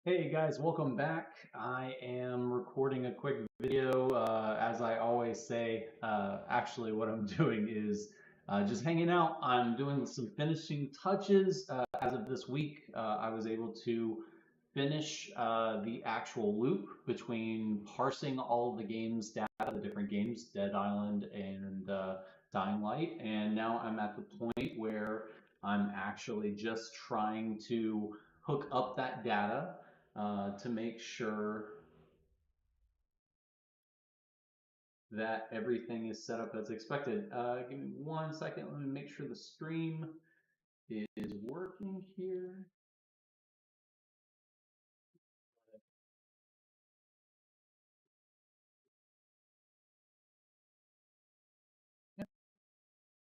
Hey guys, welcome back. I am recording a quick video. As I always say, actually, what I'm doing is just hanging out. I'm doing some finishing touches. As of this week, I was able to finish the actual loop between parsing all of the game's data, the different games, Dead Island and Dying Light. And now I'm at the point where I'm actually just trying to hook up that data to make sure that everything is set up as expected. Give me 1 second. Let me make sure the stream is working here. Yep,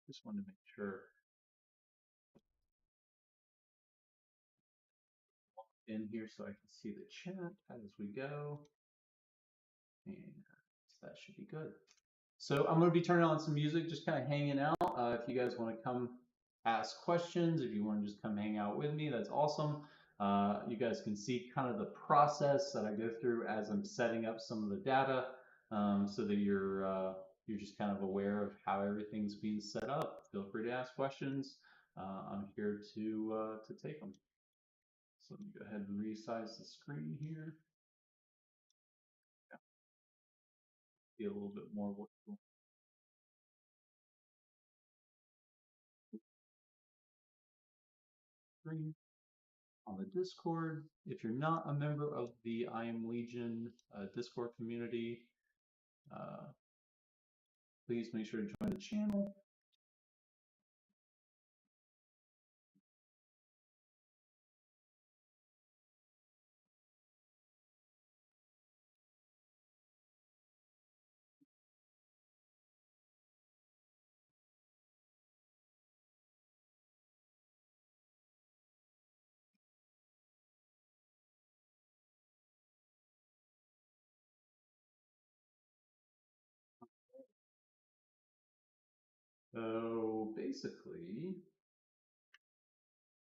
just wanted to make sure in here so I can see the chat as we go. And that should be good. So I'm going to be turning on some music, just kind of hanging out. If you guys want to come ask questions, if you want to just come hang out with me, that's awesome. You guys can see kind of the process that I go through as I'm setting up some of the data, so that you're just kind of aware of how everything's being set up. Feel free to ask questions. I'm here to take them. So let me go ahead and resize the screen here. Be a little bit more workable. Screen. On the Discord. If you're not a member of the I Am Legion Discord community, uh, please make sure to join the channel. So basically,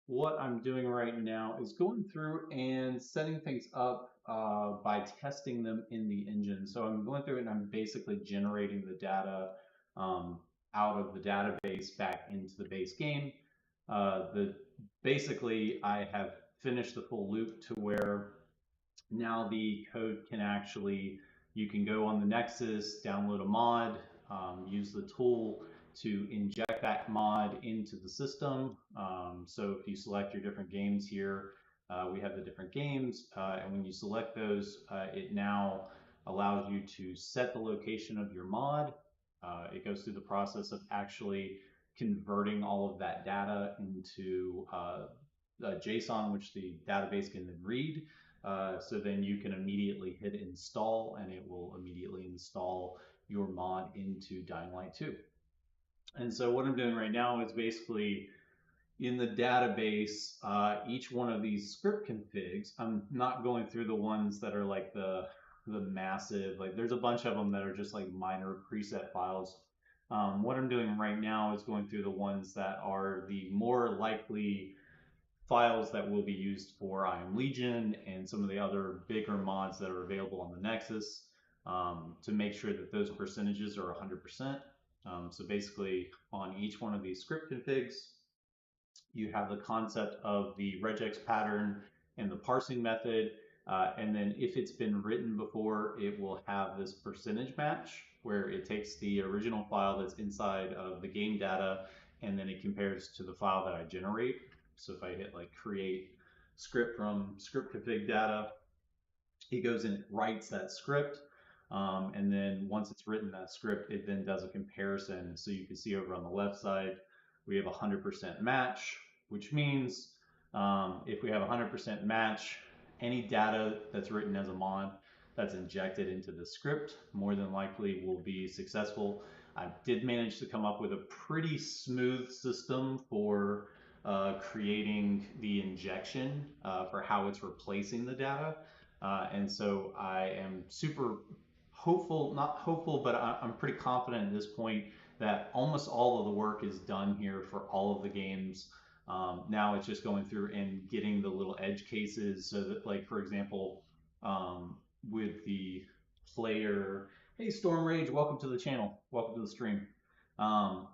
what I'm doing right now is going through and setting things up by testing them in the engine. So I'm going through and I'm basically generating the data out of the database back into the base game. Basically, I have finished the full loop to where now the code can actually, you can go on the Nexus, download a mod, use the tool to inject that mod into the system. So if you select your different games here, we have the different games, and when you select those, it now allows you to set the location of your mod. It goes through the process of actually converting all of that data into JSON, which the database can then read. So then you can immediately hit install and it will immediately install your mod into Dying Light 2. And so what I'm doing right now is basically in the database, each one of these script configs, I'm not going through the ones that are like the massive, like there's a bunch of them that are just like minor preset files. What I'm doing right now is going through the ones that are the more likely files that will be used for I Am Legion and some of the other bigger mods that are available on the Nexus, to make sure that those percentages are 100%. So basically on each one of these script configs, you have the concept of the regex pattern and the parsing method. And then if it's been written before, it will have this percentage match where it takes the original file that's inside of the game data and then it compares to the file that I generate. So if I hit like create script from script config data, it goes and it writes that script. And then once it's written that script, it then does a comparison. So you can see over on the left side, we have a 100% match, which means if we have a 100% match, any data that's written as a mod that's injected into the script more than likely will be successful. I did manage to come up with a pretty smooth system for creating the injection for how it's replacing the data. And so I am super hopeful, not hopeful, but I'm pretty confident at this point that almost all of the work is done here for all of the games. Now it's just going through and getting the little edge cases so that, like, for example, um, with the player, hey, Storm Rage, welcome to the channel, welcome to the stream.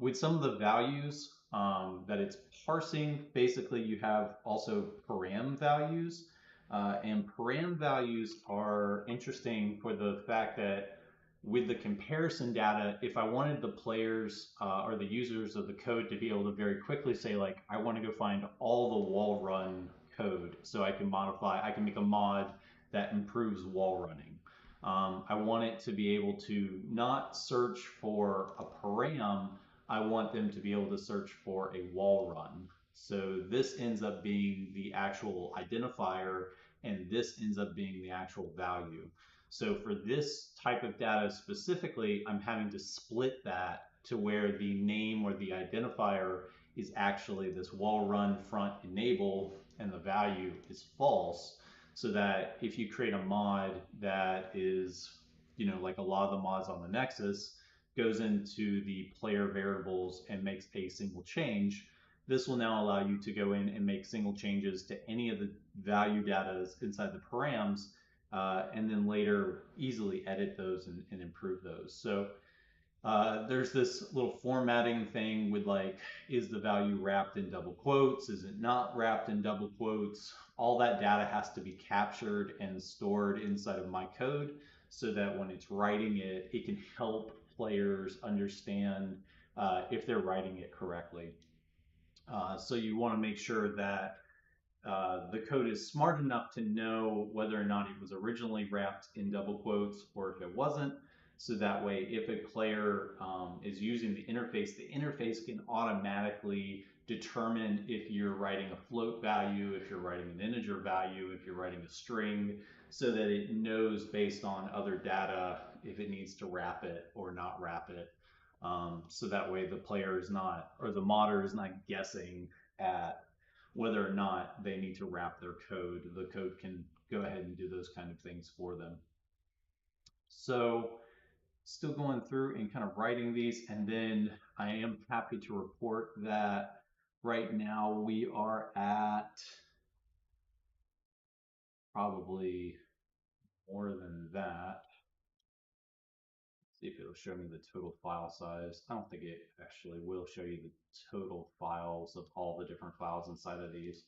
With some of the values that it's parsing, basically you have also param values. And param values are interesting for the fact that with the comparison data, if I wanted the players or the users of the code to be able to very quickly say, like, I want to go find all the wall run code so I can modify, I can make a mod that improves wall running. I want it to be able to not search for a param, I want them to be able to search for a wall run. So this ends up being the actual identifier, and this ends up being the actual value. So for this type of data specifically, I'm having to split that to where the name or the identifier is actually this wall run front enable and the value is false. So that if you create a mod that is, like a lot of the mods on the Nexus, goes into the player variables and makes a single change, this will now allow you to go in and make single changes to any of the value data inside the params, and then later easily edit those and improve those. So there's this little formatting thing with, like, is the value wrapped in double quotes? Is it not wrapped in double quotes? All that data has to be captured and stored inside of my code so that when it's writing it, it can help players understand if they're writing it correctly. So you want to make sure that the code is smart enough to know whether or not it was originally wrapped in double quotes or if it wasn't. So that way, if a player is using the interface can automatically determine if you're writing a float value, if you're writing an integer value, if you're writing a string, so that it knows based on other data if it needs to wrap it or not wrap it. So that way the player is not, or the modder is not guessing at whether or not they need to wrap their code. The code can go ahead and do those kind of things for them. So still going through and kind of writing these, and then I am happy to report that right now we are at probably more than that. See if it'll show me the total file size. I don't think it actually will show you the total files of all the different files inside of these,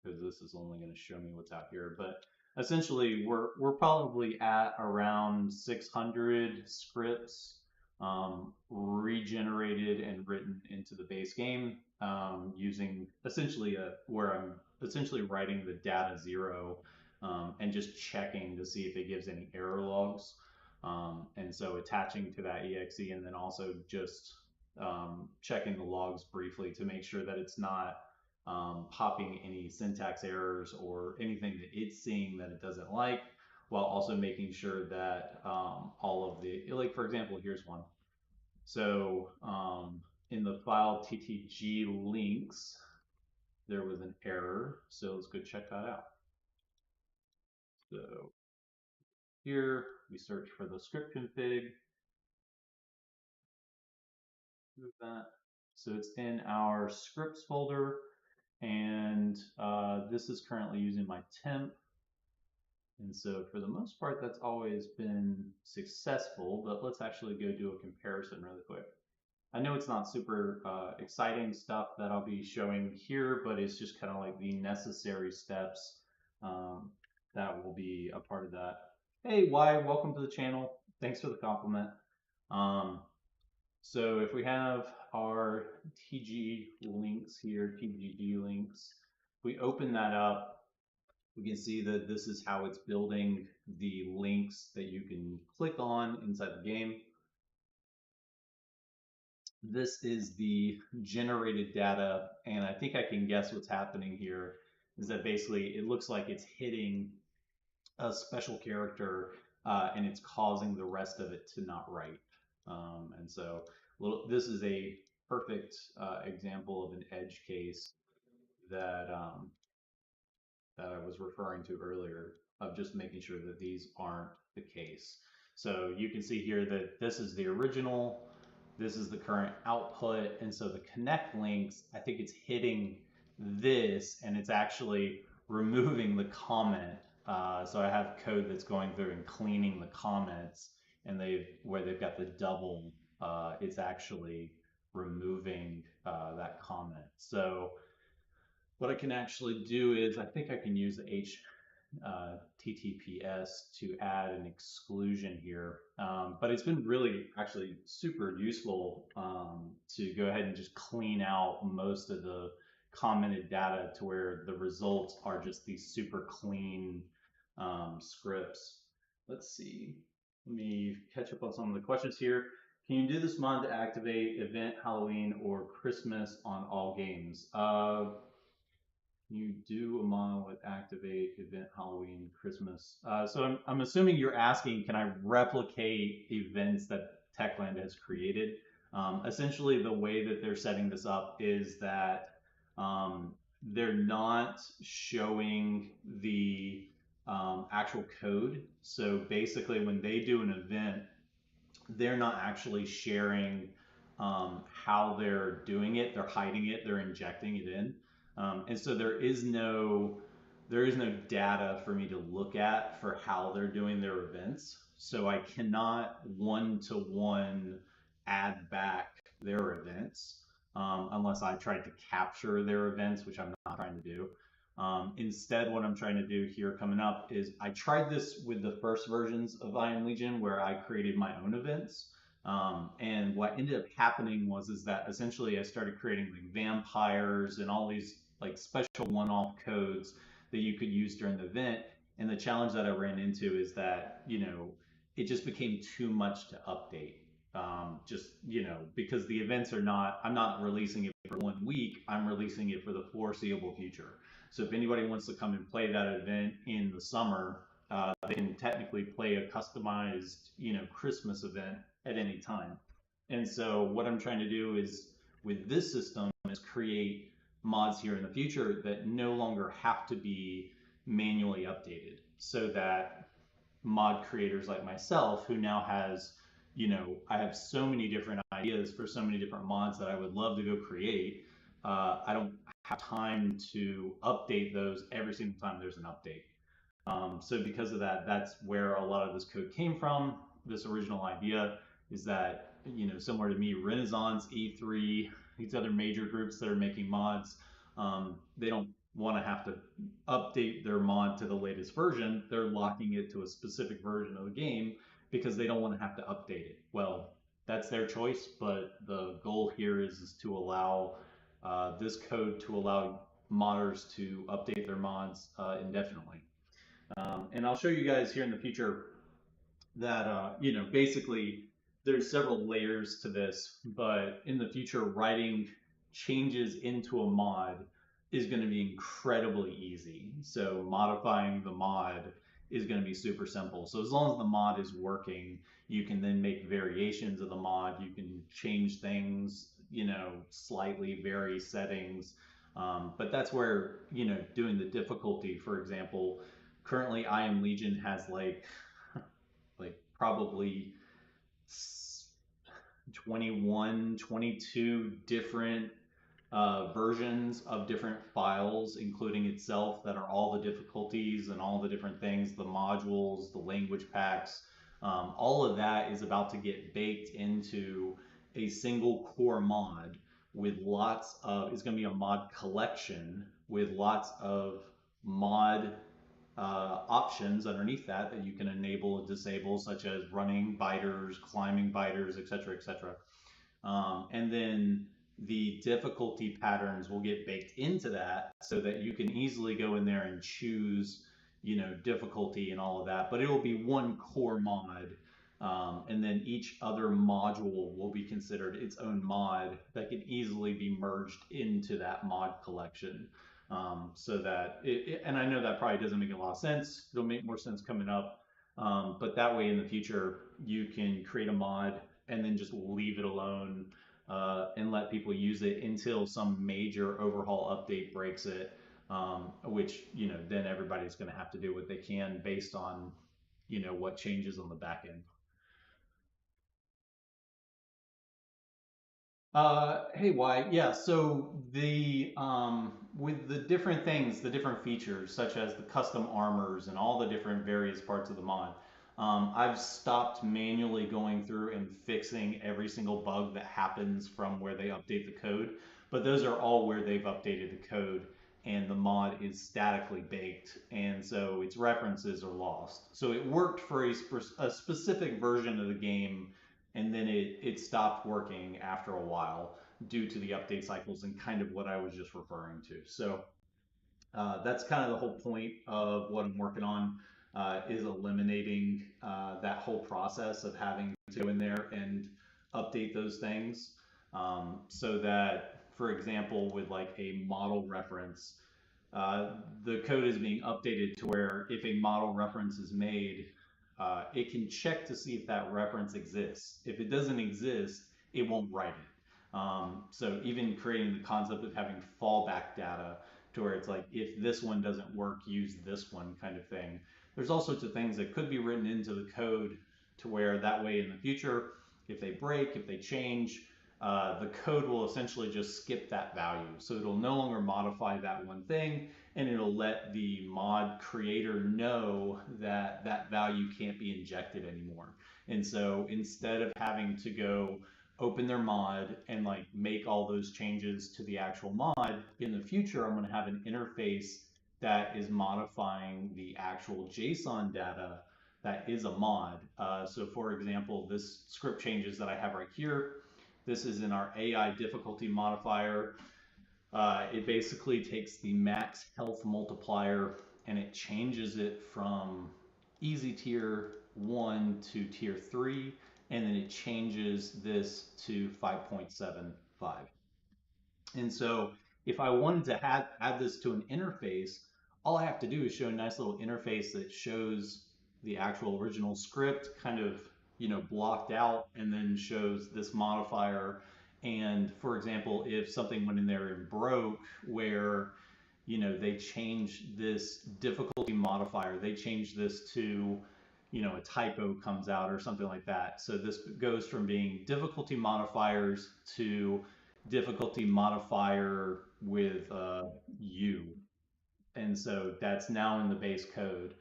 because this is only going to show me what's out here. But essentially, we're probably at around 600 scripts regenerated and written into the base game, using essentially where I'm essentially writing the data zero, and just checking to see if it gives any error logs. And so attaching to that exe, and then also just checking the logs briefly to make sure that it's not popping any syntax errors or anything that it's seeing that it doesn't like, while also making sure that all of the, like, for example, here's one. So in the file ttg links, there was an error. So let's go check that out. So here we search for the script config, move that. So it's in our scripts folder, and this is currently using my temp. And so for the most part, that's always been successful, but let's actually go do a comparison really quick. I know it's not super exciting stuff that I'll be showing here, but it's just kind of like the necessary steps that will be a part of that. Hey, Y, welcome to the channel. Thanks for the compliment. So if we have our TG links here, TGG links, if we open that up, we can see that this is how it's building the links that you can click on inside the game. This is the generated data, and I think I can guess what's happening here is that basically it looks like it's hitting a special character, and it's causing the rest of it to not write. And so this is a perfect example of an edge case that that I was referring to earlier, of just making sure that these aren't the case. So you can see here that this is the original this is the current output. And so the connect links, I think it's hitting this and it's actually removing the comment. So I have code that's going through and cleaning the comments, and where they've got the double, it's actually removing that comment. So what I can actually do is I think I can use the HTTPS to add an exclusion here. But it's been really actually super useful to go ahead and just clean out most of the commented data to where the results are just these super clean scripts. Let's see. Let me catch up on some of the questions here. Can you do this mod to activate event Halloween or Christmas on all games? You do a mod with activate event Halloween Christmas. So I'm assuming you're asking, can I replicate events that Techland has created? Essentially, the way that they're setting this up is that they're not showing the actual code. So basically, when they do an event, they're not actually sharing how they're doing it. They're hiding it. They're injecting it in, and so there is no data for me to look at for how they're doing their events. So I cannot one to one add back their events unless I tried to capture their events, which I'm not trying to do. Instead, what I'm trying to do here coming up is I tried this with the first versions of I Am Legion where I created my own events. And what ended up happening was is that essentially I started creating like vampires and all these like special one-off codes that you could use during the event. And the challenge that I ran into is that, it just became too much to update. Because the events are not, I'm not releasing it for 1 week, I'm releasing it for the foreseeable future. So if anybody wants to come and play that event in the summer, they can technically play a customized, Christmas event at any time. And so what I'm trying to do is with this system is create mods here in the future that no longer have to be manually updated so that mod creators like myself who now has, I have so many different ideas for so many different mods that I would love to go create. I don't have time to update those every single time there's an update. So because of that, that's where a lot of this code came from. This original idea is that, similar to me, Renaissance, E3, these other major groups that are making mods, they don't want to have to update their mod to the latest version. They're locking it to a specific version of the game because they don't want to have to update it. Well, that's their choice, but the goal here is to allow this code to allow modders to update their mods indefinitely. And I'll show you guys here in the future that, basically there's several layers to this, but in the future, writing changes into a mod is going to be incredibly easy. So modifying the mod is going to be super simple. So as long as the mod is working, you can then make variations of the mod. You can change things, slightly vary settings. But that's where, doing the difficulty, for example, currently I Am Legion has like probably 21, 22 different versions of different files, including itself, that are all the difficulties and all the different things, the modules, the language packs. All of that is about to get baked into a single core mod with lots of, it's going to be a mod collection with lots of mod options underneath that you can enable and disable, such as running biters, climbing biters, etc., etc. And then the difficulty patterns will get baked into that so that you can easily go in there and choose, difficulty and all of that. But it will be one core mod. And then each other module will be considered its own mod that can easily be merged into that mod collection. So that and I know that probably doesn't make a lot of sense. It'll make more sense coming up. But that way in the future, you can create a mod and then just leave it alone and let people use it until some major overhaul update breaks it, which, then everybody's going to have to do what they can based on, what changes on the back end. Hey, Wyatt. Yeah, so the with the different things, the different features, such as the custom armors and all the different various parts of the mod, I've stopped manually going through and fixing every single bug that happens from where they update the code. But those are all where they've updated the code, and the mod is statically baked, and so its references are lost. So it worked for a specific version of the game, and then it stopped working after a while due to the update cycles and kind of what I was just referring to. So that's kind of the whole point of what I'm working on, is eliminating that whole process of having to go in there and update those things, so that, for example, with like a model reference, uh, the code is being updated to where if a model reference is made, it can check to see if that reference exists. If it doesn't exist, it won't write it. So even creating the concept of having fallback data to where it's like, if this one doesn't work, use this one kind of thing. There's all sorts of things that could be written into the code to where that way in the future, if they break, if they change, the code will essentially just skip that value. So it'll no longer modify that one thing, and it'll let the mod creator know that that value can't be injected anymore. And so instead of having to go open their mod and like make all those changes to the actual mod, in the future, I'm going to have an interface that is modifying the actual JSON data that is a mod. So for example, this script changes that I have right here, this is in our AI difficulty modifier. It basically takes the max health multiplier and it changes it from easy tier 1 to tier 3, and then it changes this to 5.75. And so if I wanted to add this to an interface, all I have to do is show a nice little interface that shows the actual original script kind of, blocked out, and then shows this modifier. And for example, if something went in there and broke, where they changed this difficulty modifier, they changed this to, a typo comes out or something like that. So this goes from being difficulty modifiers to difficulty modifier with U. And so that's now in the base code.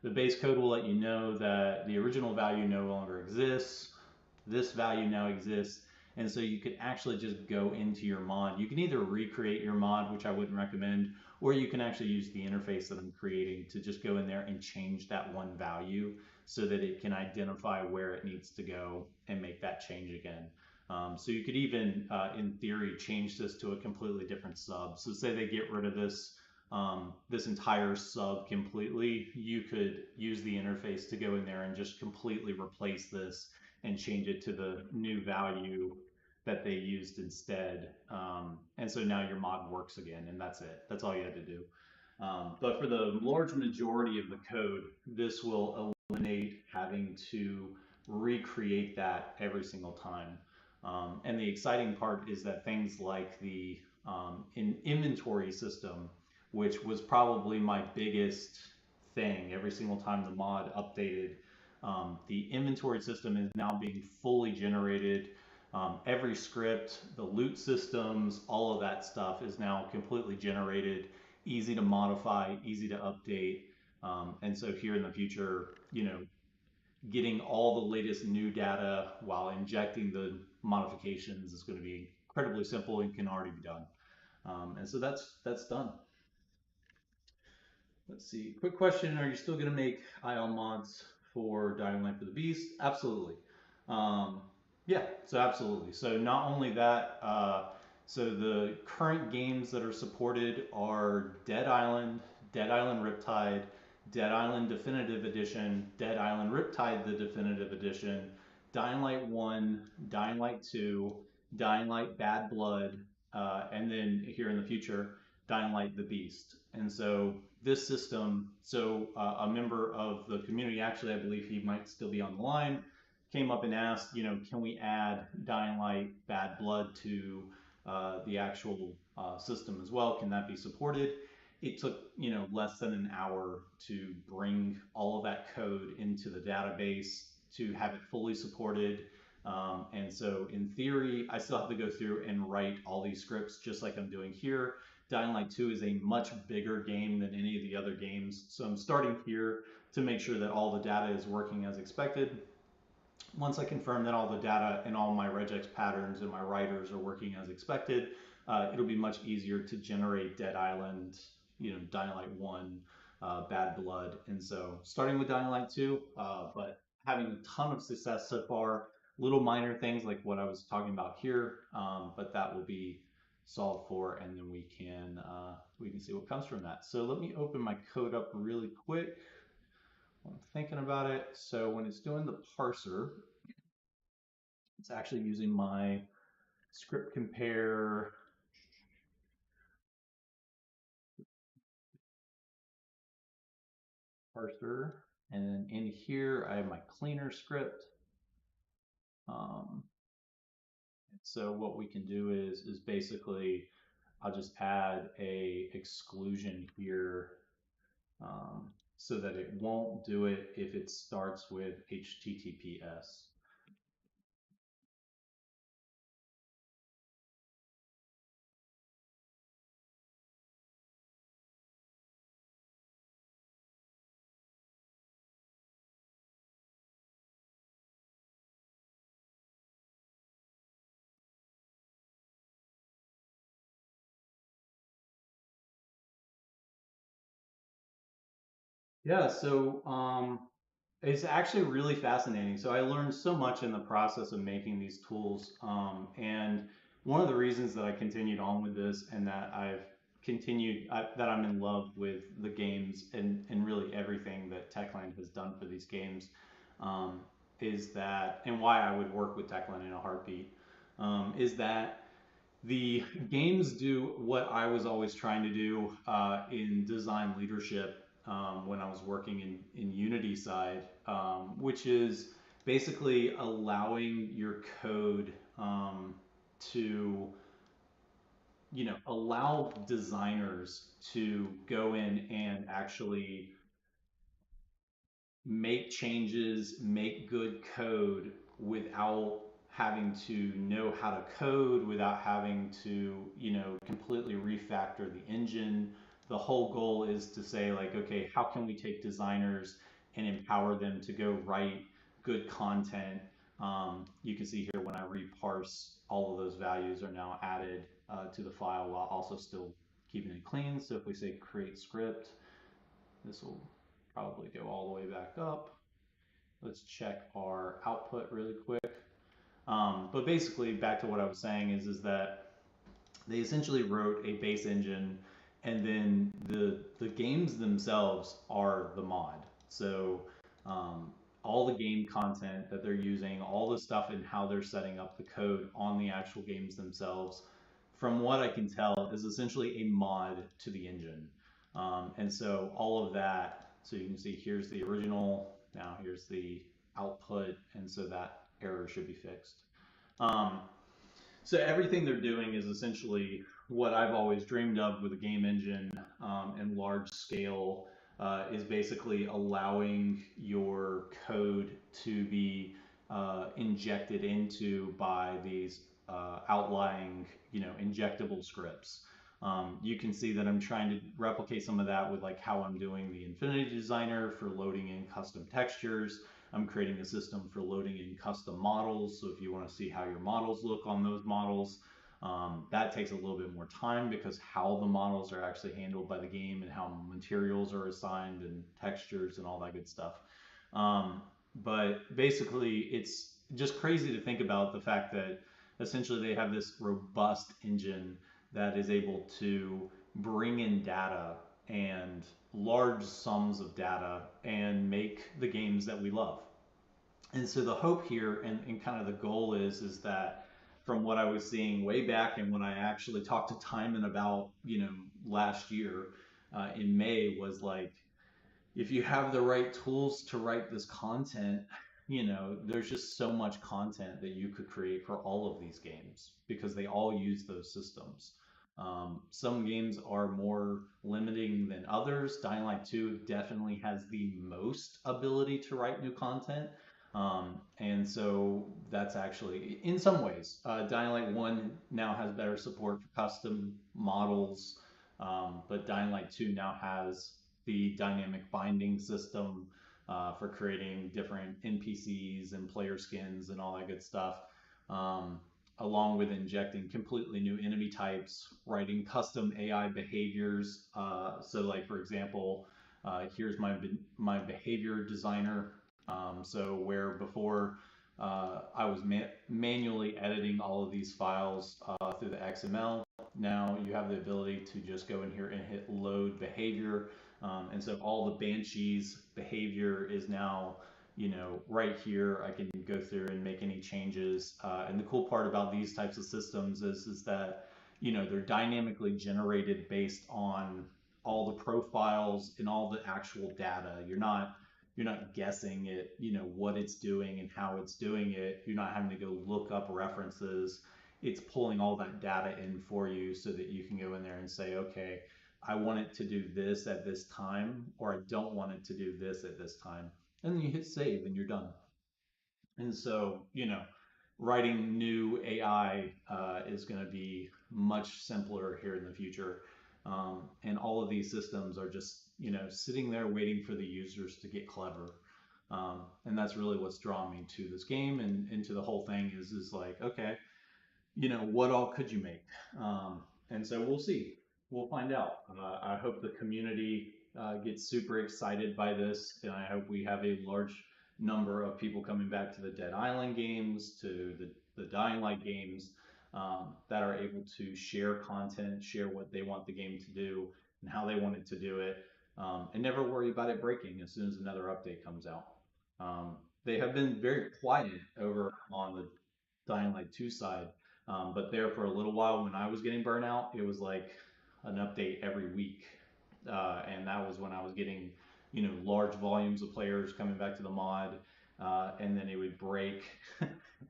The base code will let you know that the original value no longer exists. This value now exists. And so you could actually just go into your mod. You can either recreate your mod, which I wouldn't recommend, or you can actually use the interface that I'm creating to just go in there and change that one value so that it can identify where it needs to go and make that change again. So you could even, in theory, change this to a completely different sub. So say they get rid of this entire sub completely, you could use the interface to go in there and just completely replace this and change it to the new value that they used instead. And so now your mod works again, and that's it. That's all you had to do. But for the large majority of the code, this will eliminate having to recreate that every single time. And the exciting part is that things like the inventory system, which was probably my biggest thing every single time the mod updated, the inventory system is now being fully generated. Every script, the loot systems, all of that stuff is now completely generated, easy to modify, easy to update. And so here in the future, getting all the latest new data while injecting the modifications is going to be incredibly simple and can already be done. And so that's done. Let's see. Quick question: are you still going to make IL mods for Dying Light for the Beast? Absolutely. Um, yeah, so absolutely. So not only that, so the current games that are supported are Dead Island, Dead Island Riptide, Dead Island Definitive Edition, Dead Island Riptide the Definitive Edition, Dying Light 1, Dying Light 2, Dying Light Bad Blood, and then here in the future, Dying Light the Beast. And so this system, so a member of the community, actually, I believe he might still be on the line, came up and asked, can we add Dying Light Bad Blood to the actual system as well? Can that be supported? It took, less than an hour to bring all of that code into the database to have it fully supported. And so in theory, I still have to go through and write all these scripts just like I'm doing here. Dying Light 2 is a much bigger game than any of the other games. So I'm starting here to make sure that all the data is working as expected. Once I confirm that all the data and all my regex patterns and my writers are working as expected, it'll be much easier to generate Dead Island, Dying Light 1, Bad Blood. And so starting with Dying Light 2, but having a ton of success so far, little minor things like what I was talking about here, but that will be solved for, and then we can see what comes from that. So let me open my code up really quick. I'm thinking about it. So when it's doing the parser, it's actually using my script compare parser. And then in here, I have my cleaner script. So what we can do is basically, I'll just add a exclusion here so that it won't do it if it starts with HTTPS. Yeah, so it's actually really fascinating. So I learned so much in the process of making these tools. And one of the reasons that I continued on with this and that that I'm in love with the games and really everything that Techland has done for these games, um, is that, and why I would work with Techland in a heartbeat, is that the games do what I was always trying to do in design leadership when I was working in Unity side, which is basically allowing your code to, allow designers to go in and actually make changes, make good code without having to know how to code, without having to, completely refactor the engine. The whole goal is to say, like, okay, how can we take designers and empower them to go write good content? You can see here when I reparse, all of those values are now added to the file while also still keeping it clean. So if we say create script, this will probably go all the way back up. Let's check our output really quick. But basically, back to what I was saying is that they essentially wrote a base engine, and then the games themselves are the mod. So um, all the game content that they're using, all the stuff and how they're setting up the code on the actual games themselves, from what I can tell, is essentially a mod to the engine. And so all of that, so you can see here's the original, now here's the output, and so that error should be fixed. Um, so everything they're doing is essentially what I've always dreamed of with a game engine and large scale, is basically allowing your code to be injected into by these outlying, injectable scripts. You can see that I'm trying to replicate some of that with like how I'm doing the Infinity Designer for loading in custom textures. I'm creating a system for loading in custom models. So if you want to see how your models look on those models, that takes a little bit more time because how the models are actually handled by the game and how materials are assigned and textures and all that good stuff. But basically, it's just crazy to think about the fact that essentially they have this robust engine that is able to bring in data and large sums of data and make the games that we love. And so the hope here and kind of the goal is that from what I was seeing way back and when I actually talked to Timon about, last year in May was like, if you have the right tools to write this content, there's just so much content that you could create for all of these games because they all use those systems. Some games are more limiting than others. Dying Light 2 definitely has the most ability to write new content. And so that's actually, in some ways, Dying Light 1 now has better support for custom models, but Dying Light 2 now has the dynamic binding system for creating different NPCs and player skins and all that good stuff, um, along with injecting completely new enemy types, writing custom AI behaviors. So, like for example, here's my behavior designer. So where before I was manually editing all of these files through the XML, now you have the ability to just go in here and hit load behavior. And so all the Banshees behavior is now, right here. I can go through and make any changes. And the cool part about these types of systems is that, they're dynamically generated based on all the profiles and all the actual data. You're not guessing it, what it's doing and how it's doing it. You're not having to go look up references. It's pulling all that data in for you so that you can go in there and say, okay, I want it to do this at this time, or I don't want it to do this at this time. And then you hit save and you're done. And so, writing new AI is going to be much simpler here in the future. And all of these systems are just, sitting there waiting for the users to get clever. And that's really what's drawn me to this game and into the whole thing is like, okay, what all could you make? And so we'll see. We'll find out. I hope the community gets super excited by this, and I hope we have a large number of people coming back to the Dead Island games, to the Dying Light games, that are able to share content, share what they want the game to do, and how they want it to do it, and never worry about it breaking as soon as another update comes out. Um, they have been very quiet over on the Dying Light 2 side. But there for a little while when I was getting burnout, it was like an update every week. And that was when I was getting, large volumes of players coming back to the mod. And then it would break.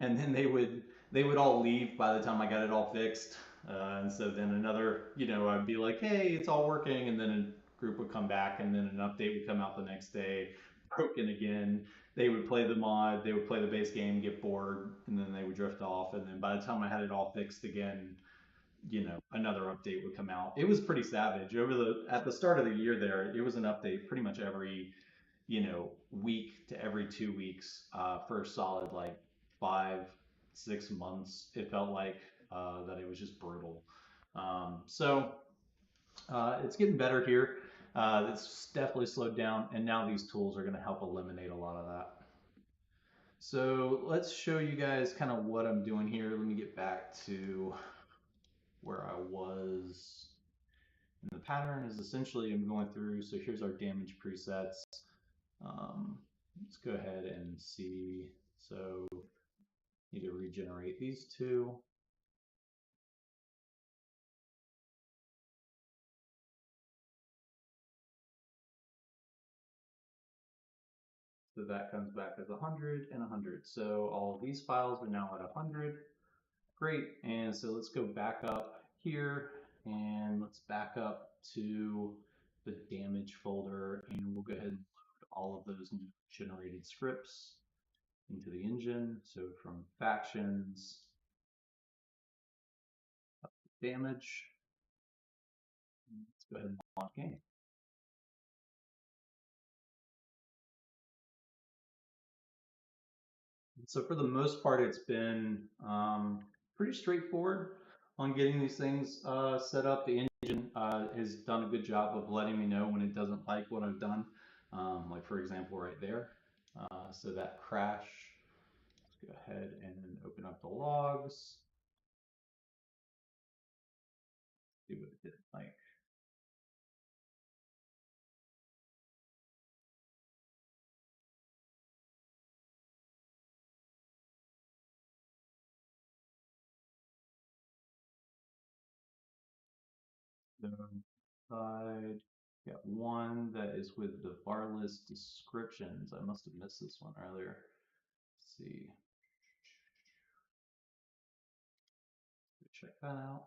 And then they would all leave by the time I got it all fixed. And so then another, I'd be like, hey, it's all working. And then a group would come back and then an update would come out the next day, broken again. They would play the mod, they would play the base game, get bored, and then they would drift off. And then by the time I had it all fixed again, another update would come out. It was pretty savage. At the start of the year there, it was an update pretty much every, week to every 2 weeks, for a solid like 5, 6 months. It felt like that it was just brutal. So it's getting better here. It's definitely slowed down, and now these tools are going to help eliminate a lot of that. So let's show you guys kind of what I'm doing here. Let me get back to where I was. And the pattern is essentially I'm going through, so here's our damage presets. Let's go ahead and see. So need to regenerate these two. So that comes back as 100 and 100. So all of these files are now at 100. Great, and so let's go back up here and let's back up to the damage folder and we'll go ahead and load all of those new generated scripts into the engine. So from factions, damage, let's go ahead and launch game. So for the most part, it's been pretty straightforward on getting these things set up. The engine has done a good job of letting me know when it doesn't like what I've done. Like for example, right there. So that crash, let's go ahead and open up the logs, see what it didn't like. So side, got one that is with the var list descriptions. I must have missed this one earlier. Let's see. Check that out.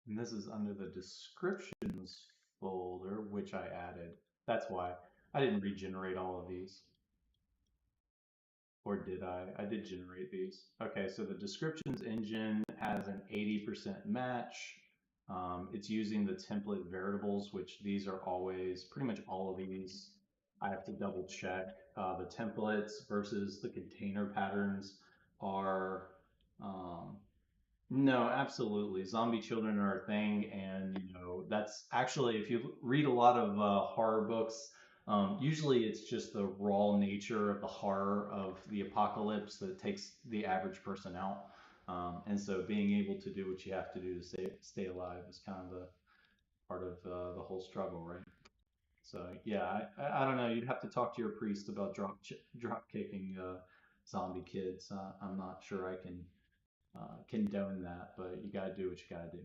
And this is under the descriptions folder, which I added. That's why. I didn't regenerate all of these. Or did I? I did generate these. Okay, so the descriptions engine has an 80% match. It's using the template variables, which these are always, pretty much all of these, I have to double check. The templates versus the container patterns are um, no, absolutely. Zombie children are a thing, and that's actually if you read a lot of horror books, usually it's just the raw nature of the horror of the apocalypse that takes the average person out. And so being able to do what you have to do to stay alive is kind of the part of the whole struggle, right? So yeah, I don't know. You'd have to talk to your priest about drop kicking zombie kids. I'm not sure I can condone that, but you got to do what you got to do.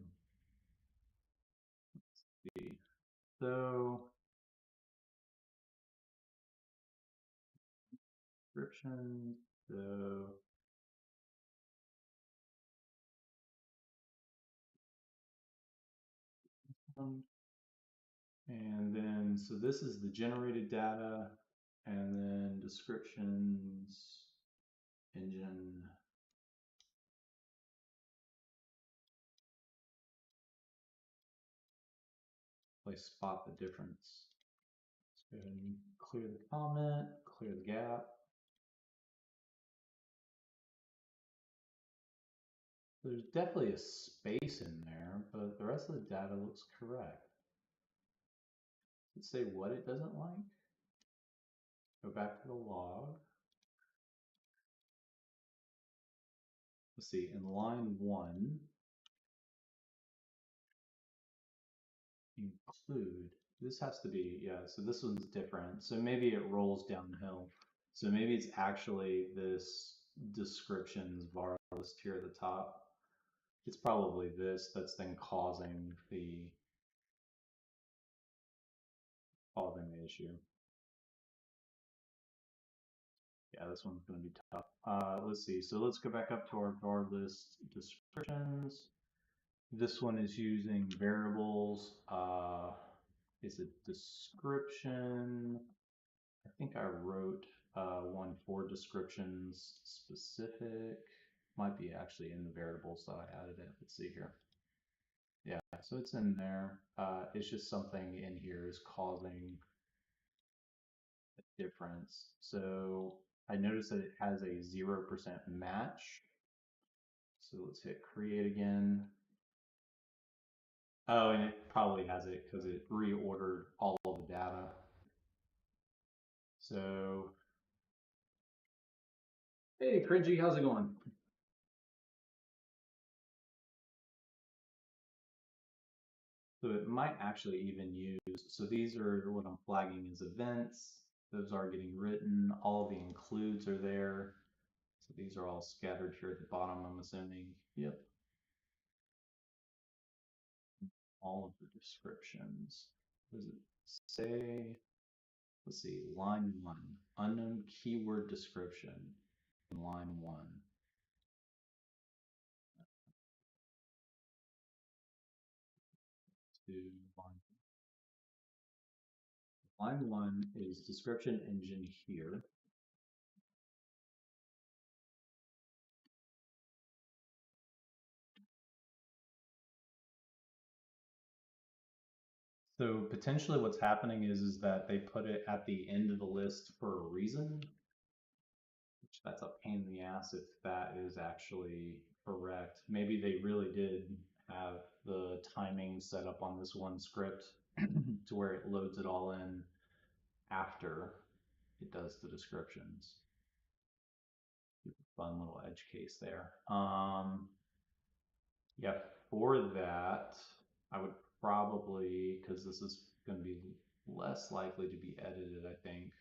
So, description. So, and then, so this is the generated data, and then descriptions, engine. Let's spot the difference. Let's go ahead and clear the comment, clear the gap. There's definitely a space in there, but the rest of the data looks correct. Let's say what it doesn't like. Go back to the log. Let's see, in line 1, include, this has to be, yeah, so this one's different. So maybe it rolls downhill. So maybe it's actually this descriptions var list here at the top. It's probably this that's then causing the issue. Yeah, this one's going to be tough. Let's see. So let's go back up to our var list descriptions. This one is using variables. Is it description? I think I wrote one for descriptions specific. Might be actually in the variables that I added it. Let's see here. Yeah, so it's in there. It's just something in here is causing a difference. So I noticed that it has a 0% match. So let's hit create again. Oh, and it probably has it because it reordered all of the data. So, hey, Cringy, how's it going? So it might actually even use, so these are what I'm flagging as events. Those are getting written. All the includes are there. So these are all scattered here at the bottom, I'm assuming. Yep. All of the descriptions. What does it say? Let's see, line 1, unknown keyword description. Line 1. To line 1 is description engine here. So potentially what's happening is that they put it at the end of the list for a reason, which that's a pain in the ass if that is actually correct. Maybe they really did have the timing set up on this one script to where it loads it all in after it does the descriptions. Fun little edge case there. Yeah, for that, I would probably, because this is going to be less likely to be edited, I think,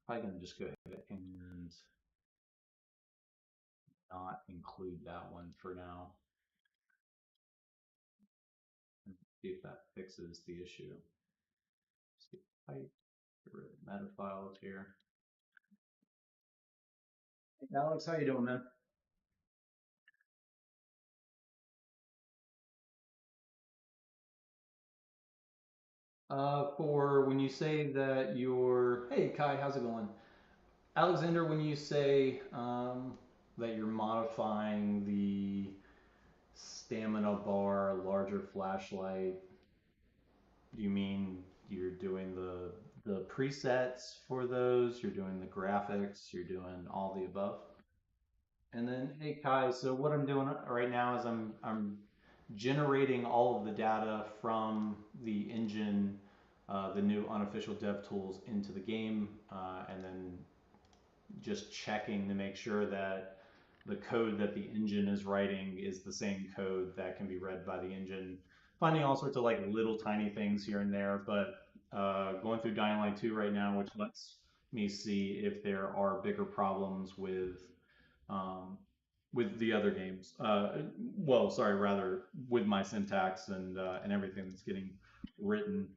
probably going to just go ahead and not include that one for now. And see if that fixes the issue. See, type, get rid of the meta files here. Hey, Alex, how you doing, man? For when you say that you're, hey Kai, how's it going? Alexander, when you say that you're modifying the stamina bar, larger flashlight, do you mean you're doing the presets for those? You're doing the graphics? You're doing all the above? And then, hey Kai, so what I'm doing right now is I'm generating all of the data from the engine, the new unofficial dev tools into the game, and then just checking to make sure that the code that the engine is writing is the same code that can be read by the engine. Finding all sorts of like little tiny things here and there, but going through Dying Light 2 right now, which lets me see if there are bigger problems um, with the other games. Well, sorry, rather with my syntax and everything that's getting written.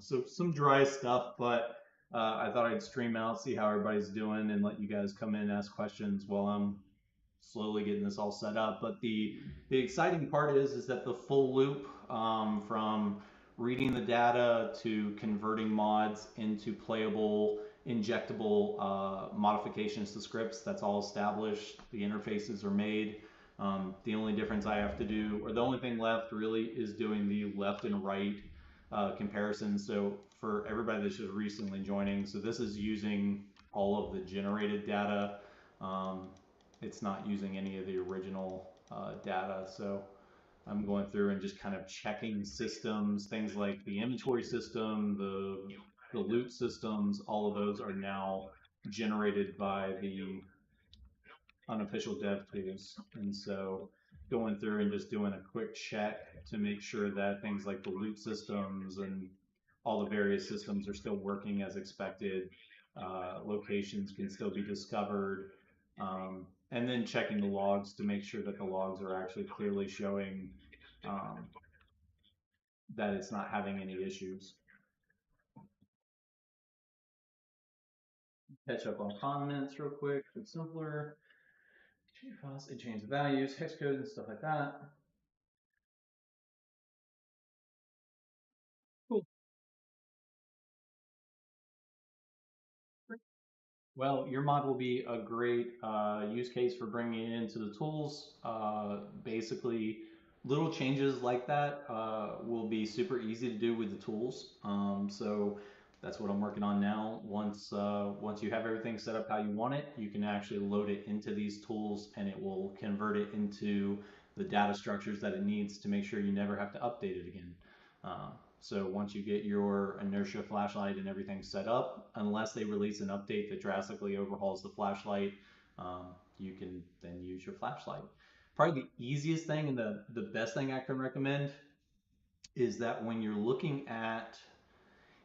So some dry stuff, but I thought I'd stream out, see how everybody's doing, and let you guys come in and ask questions while I'm slowly getting this all set up. But the exciting part is that the full loop from reading the data to converting mods into playable, injectable modifications to scripts, that's all established. The interfaces are made. The only difference I have to do, or the only thing left really, is doing the left and right comparisons. So for everybody that's just recently joining, so this is using all of the generated data. Um, it's not using any of the original data. So I'm going through and just kind of checking systems, things like the inventory system, the loot systems, all of those are now generated by the unofficial dev tools. And so going through and just doing a quick check to make sure that things like the loot systems and all the various systems are still working as expected. Locations can still be discovered. And then checking the logs to make sure that the logs are actually clearly showing um, that it's not having any issues. Catch up on comments real quick. It's simpler. Change files, it change the values, hex code, and stuff like that. Cool. Well, your mod will be a great use case for bringing it into the tools. Basically, little changes like that will be super easy to do with the tools. So that's what I'm working on now. Once you have everything set up how you want it, you can actually load it into these tools, and it will convert it into the data structures that it needs to make sure you never have to update it again. Um, so once you get your inertia flashlight and everything set up, unless they release an update that drastically overhauls the flashlight, you can then use your flashlight. Probably the easiest thing and the best thing I can recommend is that when you're looking at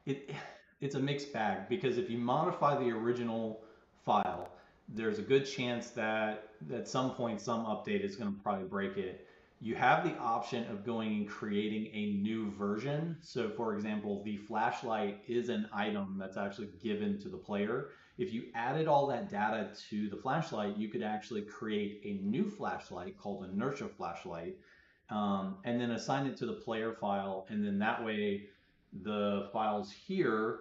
it, it's a mixed bag because if you modify the original file, there's a good chance that at some point some update is going to probably break it. You have the option of going and creating a new version. So, for example, the flashlight is an item that's actually given to the player. If you added all that data to the flashlight, you could actually create a new flashlight called inertia flashlight, and then assign it to the player file. And then that way, the files here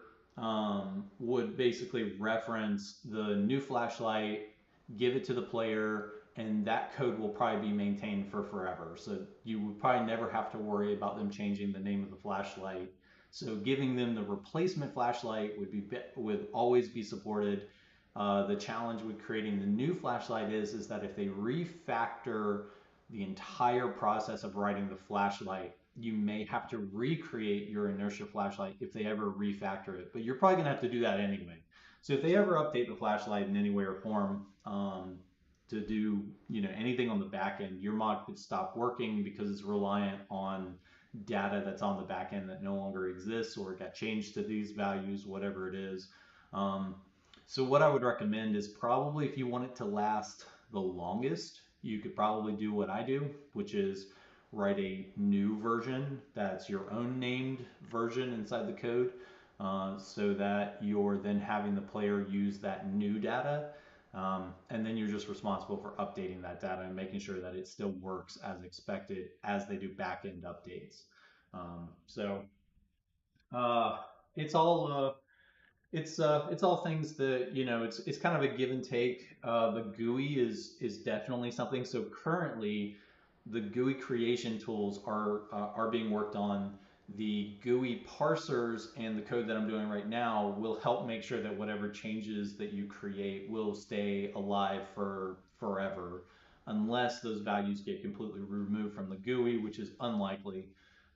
would basically reference the new flashlight, give it to the player, and that code will probably be maintained for forever. So you would probably never have to worry about them changing the name of the flashlight. So giving them the replacement flashlight would always be supported. The challenge with creating the new flashlight is that if they refactor the entire process of writing the flashlight, you may have to recreate your inertia flashlight if they ever refactor it. But you're probably going to have to do that anyway. So if they ever update the flashlight in any way or form to do anything on the back end, your mod could stop working because it's reliant on data that's on the back end that no longer exists or it got changed to these values, whatever it is. Um, so what I would recommend is probably if you want it to last the longest, you could probably do what I do, which is write a new version that's your own named version inside the code, so that you're then having the player use that new data. And then you're just responsible for updating that data and making sure that it still works as expected as they do backend updates. So Uh, it's all it's all things that it's kind of a give and take. The GUI is definitely something. So currently, the GUI creation tools are being worked on. The GUI parsers and the code that I'm doing right now will help make sure that whatever changes that you create will stay alive for forever, unless those values get completely removed from the GUI, which is unlikely.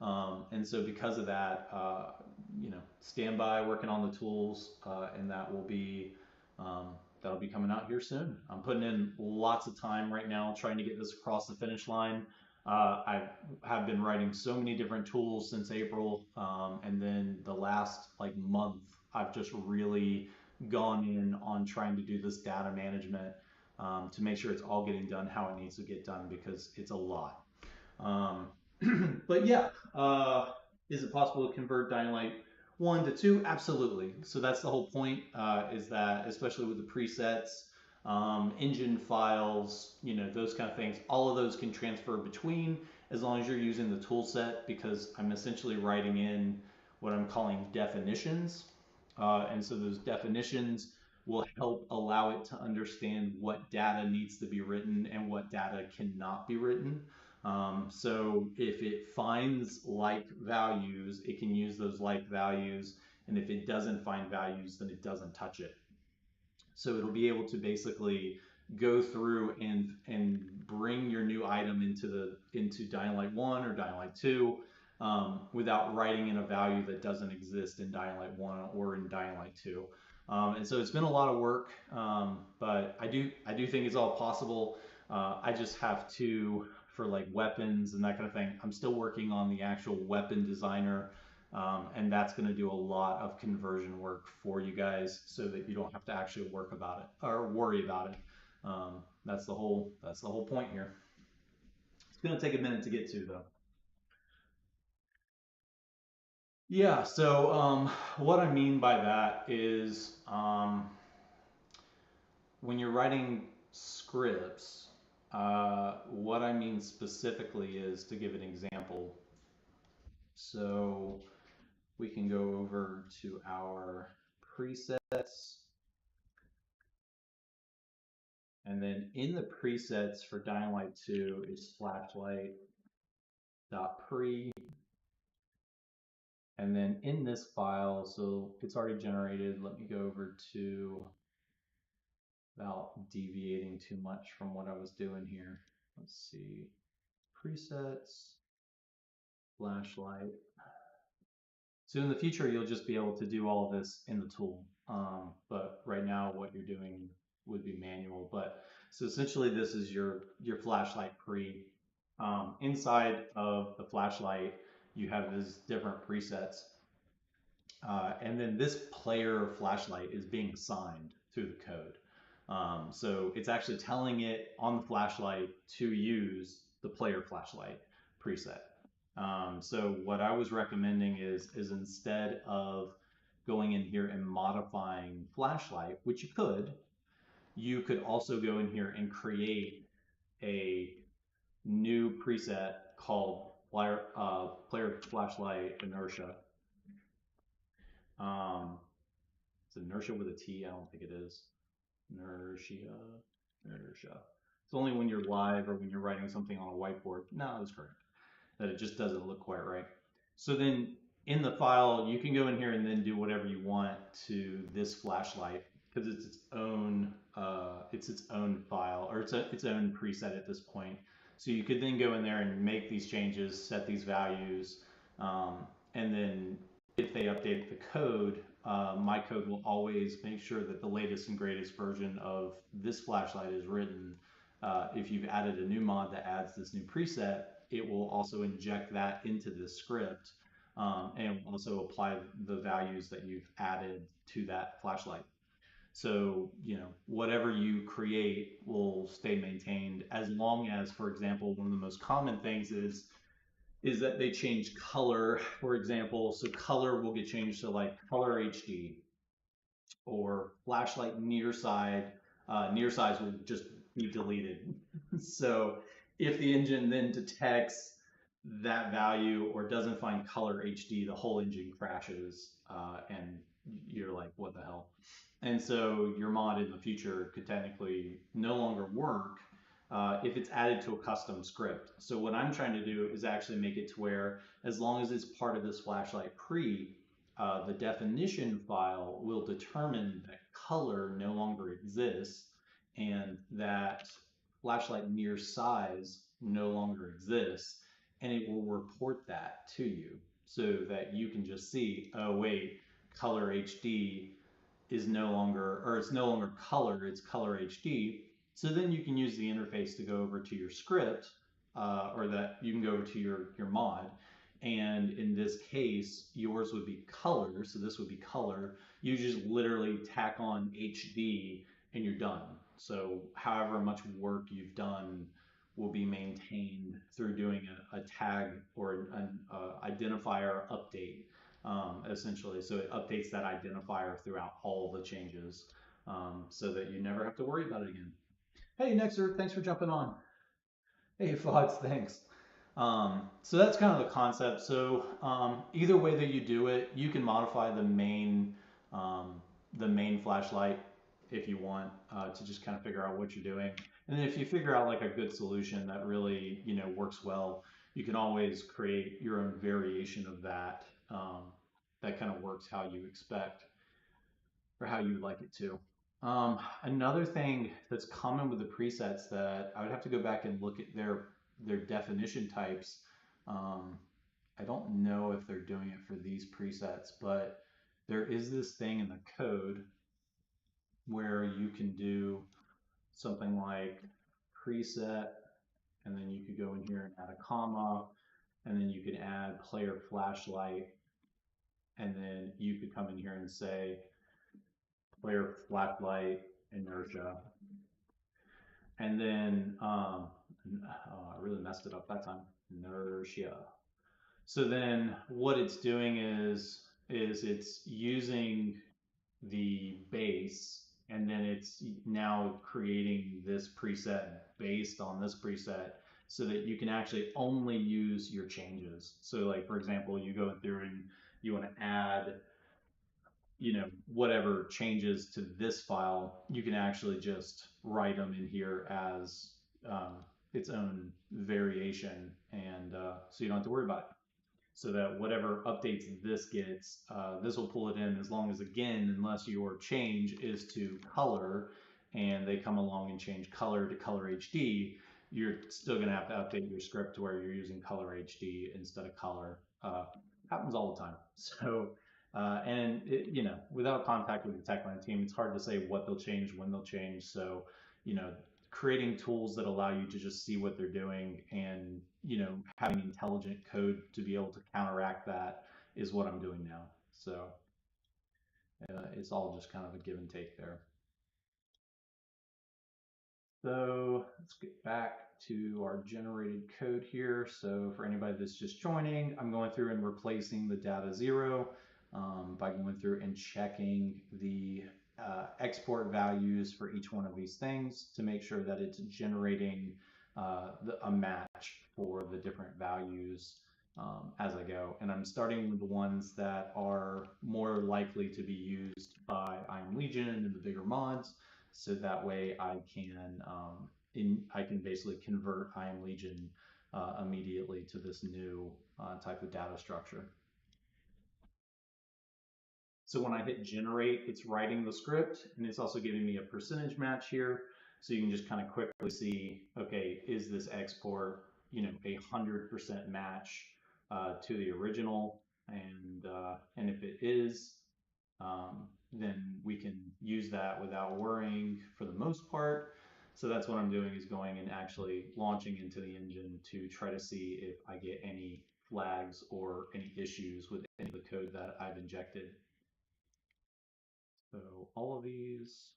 And so because of that, stand by working on the tools, and um, that'll be coming out here soon. I'm putting in lots of time right now trying to get this across the finish line. I have been writing so many different tools since April, and then the last like month, I've just really gone in on trying to do this data management, to make sure it's all getting done how it needs to get done because it's a lot. Um, but yeah, is it possible to convert Dying Light 1 to 2? Absolutely. So that's the whole point, is that, especially with the presets, engine files, those kind of things, all of those can transfer between as long as you're using the tool set, because I'm essentially writing in what I'm calling definitions. And so those definitions will help allow it to understand what data needs to be written and what data cannot be written. So if it finds like values, it can use those like values. And if it doesn't find values, then it doesn't touch it. So it'll be able to basically go through and bring your new item into Dying Light 1 or Dying Light 2, without writing in a value that doesn't exist in Dying Light 1 or in Dying Light 2. And so it's been a lot of work, but I do think it's all possible. I just have to, for like weapons and that kind of thing. I'm still working on the actual weapon designer, and that's going to do a lot of conversion work for you guys so that you don't have to actually work about it or worry about it. That's the whole point here. It's going to take a minute to get to though. Yeah. So what I mean by that is, when you're writing scripts, what I mean specifically is, to give an example. So we can go over to our presets. And then in the presets for Dying Light 2 is flashlight.pre. And then in this file, so it's already generated. Let me go over to, without deviating too much from what I was doing here. Let's see, presets, flashlight. So in the future, you'll just be able to do all of this in the tool. But right now, what you're doing would be manual. But so essentially, this is your flashlight pre. Inside of the flashlight, you have these different presets, and then this player flashlight is being assigned through the code. So it's actually telling it on the flashlight to use the player flashlight preset. So what I was recommending is instead of going in here and modifying flashlight, which you could also go in here and create a new preset called player flashlight inertia. Um, it's inertia with a T. I don't think it is. Inertia. Inertia. It's only when you're live or when you're writing something on a whiteboard. No, that's correct. That it just doesn't look quite right. So then in the file, you can go in here and then do whatever you want to this flashlight, because it's its own file, or its own preset at this point. So you could then go in there and make these changes, set these values, and then if they update the code, my code will always make sure that the latest and greatest version of this flashlight is written. If you've added a new mod that adds this new preset, it will also inject that into the script, and also apply the values that you've added to that flashlight. So, whatever you create will stay maintained, as long as, for example, one of the most common things is that they change color, for example. So color will get changed to like color HD, or flashlight near size will just be deleted. So if the engine then detects that value or doesn't find color HD, the whole engine crashes, and you're like, what the hell? And so your mod in the future could technically no longer work if it's added to a custom script. So what I'm trying to do is actually make it to where, as long as it's part of this flashlight pre, the definition file will determine that color no longer exists and that flashlight near size no longer exists, and it will report that to you so that you can just see, oh wait, color HD is no longer, or it's no longer color, it's color HD. So then you can use the interface to go over to your script, or that you can go over to your mod. And in this case, yours would be color. So this would be color. You just literally tack on HD and you're done. So however much work you've done will be maintained through doing a tag or an identifier update, essentially. So it updates that identifier throughout all the changes, so that you never have to worry about it again. Hey, Nexer, thanks for jumping on. Hey, Fox, thanks. So that's kind of the concept. So either way that you do it, you can modify the main flashlight if you want, to just kind of figure out what you're doing. And then if you figure out like a good solution that really works well, you can always create your own variation of that, that kind of works how you expect or how you would like it to. Another thing that's common with the presets that I would have to go back and look at their definition types. Um, I don't know if they're doing it for these presets, but there is this thing in the code where you can do something like preset, and then you could go in here and add a comma, and then you could add player flashlight, and then you could come in here and say player flashlight inertia. And then, oh, I really messed it up that time. Inertia. So then what it's doing is it's using the base, and then it's now creating this preset based on this preset so that you can actually only use your changes. So like, for example, you go through and you want to add whatever changes to this file, you can actually just write them in here as its own variation, and so you don't have to worry about it. So that whatever updates this gets, this will pull it in, as long as, again, unless your change is to color and they come along and change color to color HD, you're still going to have to update your script to where you're using color HD instead of color. Happens all the time. So, and without contact with the Techland team, it's hard to say what they'll change, when they'll change. So, creating tools that allow you to just see what they're doing, and having intelligent code to be able to counteract that is what I'm doing now. So it's all just kind of a give and take there. So let's get back to our generated code here. So for anybody that's just joining, I'm going through and replacing the data 0 by going through and checking the export values for each one of these things to make sure that it's generating a match for the different values as I go. And I'm starting with the ones that are more likely to be used by I Am Legion and the bigger mods, so that way I can basically convert I Am Legion immediately to this new type of data structure. So when I hit generate, it's writing the script, and it's also giving me a percentage match here. So you can just kind of quickly see, okay, is this export, a 100% match to the original? And if it is, then we can use that without worrying for the most part. So that's what I'm doing, is going and actually launching into the engine to try to see if I get any flags or any issues with any of the code that I've injected. So all of these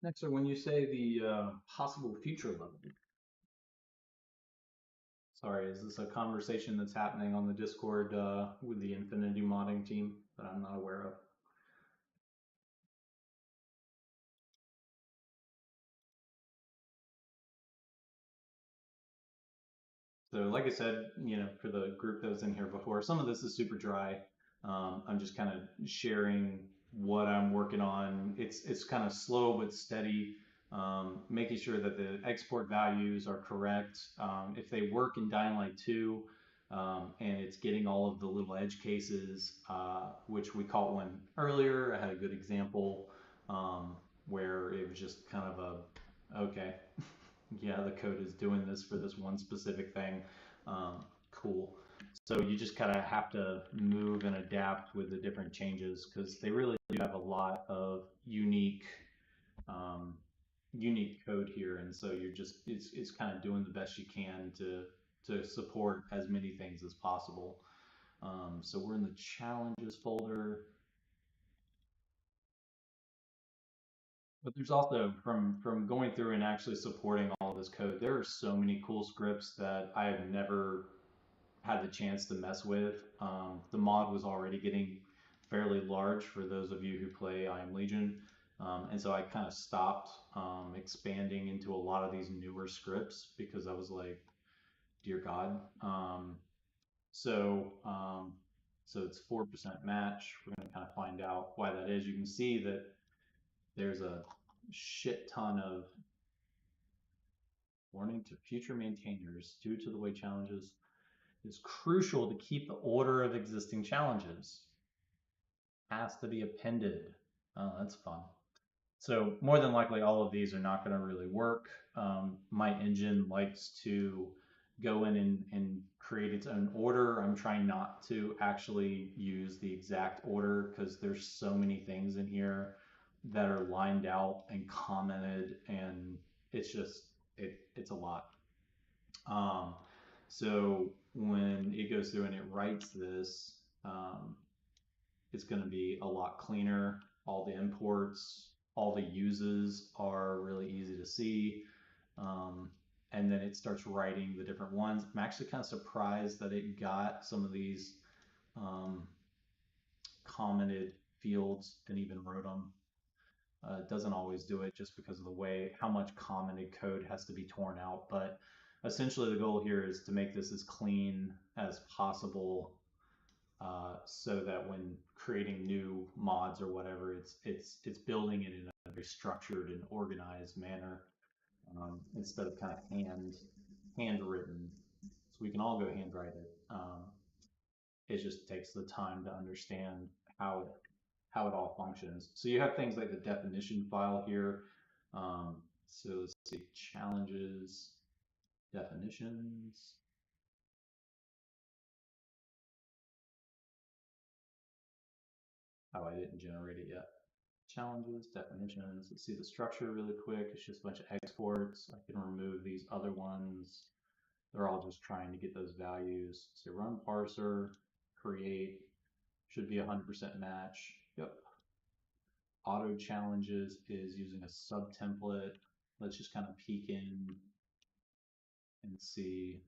Next, so when you say the possible future level, sorry, is this a conversation that's happening on the Discord with the Infinity modding team that I'm not aware of? So, like I said, for the group that was in here before, some of this is super dry. I'm just kind of sharing what I'm working on. It's kind of slow but steady, making sure that the export values are correct. If they work in Dying Light 2, and it's getting all of the little edge cases, which we caught one earlier. I had a good example where it was just kind of okay, yeah, the code is doing this for this one specific thing. Cool. So you just kind of have to move and adapt with the different changes because they really do have a lot of um, unique code here, and so you're just it's kind of doing the best you can to support as many things as possible. So we're in the challenges folder. But there's also from going through and actually supporting all of this code, there are so many cool scripts that I have never had the chance to mess with. The mod was already getting fairly large for those of you who play I Am Legion. And so I kind of stopped expanding into a lot of these newer scripts because I was like, dear God. So so it's 4% match. We're going to kind of find out why that is. You can see that there's a shit ton of warning to future maintainers due to the way challenges is crucial to keep the order of existing challenges. Has to be appended. Oh, that's fun. So more than likely, all of these are not going to really work. My engine likes to go in and create its own order. I'm trying not to actually use the exact order because there's so many things in here that are lined out and commented, and it's just it's a lot. Um, so when it goes through and it writes this, it's going to be a lot cleaner. All the imports, all the uses are really easy to see. Um, and then it starts writing the different ones. I'm actually kind of surprised that it got some of these um, commented fields and even wrote them. It doesn't always do it just because of the way how much commented code has to be torn out. But essentially, the goal here is to make this as clean as possible, so that when creating new mods or whatever, it's building it in a very structured and organized manner, instead of kind of handwritten. So we can all go handwrite it. It just takes the time to understand how it all functions. So you have things like the definition file here. So let's see, challenges, definitions. Oh, I didn't generate it yet. Challenges, definitions. Let's see the structure really quick. It's just a bunch of exports. I can remove these other ones. They're all just trying to get those values. So run parser, create, should be 100% match. Yep. Auto challenges is using a sub template. Let's just kind of peek in and see.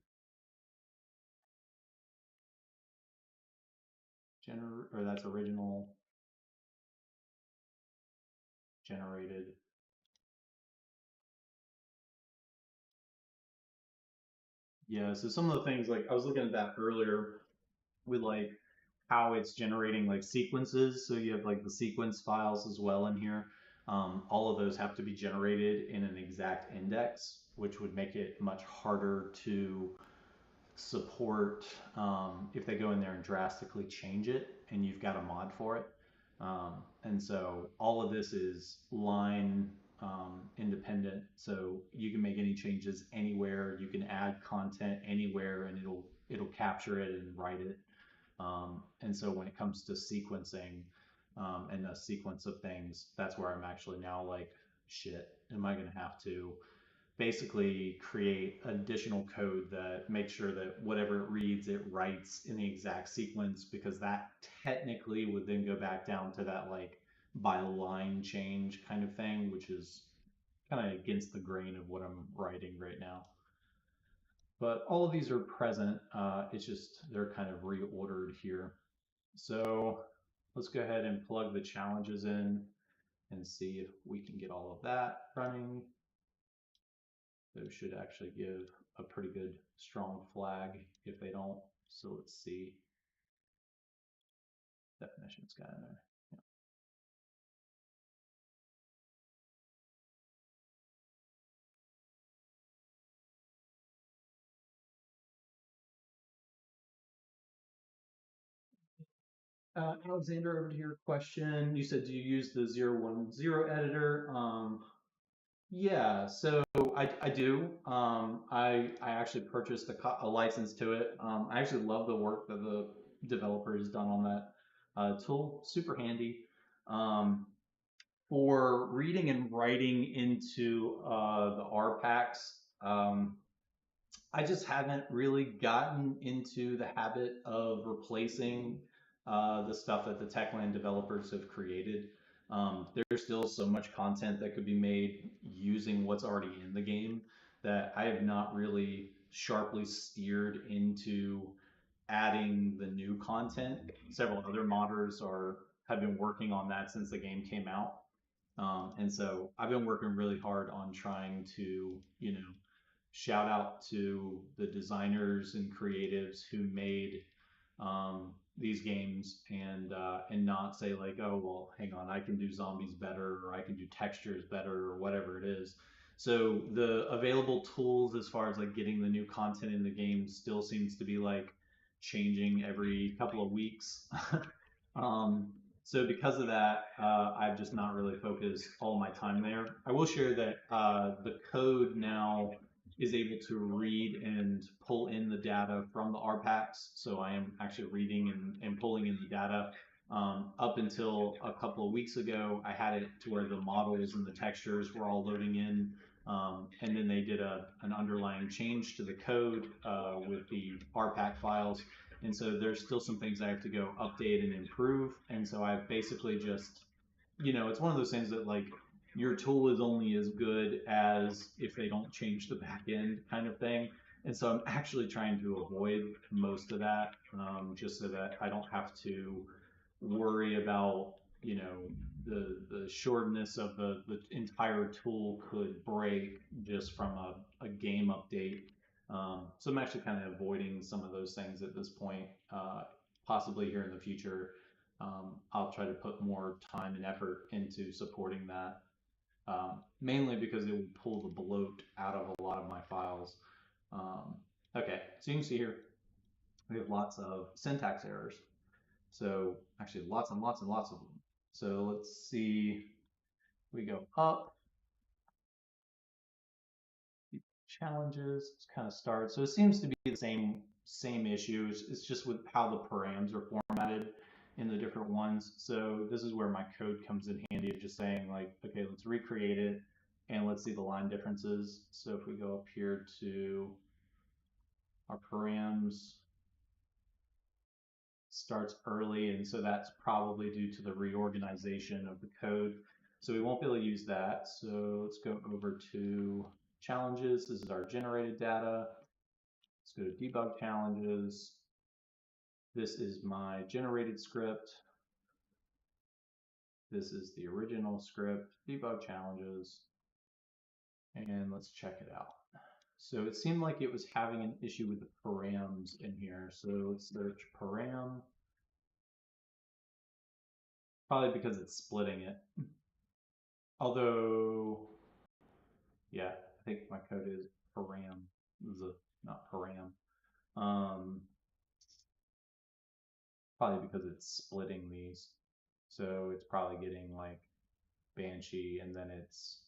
Or that's original, generated. Yeah, so some of the things, like I was looking at that earlier with like how it's generating like sequences. So you have like the sequence files as well in here. All of those have to be generated in an exact index, which would make it much harder to support if they go in there and drastically change it and you've got a mod for it. And so all of this is line independent. So you can make any changes anywhere. You can add content anywhere, and it'll capture it and write it. And so when it comes to sequencing and the sequence of things, that's where I'm actually now like, shit, am I going to have to basically create additional code that makes sure that whatever it reads, it writes in the exact sequence, because that technically would then go back down to that like by line change kind of thing, which is kind of against the grain of what I'm writing right now. But all of these are present. It's just they're kind of reordered here. So let's go ahead and plug the challenges in and see if we can get all of that running. Those should actually give a pretty good strong flag if they don't. So let's see. Definitions got in there. Alexander, over to your question. You said, do you use the 010 editor? Yeah, so I do. I actually purchased a license to it. I actually love the work that the developer has done on that tool. Super handy. Um, for reading and writing into the R packs, I just haven't really gotten into the habit of replacing the stuff that the Techland developers have created. There's still so much content that could be made using what's already in the game that I have not really sharply steered into adding the new content. Several other modders have been working on that since the game came out. And so I've been working really hard on trying to, shout out to the designers and creatives who made these games and not say like, oh well, hang on, I can do zombies better or I can do textures better or whatever it is. So the available tools as far as like getting the new content in the game still seems to be like changing every couple of weeks. um, so because of that, I've just not really focused all my time there. I will share that the code now is able to read and pull in the data from the RPACs. So I am actually reading and pulling in the data. Up until a couple of weeks ago, I had it to where the models and the textures were all loading in. And then they did an underlying change to the code with the RPAC files. And so there's still some things I have to go update and improve. And so I've basically just, it's one of those things that like your tool is only as good as if they don't change the back end kind of thing. And so I'm actually trying to avoid most of that, just so that I don't have to worry about, the shortness of the entire tool could break just from a game update. So I'm actually kind of avoiding some of those things at this point. Possibly here in the future, I'll try to put more time and effort into supporting that, mainly because it will pull the bloat out of a lot of my files. Okay, so you can see here we have lots of syntax errors. So actually lots and lots and lots of them. So let's see, we go up, challenges, let's kind of start. So it seems to be the same issue. It's just with how the params are formatted in the different ones. So this is where my code comes in handy of just saying like, okay, let's recreate it and let's see the line differences. So if we go up here to our params, starts early, and so that's probably due to the reorganization of the code. So we won't be able to use that. So let's go over to challenges. This is our generated data. Let's go to debug challenges. This is my generated script. This is the original script, debug challenges, and let's check it out. So it seemed like it was having an issue with the params in here. So let's search param, probably because it's splitting it. Although, yeah, I think my code is param, not param. Probably because it's splitting these. So it's probably getting like Banshee and then it's,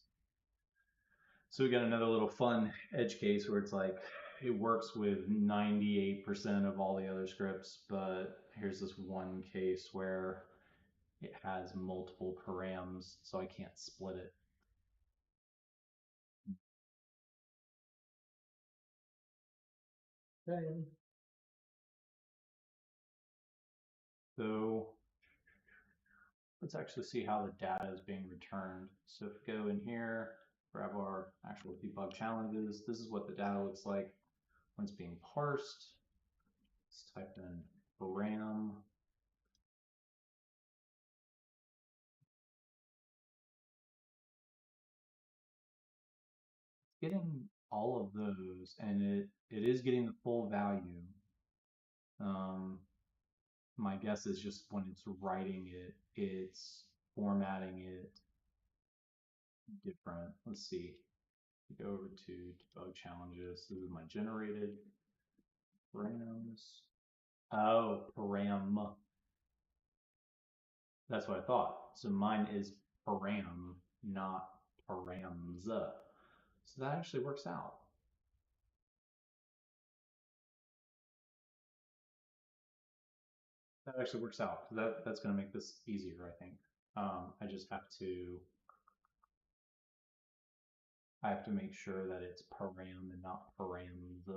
so we got another little fun edge case where it's like, it works with 98% of all the other scripts, but here's this one case where it has multiple params, so I can't split it. Okay. So let's actually see how the data is being returned. So if we go in here, grab our actual debug challenges. This is what the data looks like when it's being parsed. Let's type in param. Getting all of those, and it is getting the full value. My guess is just when it's writing it, it's formatting it different. Let's see. Go over to debug challenges. This is my generated params. Oh, param. That's what I thought. So mine is param, not params. So that actually works out. That actually works out. That's going to make this easier, I think. I just have to make sure that it's param and not params.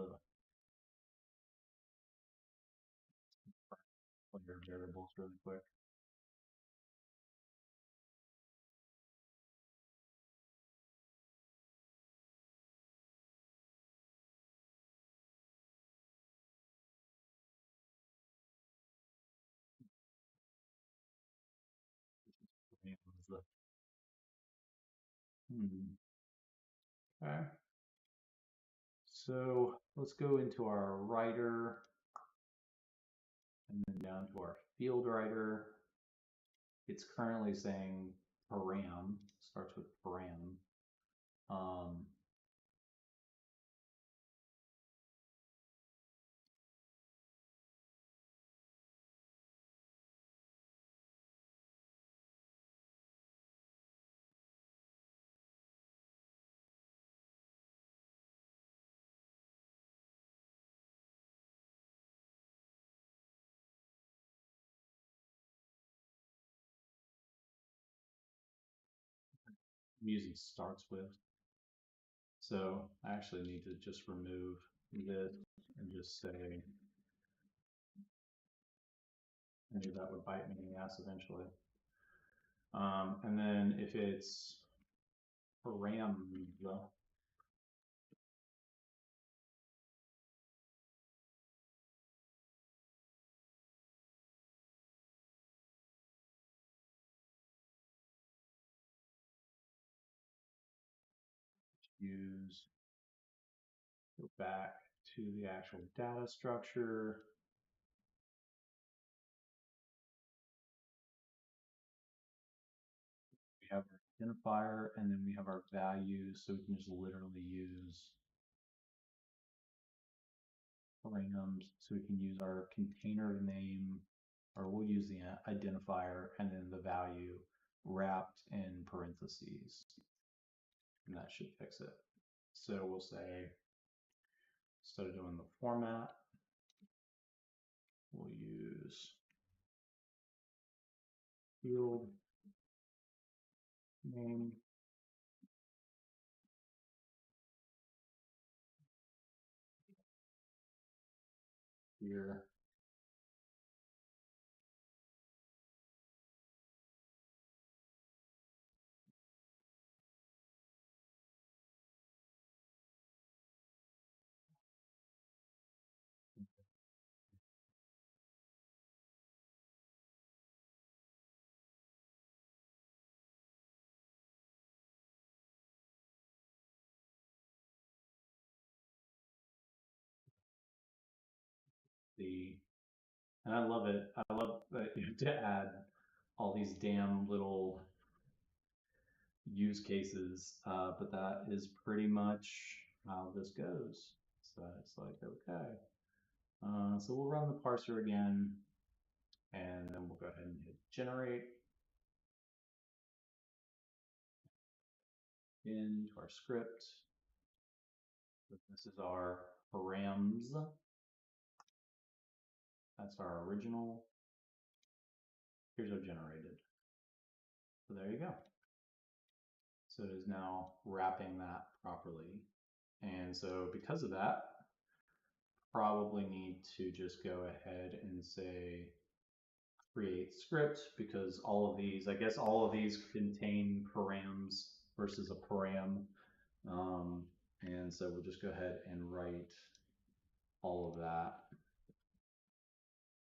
Your variables really quick. Params. Okay. So let's go into our writer and then down to our field writer. It's currently saying param, starts with param. I'm using starts with. So I actually need to just remove this and just say, I knew that would bite me in the ass eventually. And then if it's param, use, go back to the actual data structure. We have our identifier and then we have our values. So we can just literally use params. So we can use our container name, or we'll use the identifier and then the value wrapped in parentheses. And that should fix it. So we'll say, instead of doing the format, we'll use field name here. And I love it. I love that you have to add all these damn little use cases, but that is pretty much how this goes. So it's like, okay. So we'll run the parser again, and then we'll go ahead and hit generate into our script. So this is our params. That's our original. Here's our generated. So there you go. So it is now wrapping that properly. And so because of that, probably need to just go ahead and say create script, because all of these, I guess all of these contain params versus a param. Um, and so we'll just go ahead and write all of that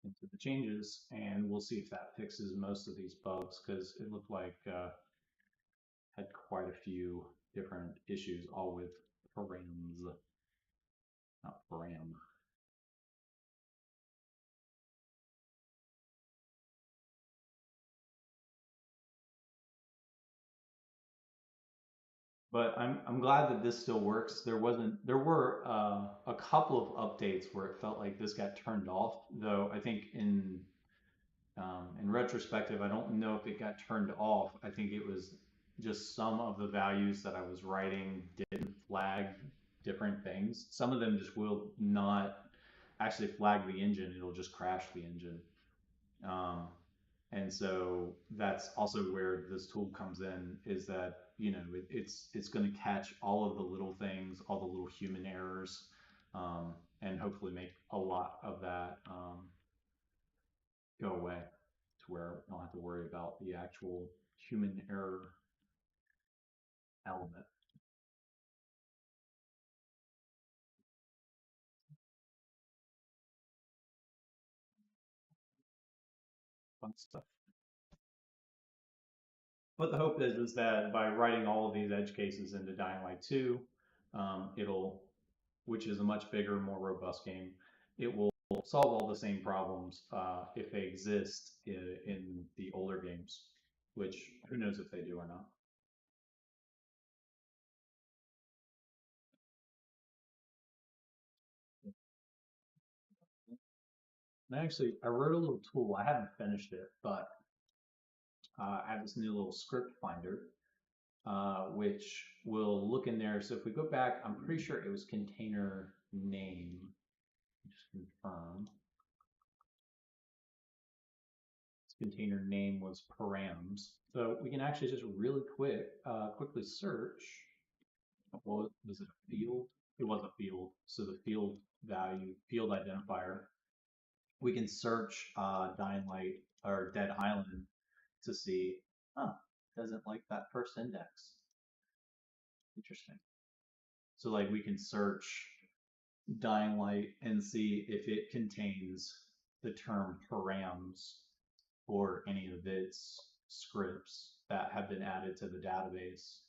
into the changes, and we'll see if that fixes most of these bugs because it looked like had quite a few different issues, all with params, not param. But I'm glad that this still works. There were a couple of updates where it felt like this got turned off, though I think in retrospective, I don't know if it got turned off. I think it was just some of the values that I was writing didn't flag different things. Some of them just will not actually flag the engine. It'll just crash the engine. Um, and so that's also where this tool comes in, is that it's going to catch all of the little things, all the little human errors, and hopefully make a lot of that go away to where I don't have to worry about the actual human error element. Fun stuff. But the hope is that by writing all of these edge cases into Dying Light 2, it'll, which is a much bigger, more robust game, it will solve all the same problems if they exist in the older games, which who knows if they do or not. And actually, I wrote a little tool. I haven't finished it, but I have this new little script finder, which will look in there. So if we go back, I'm pretty sure it was container name. Just confirm. Its container name was params. So we can actually just really quickly search. What was it? A field? It was a field. So the field identifier. We can search Dying Light or Dead Island to see, huh, doesn't like that first index. Interesting. So like we can search Dying Light and see if it contains the term params or any of its scripts that have been added to the database.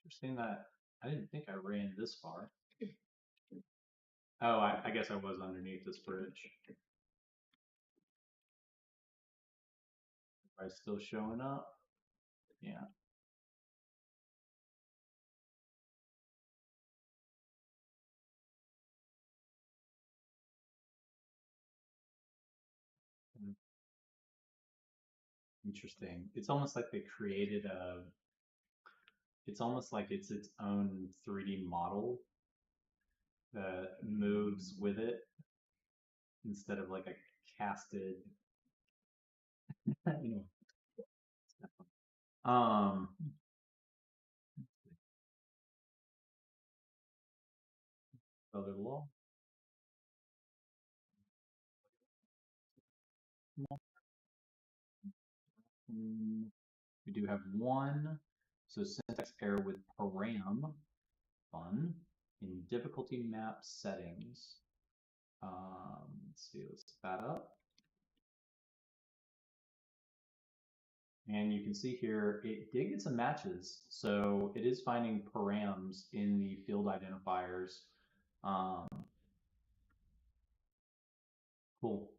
Interesting that I didn't think I ran this far. Oh, I guess I was underneath this bridge. Am I still showing up? Yeah. Interesting. It's almost like they created a, it's almost like it's its own 3D model that moves with it instead of like a casted, you know. Um, other law. We do have one. So syntax error with param, fun, in difficulty map settings. Let's see, let's set that up. And you can see here, it did get some matches. So it is finding params in the field identifiers. Um, cool.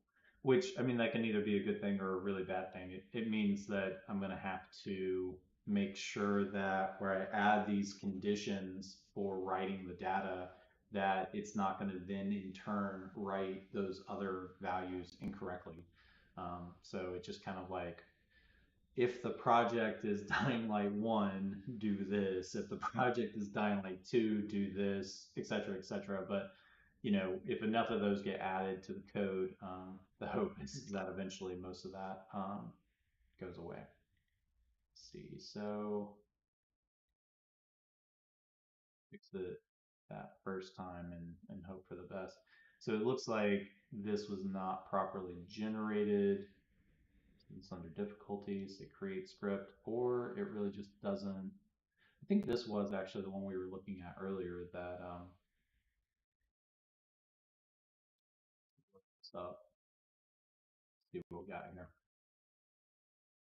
Which, I mean, that can either be a good thing or a really bad thing. It means that I'm going to have to make sure that where I add these conditions for writing the data, that it's not going to then in turn write those other values incorrectly. So it's just kind of like, if the project is Dying Light 1, do this. If the project is Dying Light 2, do this, etc., etc. But if enough of those get added to the code, the hope is that eventually most of that goes away. Let's see, so fix it that first time and hope for the best. So it looks like this was not properly generated. It's under difficulty, say create script, or it really just doesn't. I think this was actually the one we were looking at earlier that so see what we got here.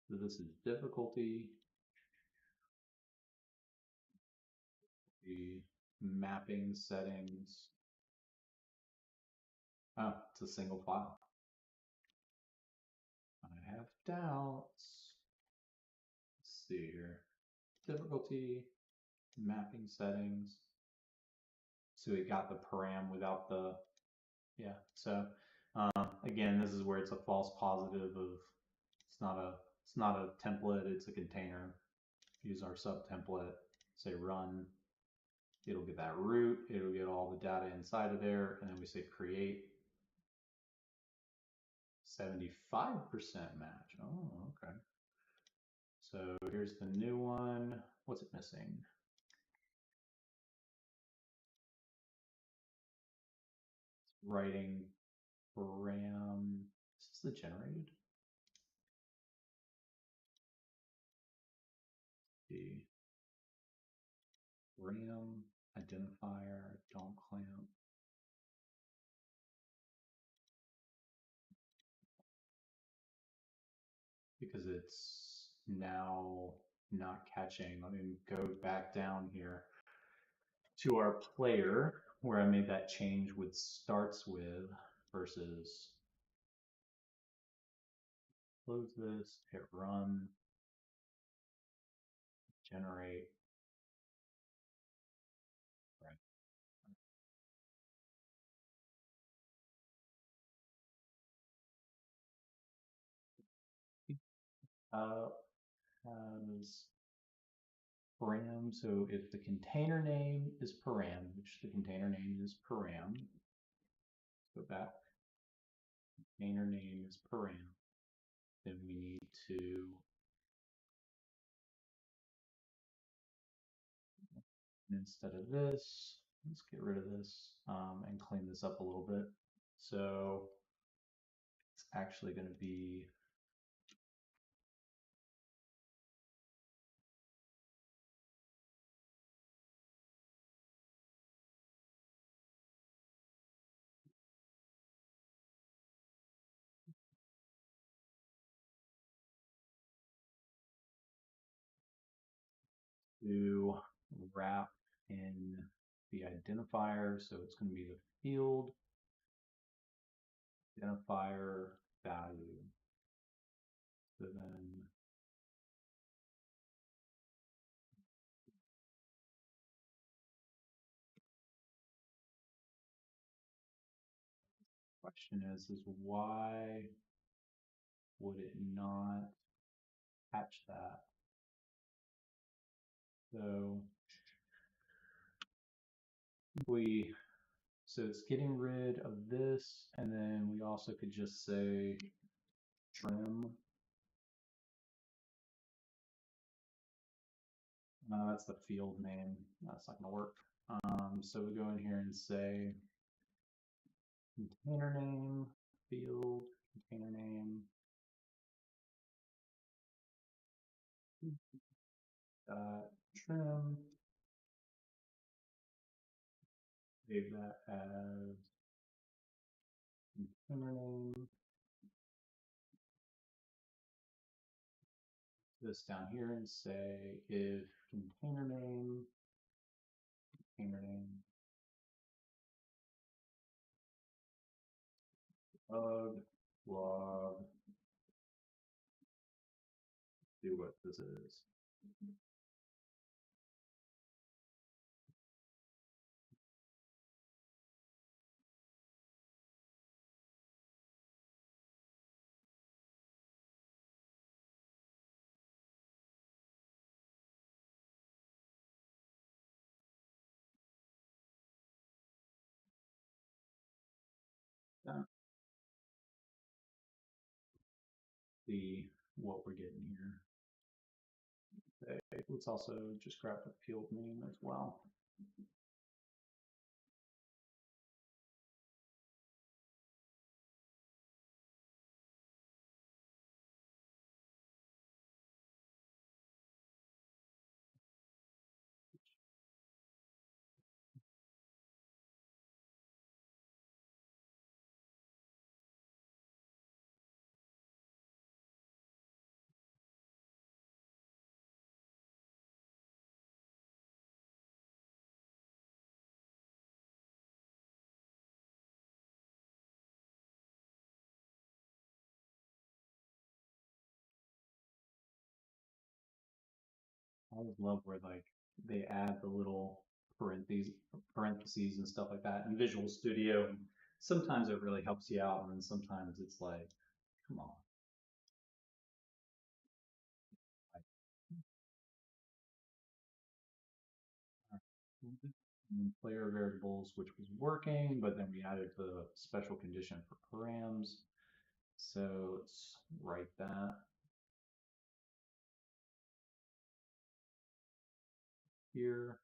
So this is difficulty, the mapping settings. Oh, it's a single file. I have doubts. Let's see here. Difficulty, mapping settings. So we got the param without the, yeah. So again, this is where it's a false positive of it's not a template, it's a container. Use our sub template, say run. It'll get that root, it'll get all the data inside of there, and then we say create. 75% match. Oh, okay. So here's the new one. What's it missing? It's writing param. Is this the generated? The RAM identifier, don't clamp. Because it's now not catching. Let me go back down here to our player where I made that change with starts with versus close this, hit run, generate. Right. Has param. So if the container name is param, which the container name is param, go back. Container name is param. Then we need to instead of this, let's get rid of this and clean this up a little bit. So it's actually going to be to wrap in the identifier. So it's going to be the field identifier value. So then question is why would it not catch that? So so it's getting rid of this, and then we also could just say trim. No, that's the field name. That's not gonna work. So we go in here and say container name, field, container name, trim. Save that as container name. This down here and say if container name, log, do what this is. See what we're getting here. Okay, let's also just grab the field name as well. always love where like they add the little parentheses and stuff like that in Visual Studio. Sometimes it really helps you out, and then sometimes it's like, come on. Player variables, which was working, but then we added the special condition for params. So let's write that here.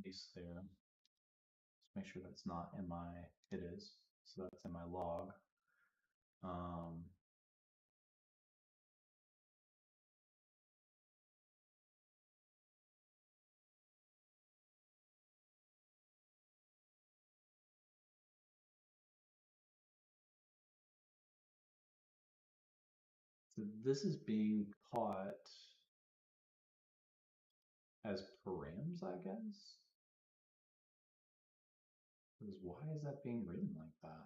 Base there. Let's make sure that's not in my, it is. So that's in my log. Um, so this is being caught as params, I guess. Because why is that being written like that?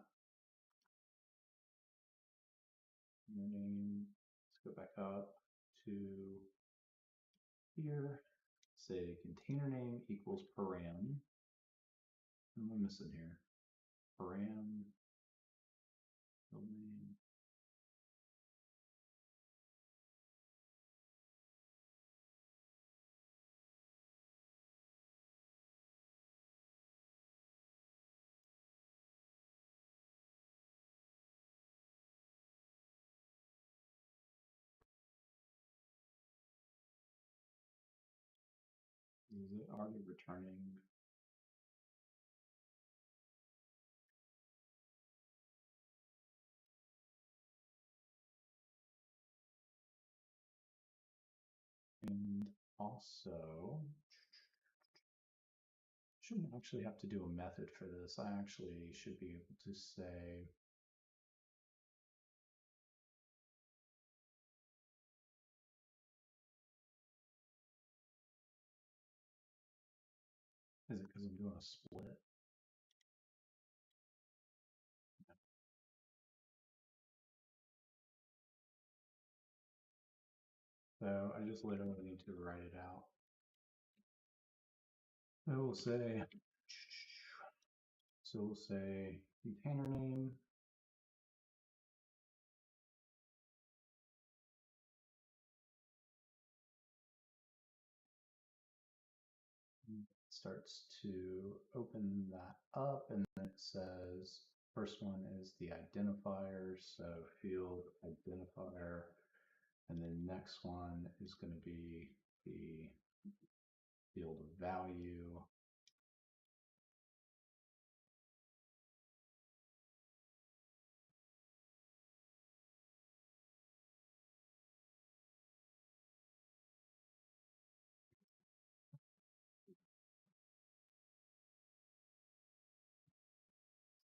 Your name, let's go back up to here. Say container name equals param. What am I missing here? Param, name. Is it already returning? And also, shouldn't actually have to do a method for this. I actually should be able to say, is it because I'm doing a split? So I just literally need to write it out. I will say, so we'll say container name. Starts to open that up, and then it says first one is the identifier, so field identifier, and then next one is going to be the field value.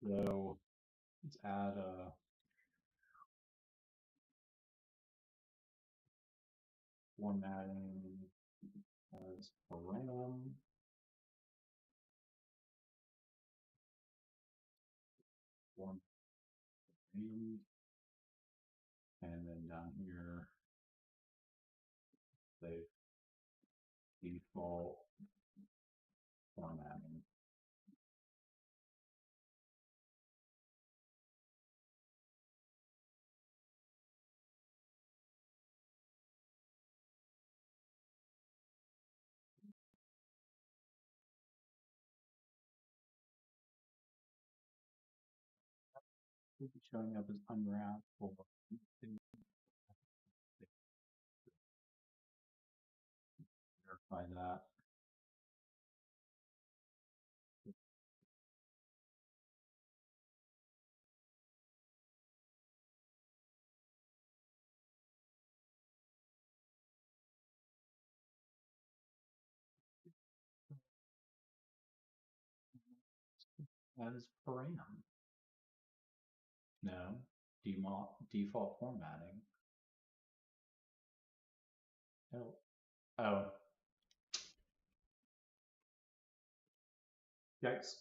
So let's add a formatting as param. Form and then down here, the default formatting. Will be showing up as unwrapped. We'll verify that. As param. No, default formatting. Oh, oh, Yikes.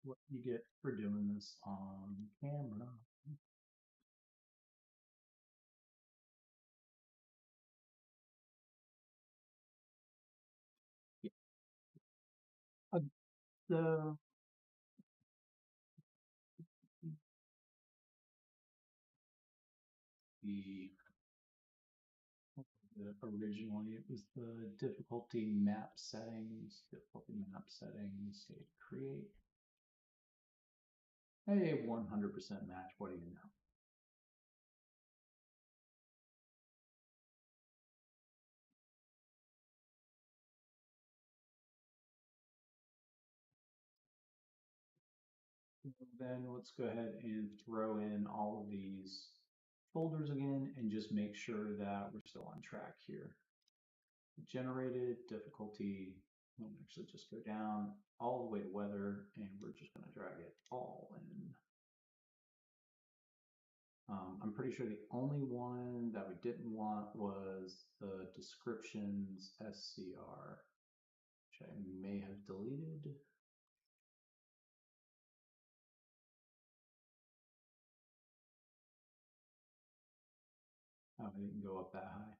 What you get for doing this on camera. Yeah. The the originally it was the difficulty map settings, say create a 100% match. What do you know? Then let's go ahead and throw in all of these folders again and just make sure that we're still on track here. Generated difficulty, we'll actually just go down all the way to weather and we're just going to drag it all in. I'm pretty sure the only one that we didn't want was the descriptions SCR, which I may have deleted. Oh, I didn't go up that high.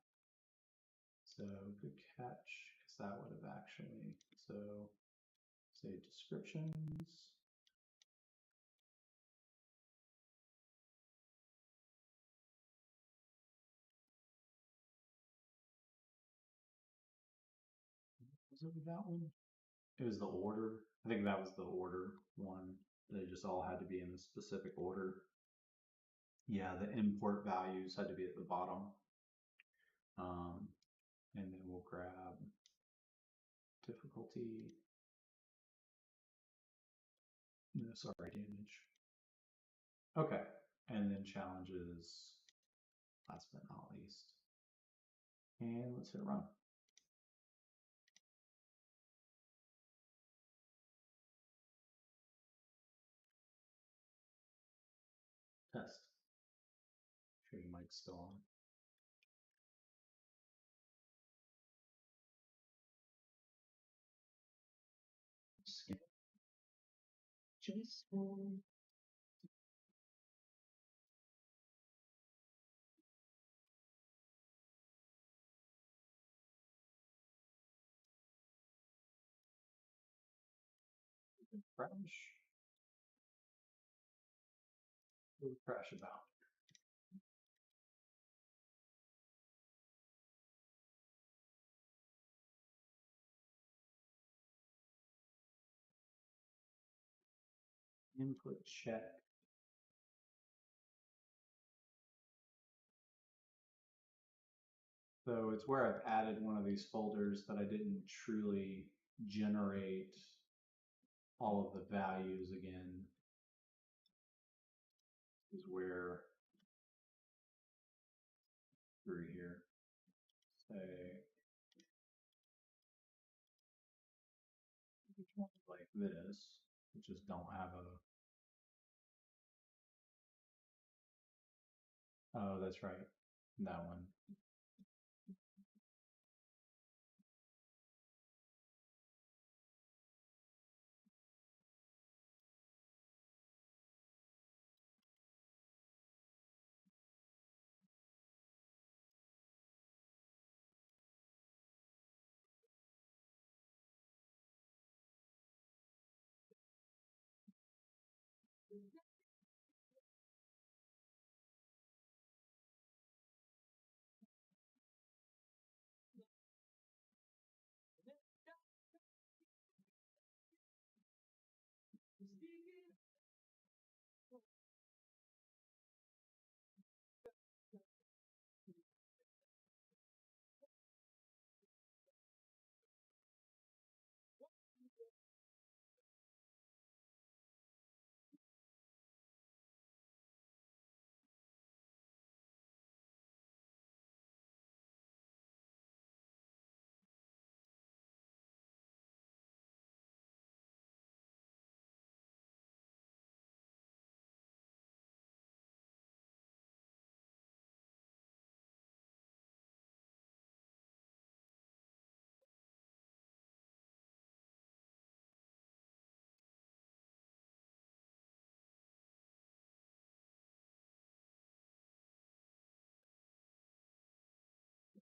So good catch, because that would have actually, so say descriptions. Was it with that one? It was the order. I think that was the order one. They just all had to be in a specific order. Yeah, the import values had to be at the bottom. And then we'll grab difficulty. No, sorry, damage. Okay, and then challenges, last but not least. And let's hit run. Test. Sure your mic's still on. Skip. Just crash. What would crash about? Input check. So it's where I've added one of these folders, but I didn't truly generate all of the values again. Is where through here, say like this, which just don't have a. Oh, that's right, that one.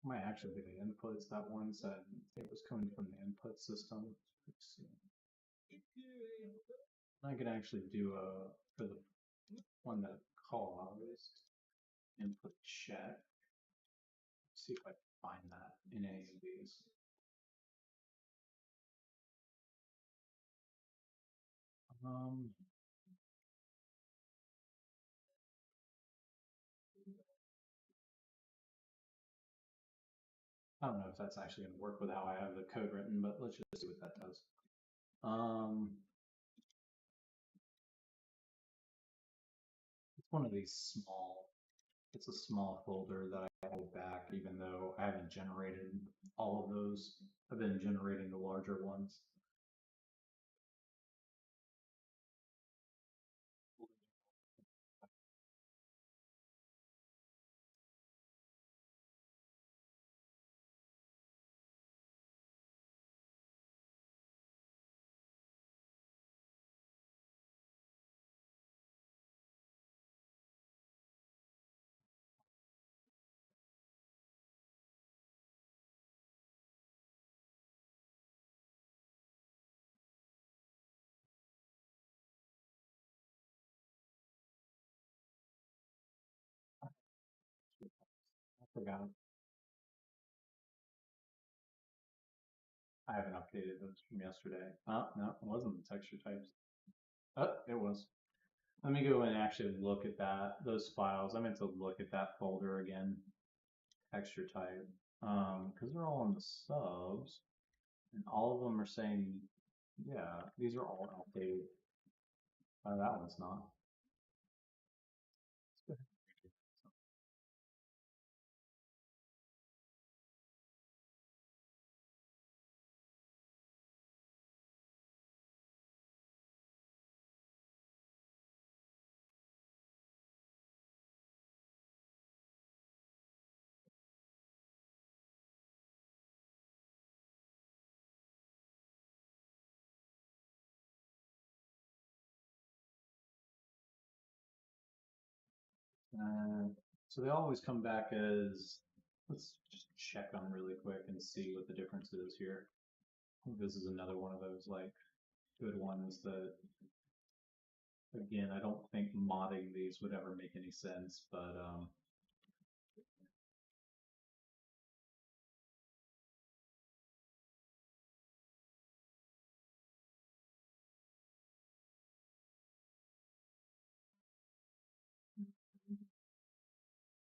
Might actually be the inputs. That one said it was coming from the input system. Let's see. I could actually do a for the one that caused input check. See if I can find that in any of these. I don't know if that's actually going to work with how I have the code written, but let's just see what that does. It's one of these small, it's a small folder that I hold back, even though I haven't generated all of those. I've been generating the larger ones. I forgot. I haven't updated those from yesterday. Oh, no, it wasn't the texture types. Oh, it was. Let me go and actually look at those files. I meant to look at that folder again, texture type, because they're all in the subs, and all of them are saying, yeah, these are all outdated. That one's not. So they always come back as, let's just check them really quick and see what the difference is here. I think this is another one of those like good ones that, again, I don't think modding these would ever make any sense, but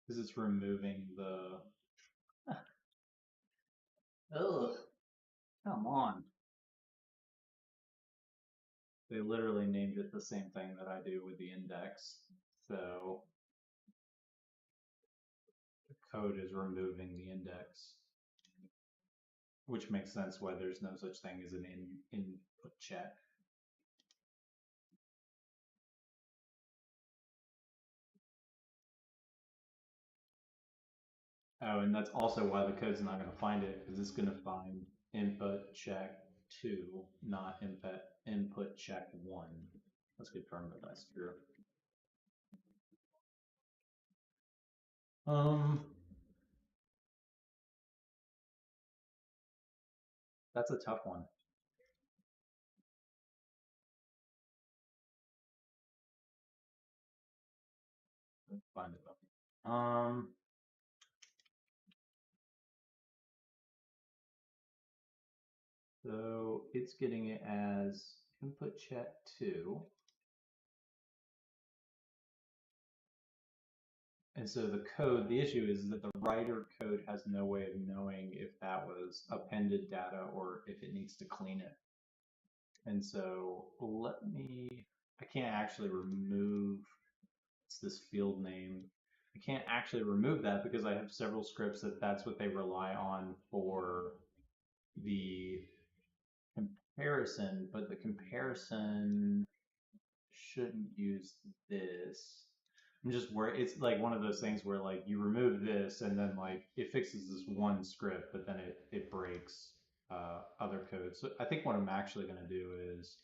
because it's removing the, ugh, come on. They literally named it the same thing that I do with the index. So the code is removing the index, which makes sense why there's no such thing as an input check. Oh, and that's also why the code's not going to find it, because it's going to find input check 2, not input check 1. Let's confirm that that's true. That's a tough one. Let's find it though. So it's getting it as input check 2. And so the code, the issue is that the writer code has no way of knowing if that was appended data or if it needs to clean it. And so I can't actually remove, it's this field name. I can't actually remove that because I have several scripts that's what they rely on for the comparison, but the comparison shouldn't use this. I'm just worried. It's like one of those things where like you remove this and then like it fixes this one script, but then it breaks other code. So I think what I'm actually going to do is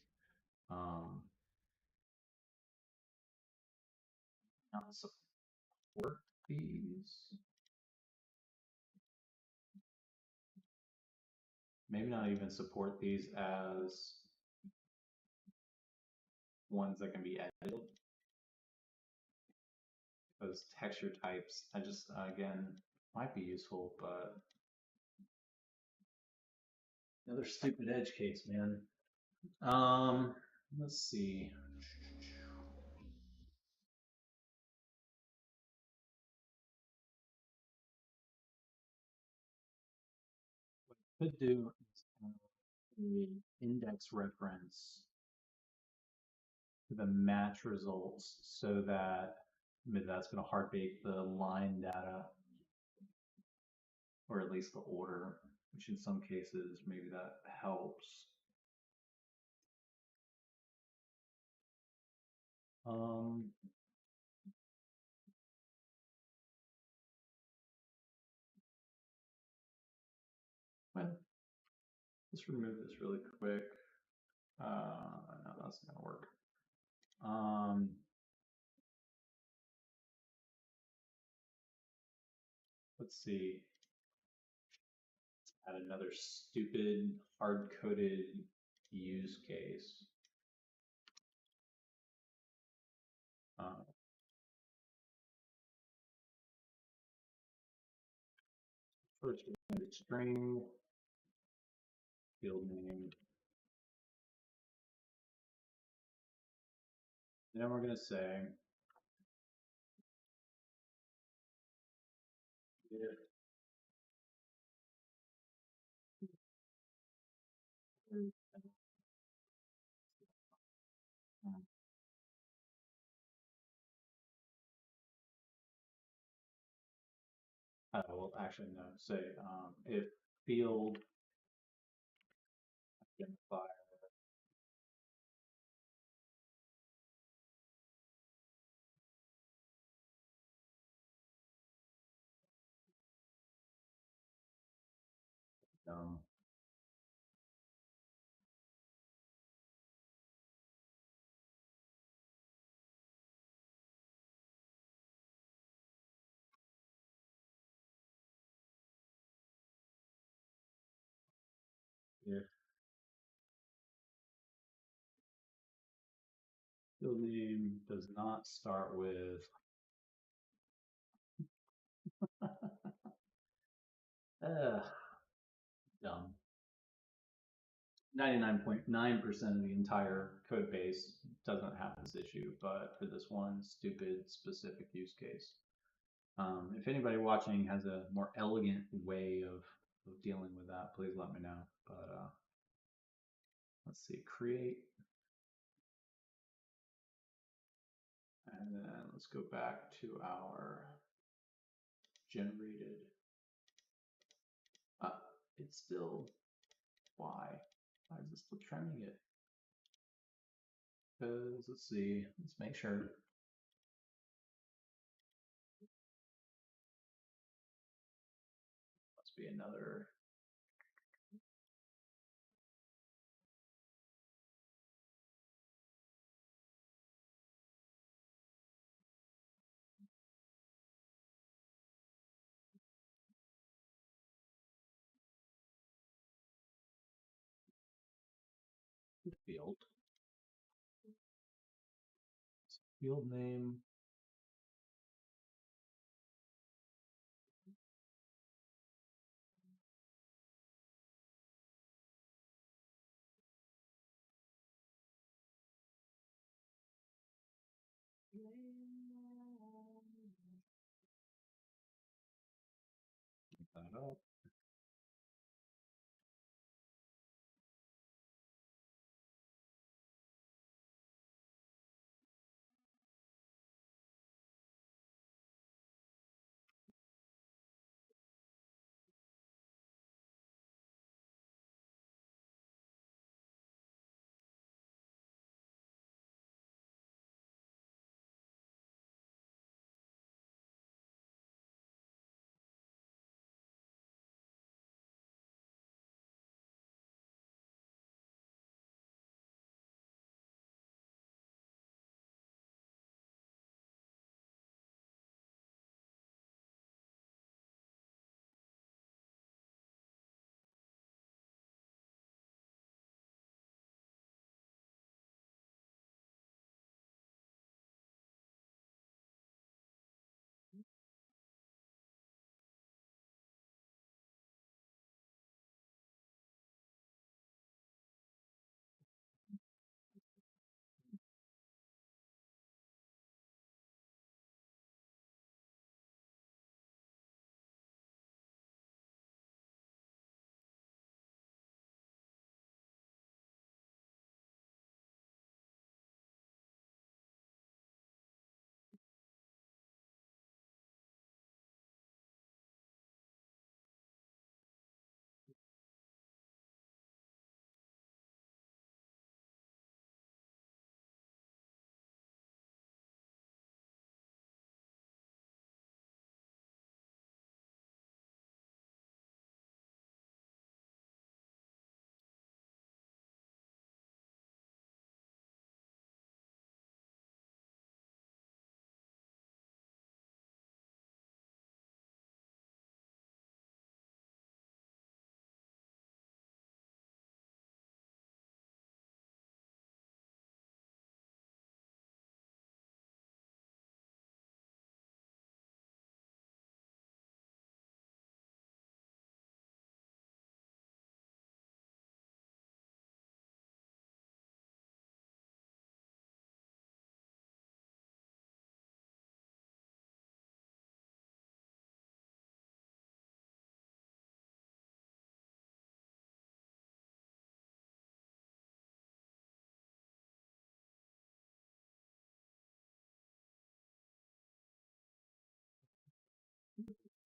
not support these. maybe not even support these as ones that can be edited. Those texture types, I just, again, might be useful, but another stupid edge case, man. Let's see. What I could do is an index reference to the match results so that maybe that's going to hard bake the line data, or at least the order, which in some cases maybe that helps. Um, well, let's remove this really quick. No, that's not gonna work. Let's see. Add another stupid hard-coded use case. First, we're going to string field name. Then we're going to say if well, actually, no. Say if field identifier um, if field name does not start with dumb. 99.9% of the entire code base doesn't have this issue, but for this one stupid specific use case. If anybody watching has a more elegant way of dealing with that, please let me know. But let's see, create. And then let's go back to our generated. It's still, why? Why is it still trimming it? Because let's see, let's make sure. Must be another. Field. Field name. That up.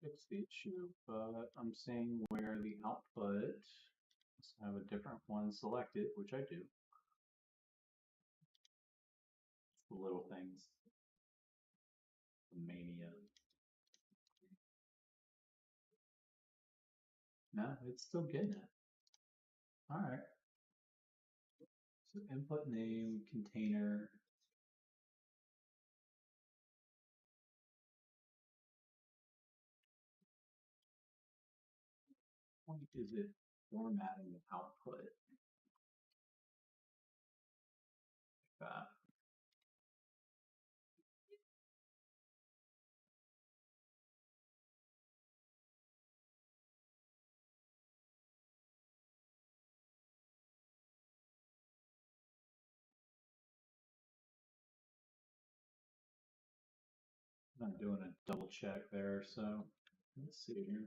fix the issue, but I'm seeing where the output must have a different one selected, which I do. The little things. The mania. No, it's still getting it. All right. So input name, container. What is it formatting the output? Like that. I'm not doing a double check there, so let's see here.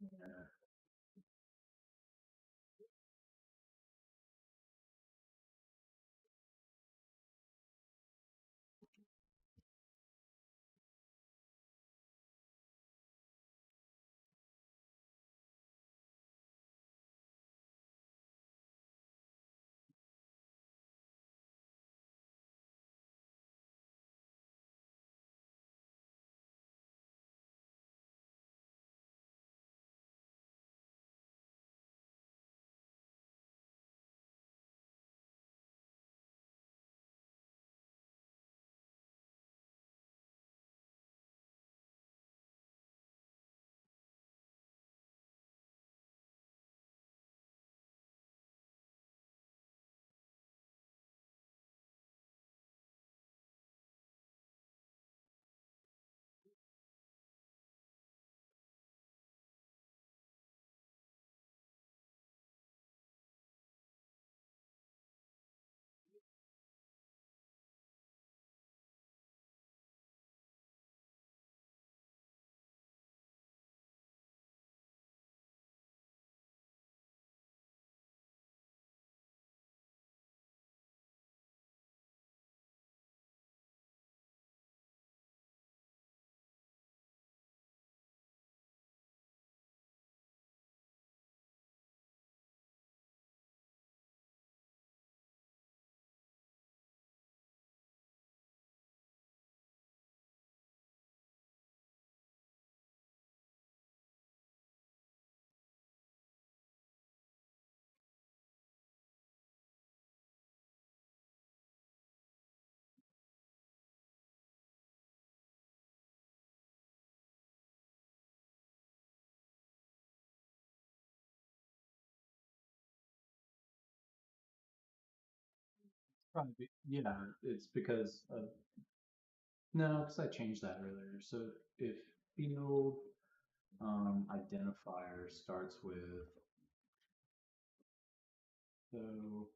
Yeah. Probably, yeah, it's because of, no, because I changed that earlier. So if field identifier starts with, so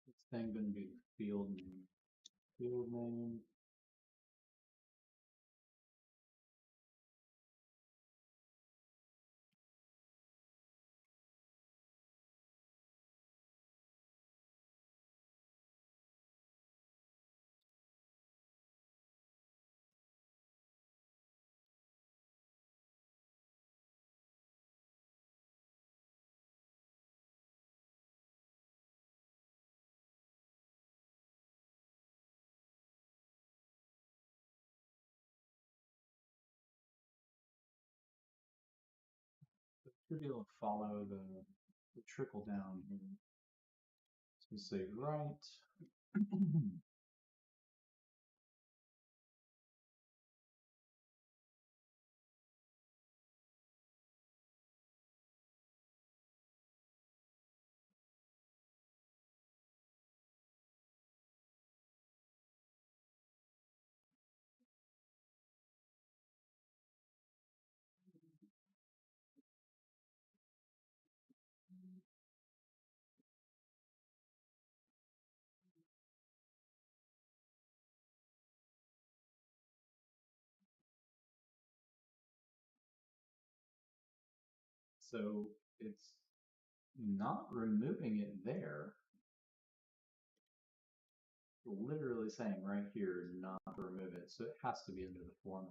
this thing going to be field name. Should be able to follow the trickle down here. So say right. So it's not removing it there. Literally saying right here, not to remove it. So it has to be under the format.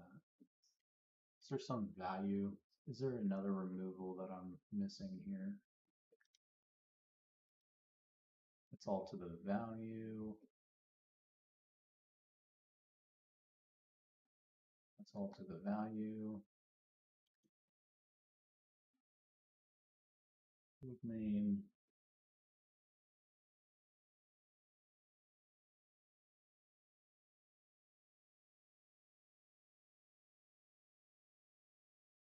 Is there some value? Is there another removal that I'm missing here? It's all to the value. That's all to the value. Group name.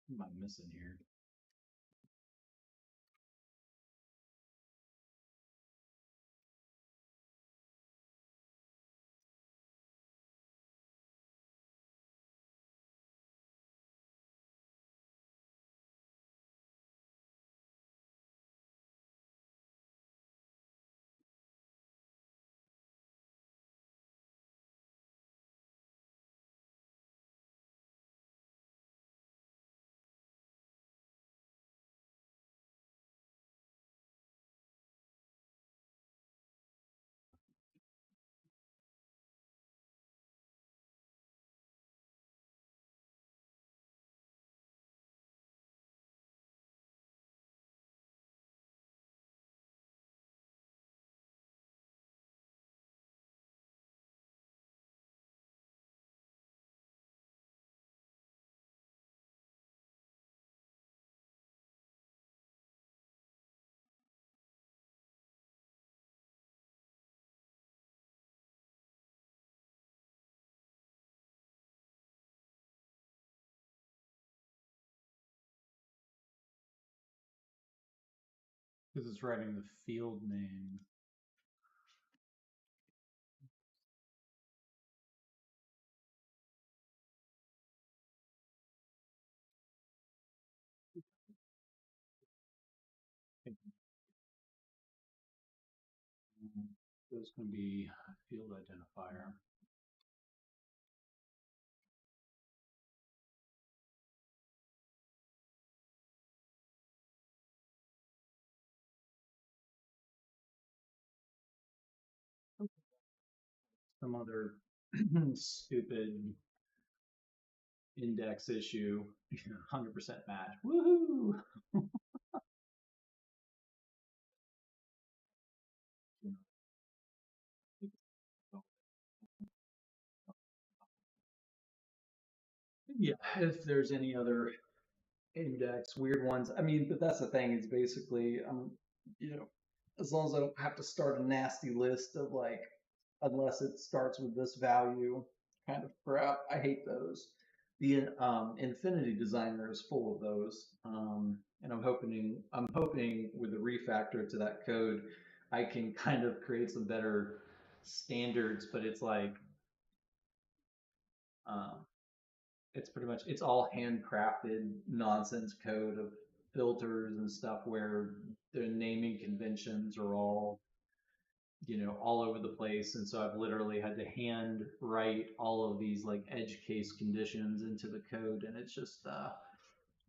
What am I missing here? Because it's writing the field name. There's going to be field identifier. Some other stupid index issue. 100% match. Woohoo! Yeah, if there's any other index weird ones, I mean, but that's the thing. It's basically, you know, as long as I don't have to start a nasty list of like, unless it starts with this value kind of crap. I hate those. The Infinity Designer is full of those, and I'm hoping with the refactor to that code, I can kind of create some better standards. But it's like, um, it's pretty much it's all handcrafted nonsense code of filters and stuff where the naming conventions are all all over the place. And so I've literally had to hand write all of these like edge case conditions into the code, and it's just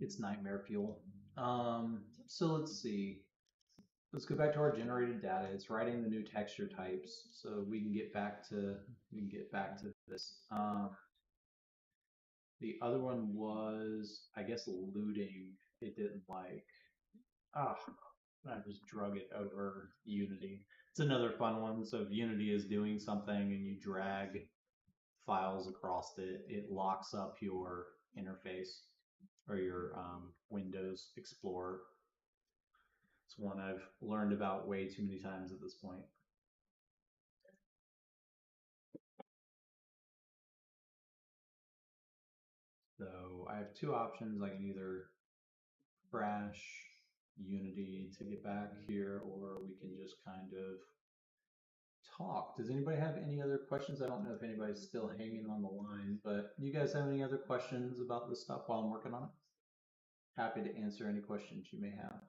it's nightmare fuel. So let's see. Let's go back to our generated data. It's writing the new texture types, so we can get back to this. The other one was, I guess, looting. It didn't like. Ah, I just drug it over Unity. It's another fun one. So if Unity is doing something and you drag files across it, it locks up your interface or your Windows Explorer. It's one I've learned about way too many times at this point. So I have two options. I can either crash Unity to get back here, or we can just kind of talk. Does anybody have any other questions? I don't know if anybody's still hanging on the line, but you guys have any other questions about this stuff while I'm working on it? Happy to answer any questions you may have.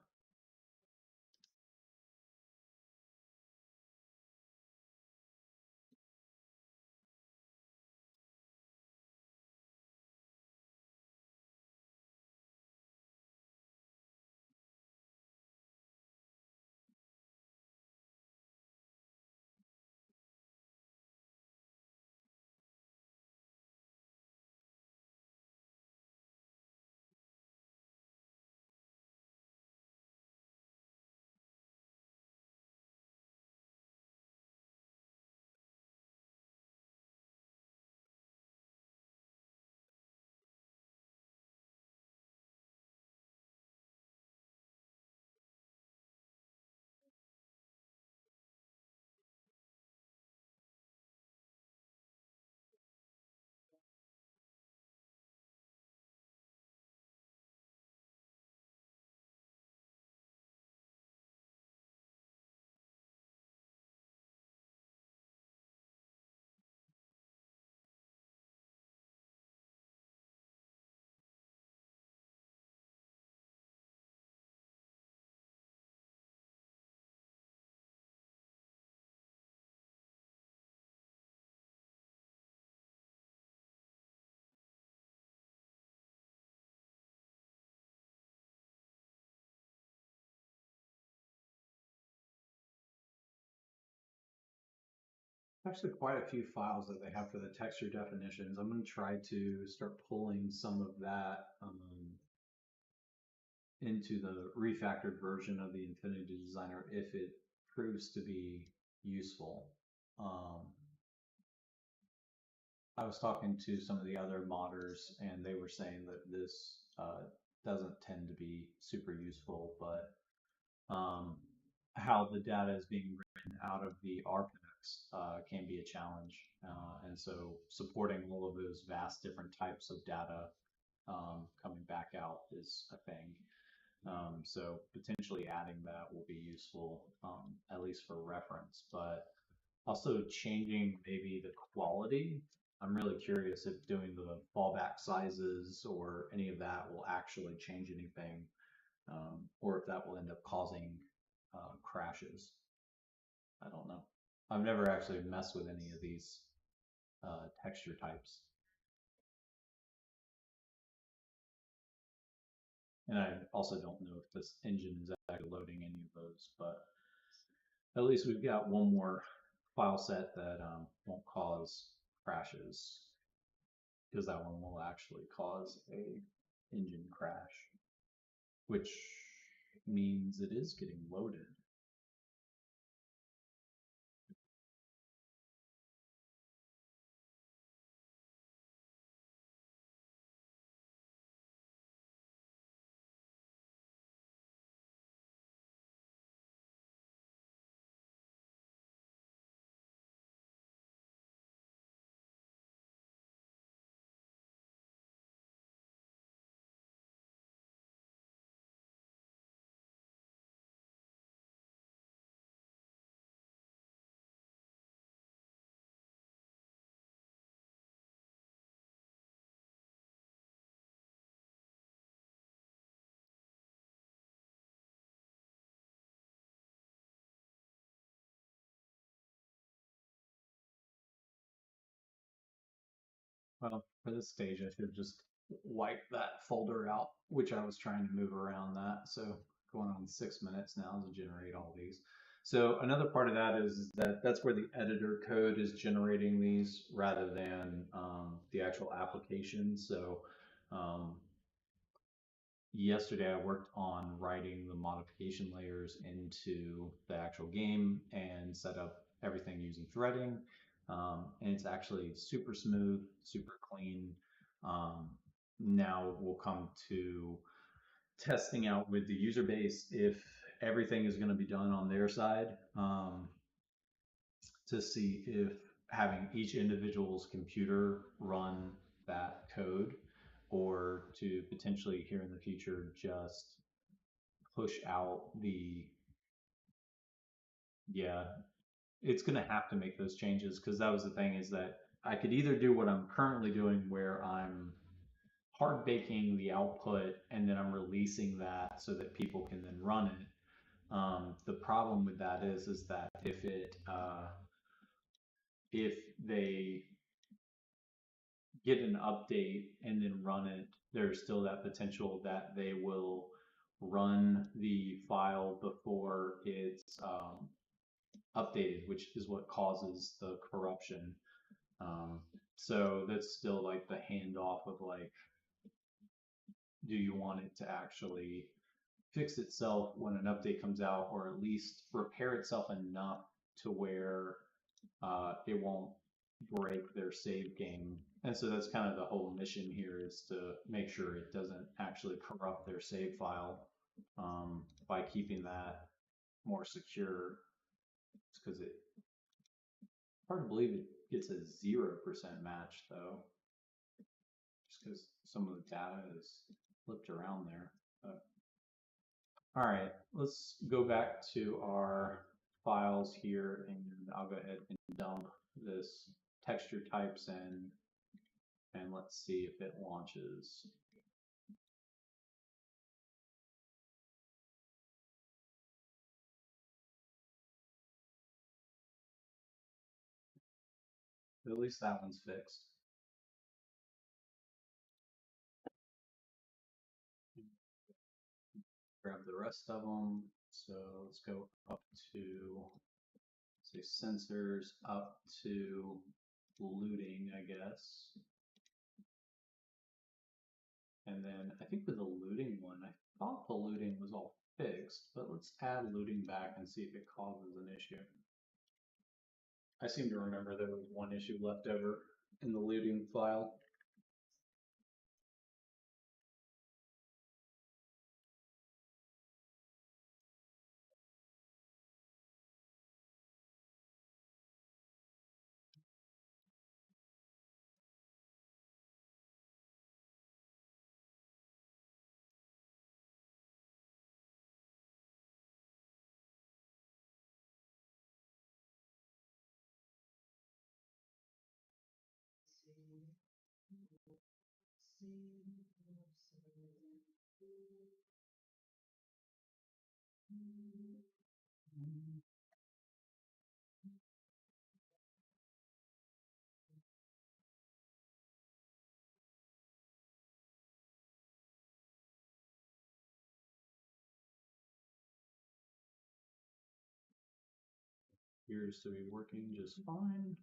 Actually, quite a few files that they have for the texture definitions. I'm going to try to start pulling some of that into the refactored version of the Infinity Designer if it proves to be useful. I was talking to some of the other modders, and they were saying that this doesn't tend to be super useful, but how the data is being written out of the RPX can be a challenge. And so supporting all of those vast different types of data coming back out is a thing. So potentially adding that will be useful, at least for reference, but also changing maybe the quality. I'm really curious if doing the fallback sizes or any of that will actually change anything, or if that will end up causing crashes. I don't know. I've never actually messed with any of these texture types. And I also don't know if this engine is actually loading any of those, but at least we've got one more file set that won't cause crashes, because that one will actually cause a engine crash, which means it is getting loaded. Well, for this stage, I should have just wiped that folder out, which I was trying to move around that. So going on 6 minutes now to generate all these. So another part of that is that that's where the editor code is generating these rather than the actual application. So um, yesterday I worked on writing the modification layers into the actual game and set up everything using threading. And it's actually super smooth, super clean. Now we'll come to testing out with the user base if everything is going to be done on their side, to see if having each individual's computer run that code, or to potentially here in the future just push out the, yeah, it's going to have to make those changes, because that was the thing, is that I could either do what I'm currently doing where I'm hard baking the output and then I'm releasing that so that people can then run it. The problem with that is that if they get an update and then run it, there's still that potential that they will run the file before it's updated, which is what causes the corruption. So that's still like the handoff of like, do you want it to actually fix itself when an update comes out, or at least repair itself enough to where it won't break their save game. And so that's kind of the whole mission here, is to make sure it doesn't actually corrupt their save file by keeping that more secure. Because it hard to believe it gets a 0% match though, just because some of the data is flipped around there. But, all right, let's go back to our files here, and I'll go ahead and dump this texture types in, and let's see if it launches. At least that one's fixed. Grab the rest of them. So let's go up to say sensors up to looting, I guess. And then I think with the looting one, I thought the looting was all fixed, but let's add looting back and see if it causes an issue. I seem to remember there was one issue left over in the looting file. Appears to be working just fine.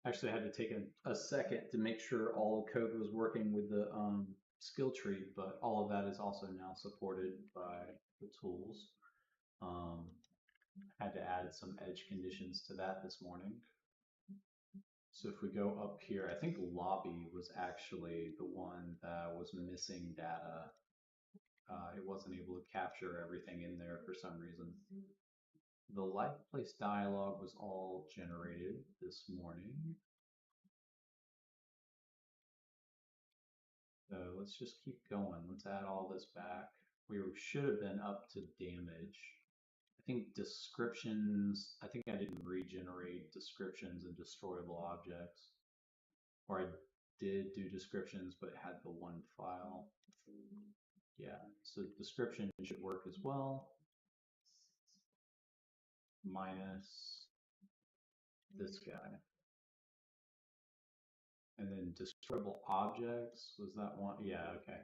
Actually, I had to take a second to make sure all the code was working with the skill tree, but all of that is also now supported by the tools. Had to add some edge conditions to that this morning. So if we go up here, I think lobby was actually the one that was missing data. It wasn't able to capture everything in there for some reason. The life place dialog was all generated this morning. So let's just keep going. Let's add all this back. We should have been up to damage. I think descriptions, I think I didn't regenerate descriptions and destroyable objects. Or I did do descriptions, but it had the one file. Yeah, so description should work as well. Minus this guy. And then destroyable objects, was that one? Yeah, okay.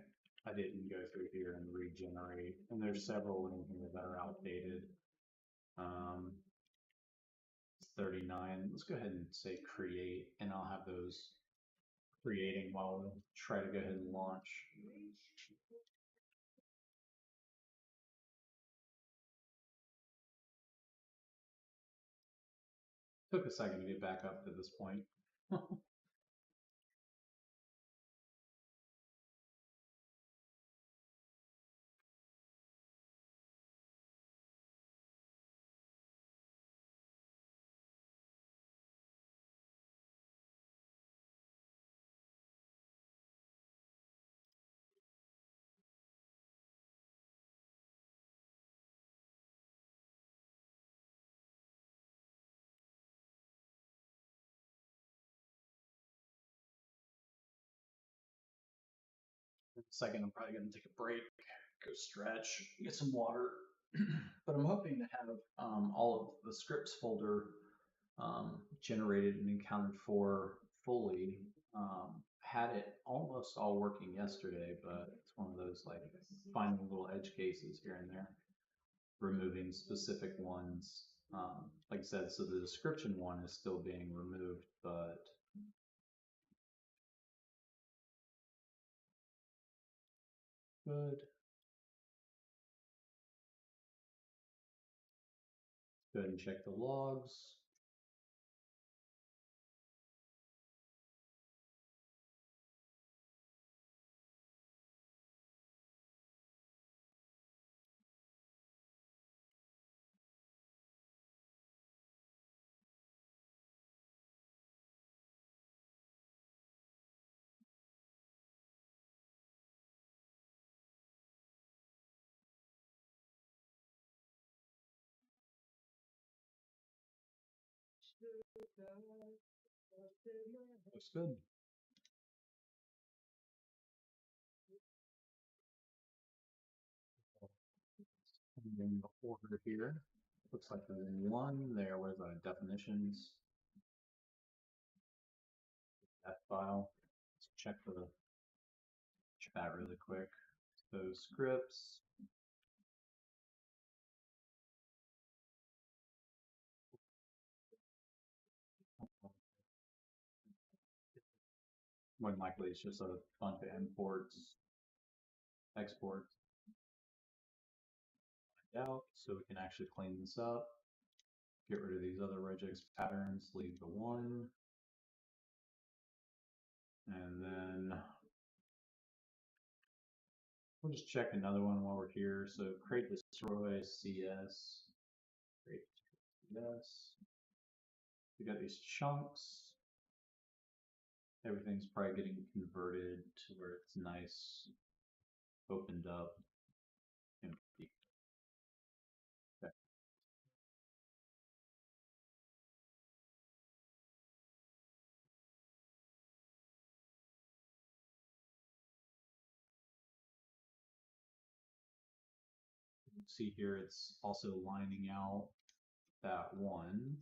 I didn't go through here and regenerate. And there's several in here that are outdated. 39. Let's go ahead and say create, and I'll have those creating while we try to go ahead and launch. Took a second to get back up to this point. Second, I'm probably going to take a break, go stretch, get some water. But I'm hoping to have all of the scripts folder generated and accounted for fully. Had it almost all working yesterday, but it's one of those like finding little edge cases here and there, removing specific ones. Like I said, so the description one is still being removed, but good. Go ahead and check the logs. Looks good. And then the order here. Looks like there's one there. Where's our definitions? That file. Let's check that really quick. So scripts. More than likely, it's just a bunch of imports, exports out, so we can actually clean this up, get rid of these other regex patterns, leave the one, and then we'll just check another one while we're here. So create destroy CS, create CS. We got these chunks. Everything's probably getting converted to where it's nice, opened up, empty. Okay. See here, it's also lining out that one.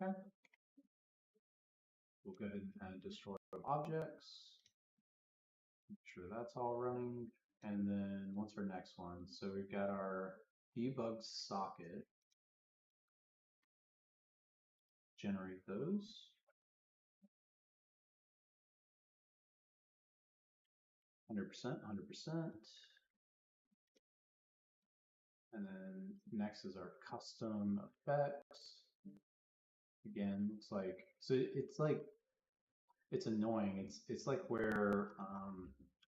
Okay. We'll go ahead and destroy objects. Make sure that's all running. And then what's our next one? So we've got our debug socket. Generate those. 100%, 100%. And then next is our custom effects. Again, looks like, so it's annoying. It's like where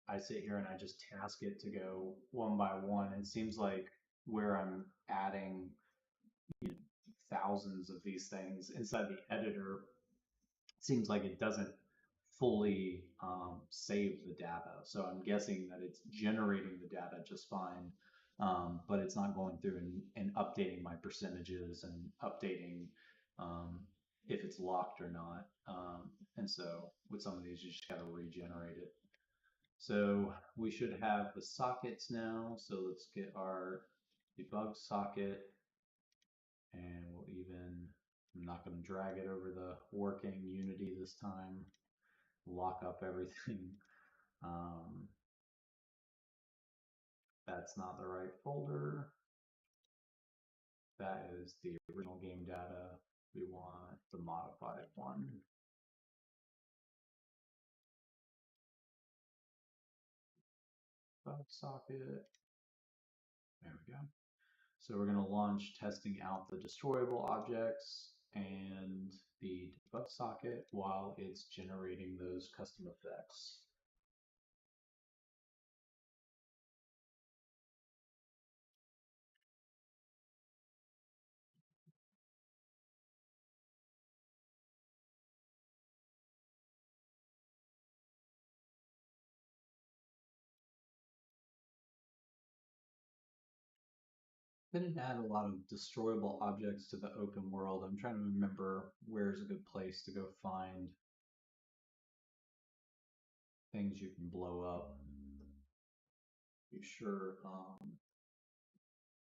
I sit here and I just task it to go one by one. It seems like where I'm adding, you know, thousands of these things inside the editor, it seems like it doesn't fully save the data. So I'm guessing that it's generating the data just fine, but it's not going through and updating my percentages and updating if it's locked or not. And so with some of these, you just got to regenerate it. So we should have the sockets now. So let's get our debug socket, and we'll even, I'm not going to drag it over the working Unity this time, lock up everything. That's not the right folder. That is the original game data. We want the modified one. Socket. There we go. So we're going to launch testing out the destroyable objects and the debug socket while it's generating those custom effects. Didn't add a lot of destroyable objects to the open world. I'm trying to remember where's a good place to go find things you can blow up. Be sure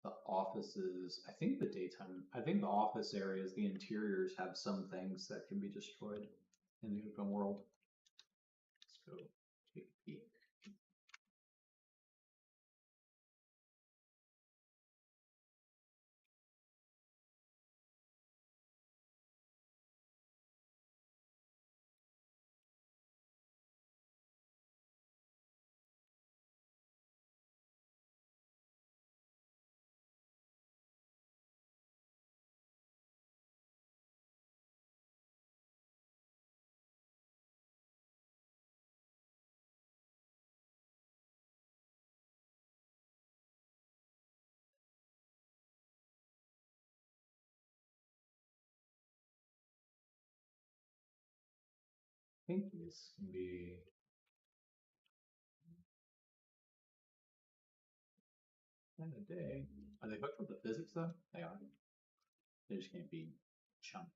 the offices, I think the office areas, the interiors have some things that can be destroyed in the open world. Let's go take a peek. I think this can be in a day. Are they hooked up to physics though? They are. They just can't be chunked.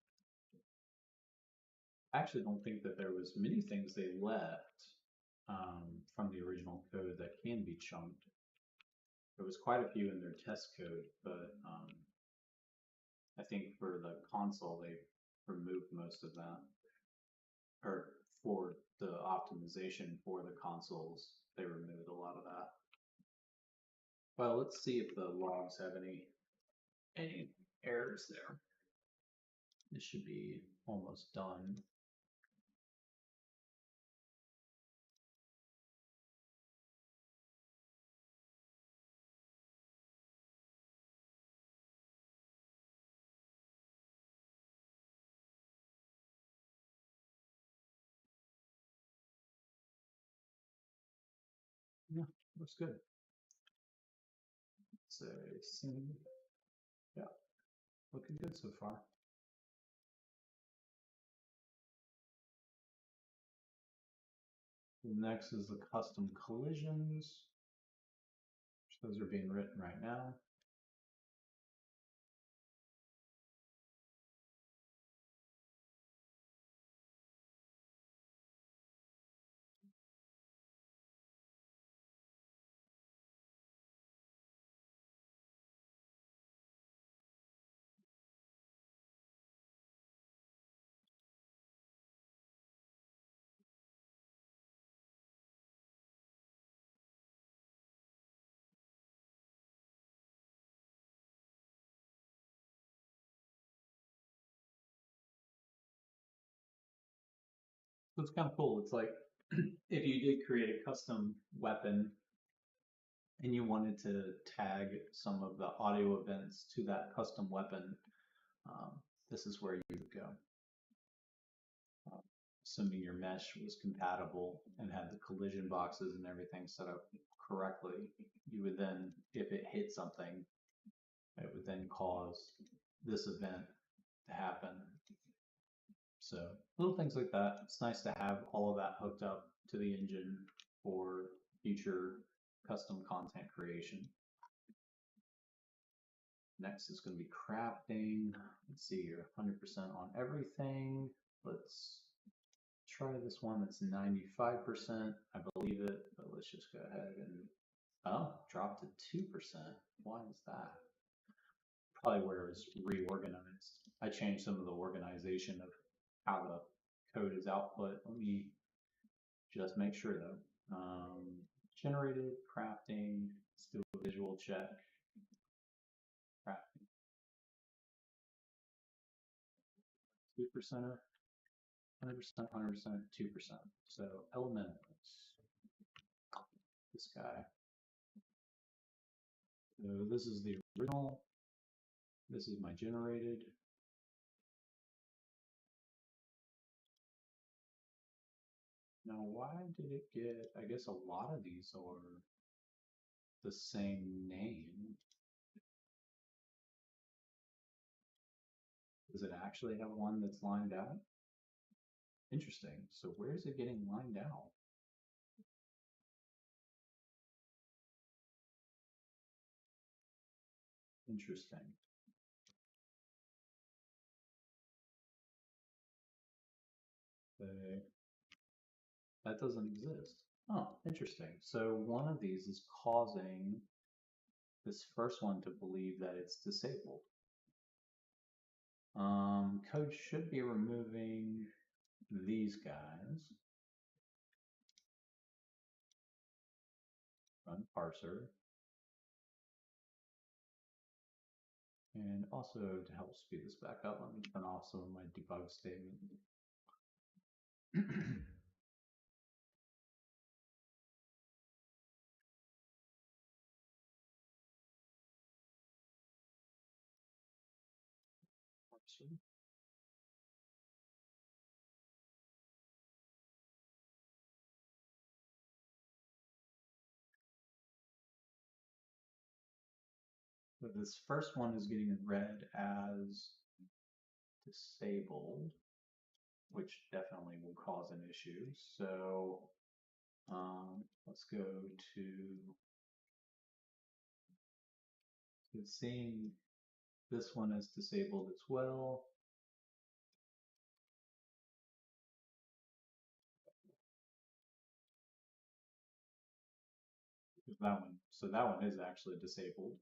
I actually don't think that there was many things they left from the original code that can be chunked. There was quite a few in their test code, but I think for the console they removed most of that, or for the optimization for the consoles, they removed a lot of that. Well, let's see if the logs have any errors there. This should be almost done. Yeah, looks good. So, yeah, looking good so far. Next is the custom collisions. Those are being written right now. So it's kind of cool. It's like if you did create a custom weapon and you wanted to tag some of the audio events to that custom weapon, this is where you would go. Assuming your mesh was compatible and had the collision boxes and everything set up correctly, you would then, if it hit something, it would then cause this event to happen. So little things like that. It's nice to have all of that hooked up to the engine for future custom content creation. Next is going to be crafting. Let's see here, 100% on everything. Let's try this one that's 95%. I believe it, but let's just go ahead and, oh, dropped to 2%. Why is that? Probably where it was reorganized. I changed some of the organization of how the code is output. Let me just make sure though. Generated, crafting, let's do a visual check. Crafting. 2%, 100%, 100%, 2%. So elements, this guy. So this is the original. This is my generated. Now, why did it get, I guess a lot of these are the same name. Does it actually have one that's lined out? Interesting. So where is it getting lined out? Interesting. That doesn't exist. Oh, interesting. So one of these is causing this first one to believe that it's disabled. Code should be removing these guys. Run parser. And also to help speed this back up, let me turn off some of my debug statement. So this first one is getting read as disabled, which definitely will cause an issue. So let's go to seeing this one as disabled as well. That one, so that one is actually disabled.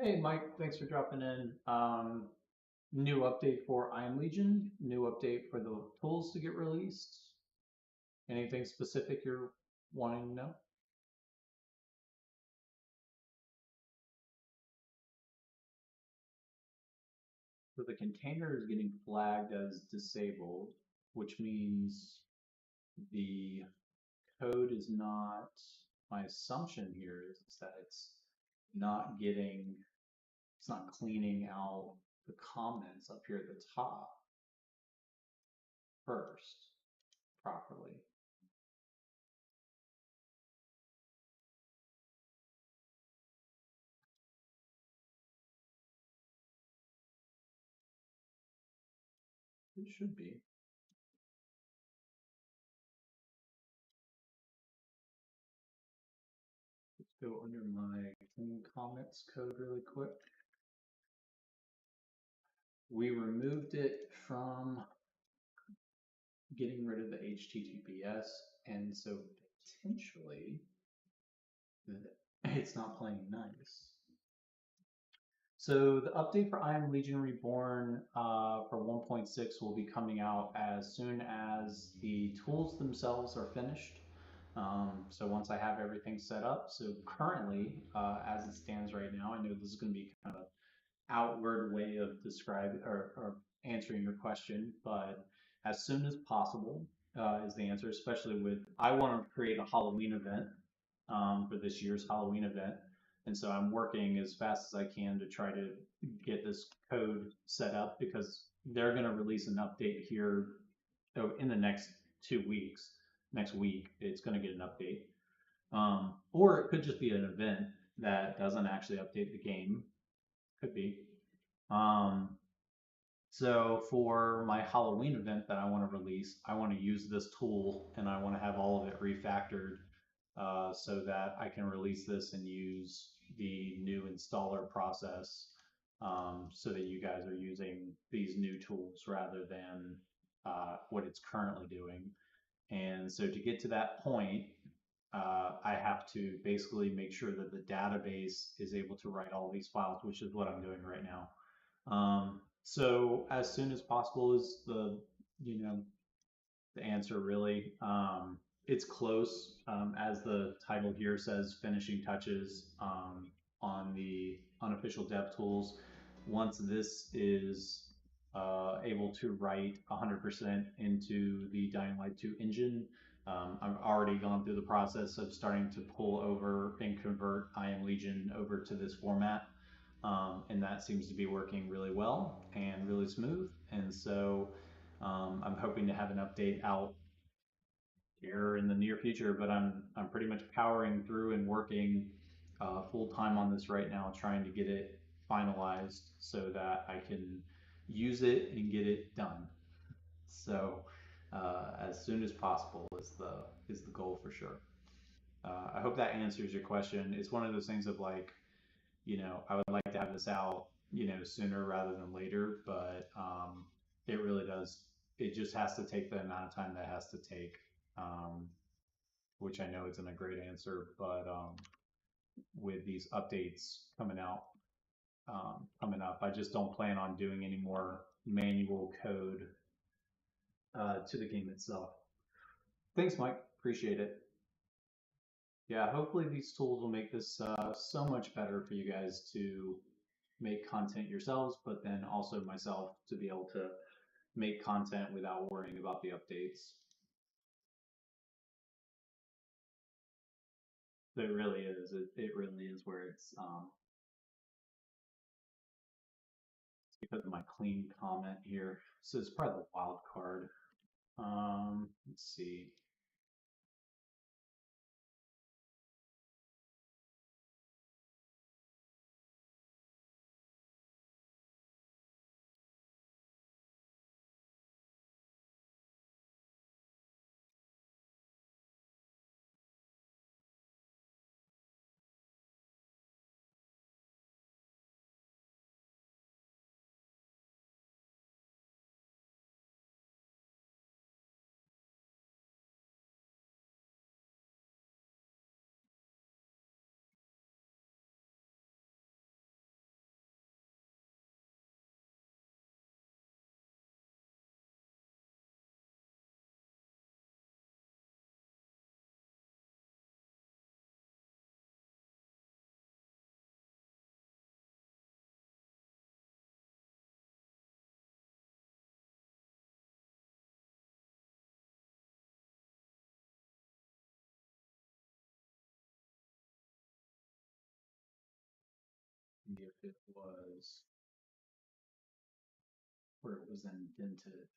Hey, Mike, thanks for dropping in. New update for I Am Legion, new update for the tools to get released. Anything specific you're wanting to know? So the container is getting flagged as disabled, which means the code is not, my assumption here is that not getting, it's not cleaning out the comments up here at the top first properly. It should be. Let's go under my clean comments code really quick. We removed it from getting rid of the HTTPS, and so potentially it's not playing nice. So the update for I Am Legion Reborn for 1.6 will be coming out as soon as the tools themselves are finished. So once I have everything set up, so currently, as it stands right now, I know this is going to be kind of an outward way of describing or answering your question, but as soon as possible is the answer, especially with, I want to create a Halloween event for this year's Halloween event. And so I'm working as fast as I can to try to get this code set up because they're going to release an update here in the next 2 weeks. Next week, it's going to get an update. Or it could just be an event that doesn't actually update the game. Could be. So for my Halloween event that I want to release, I want to use this tool and I want to have all of it refactored so that I can release this and use the new installer process so that you guys are using these new tools rather than what it's currently doing. And so to get to that point, I have to basically make sure that the database is able to write all these files, which is what I'm doing right now. So as soon as possible is the answer really. It's close, as the title here says, finishing touches on the unofficial dev tools. Once this is able to write 100% into the Dying Light 2 engine, I've already gone through the process of starting to pull over and convert I Am Legion over to this format. And that seems to be working really well and really smooth. And so I'm hoping to have an update out here in the near future, but I'm pretty much powering through and working full time on this right now, trying to get it finalized so that I can use it and get it done. So as soon as possible is the goal for sure. I hope that answers your question. It's one of those things of like, I would like to have this out, sooner rather than later, but it really does. It just has to take the amount of time that has to take, which I know isn't a great answer, but with these updates coming up, I just don't plan on doing any more manual code to the game itself. Thanks, Mike. Appreciate it. Yeah, hopefully these tools will make this so much better for you guys to make content yourselves, but then also myself to be able to make content without worrying about the updates. It really is. It really is where it's because of my clean comment here. So it's probably the wild card. Let's see. it was where it was indented.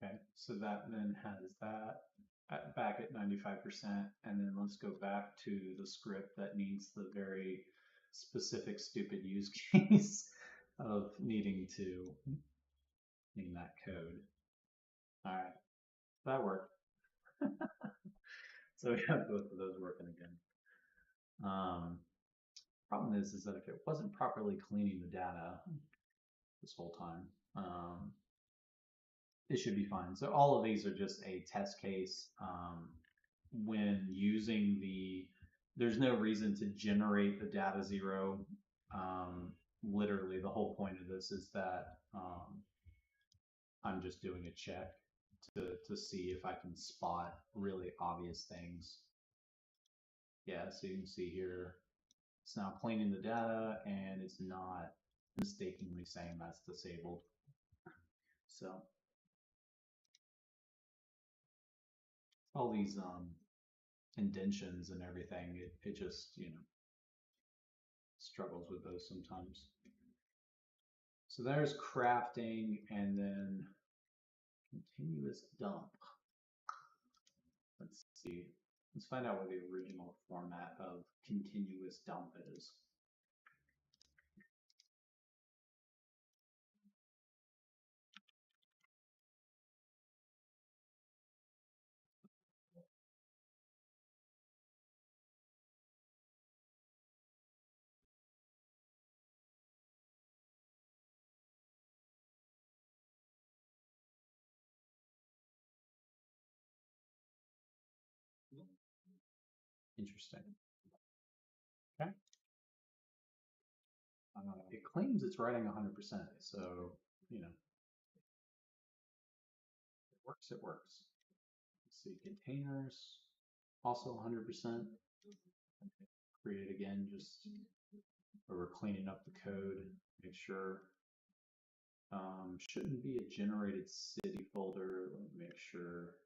Okay, so that then has that back at 95%, and then let's go back to the script that needs the very specific stupid use case of needing to need that code. All right, that worked. So we have both of those working again. Problem is that if it wasn't properly cleaning the data this whole time, it should be fine. So all of these are just a test case. When using there's no reason to generate the data zero. Literally, the whole point of this is that I'm just doing a check to see if I can spot really obvious things. Yeah, so you can see here, it's now cleaning the data and it's not mistakenly saying that's disabled. So all these indentions and everything, it just, struggles with those sometimes. So there's crafting and then continuous dump. Let's see. Let's find out what the original format of continuous dump is. Interesting. Okay. It claims it's writing 100%, so, it works, it works. Let's see, containers, also 100%. Create it again, just where we're cleaning up the code, make sure. Shouldn't be a generated city folder. Let me make sure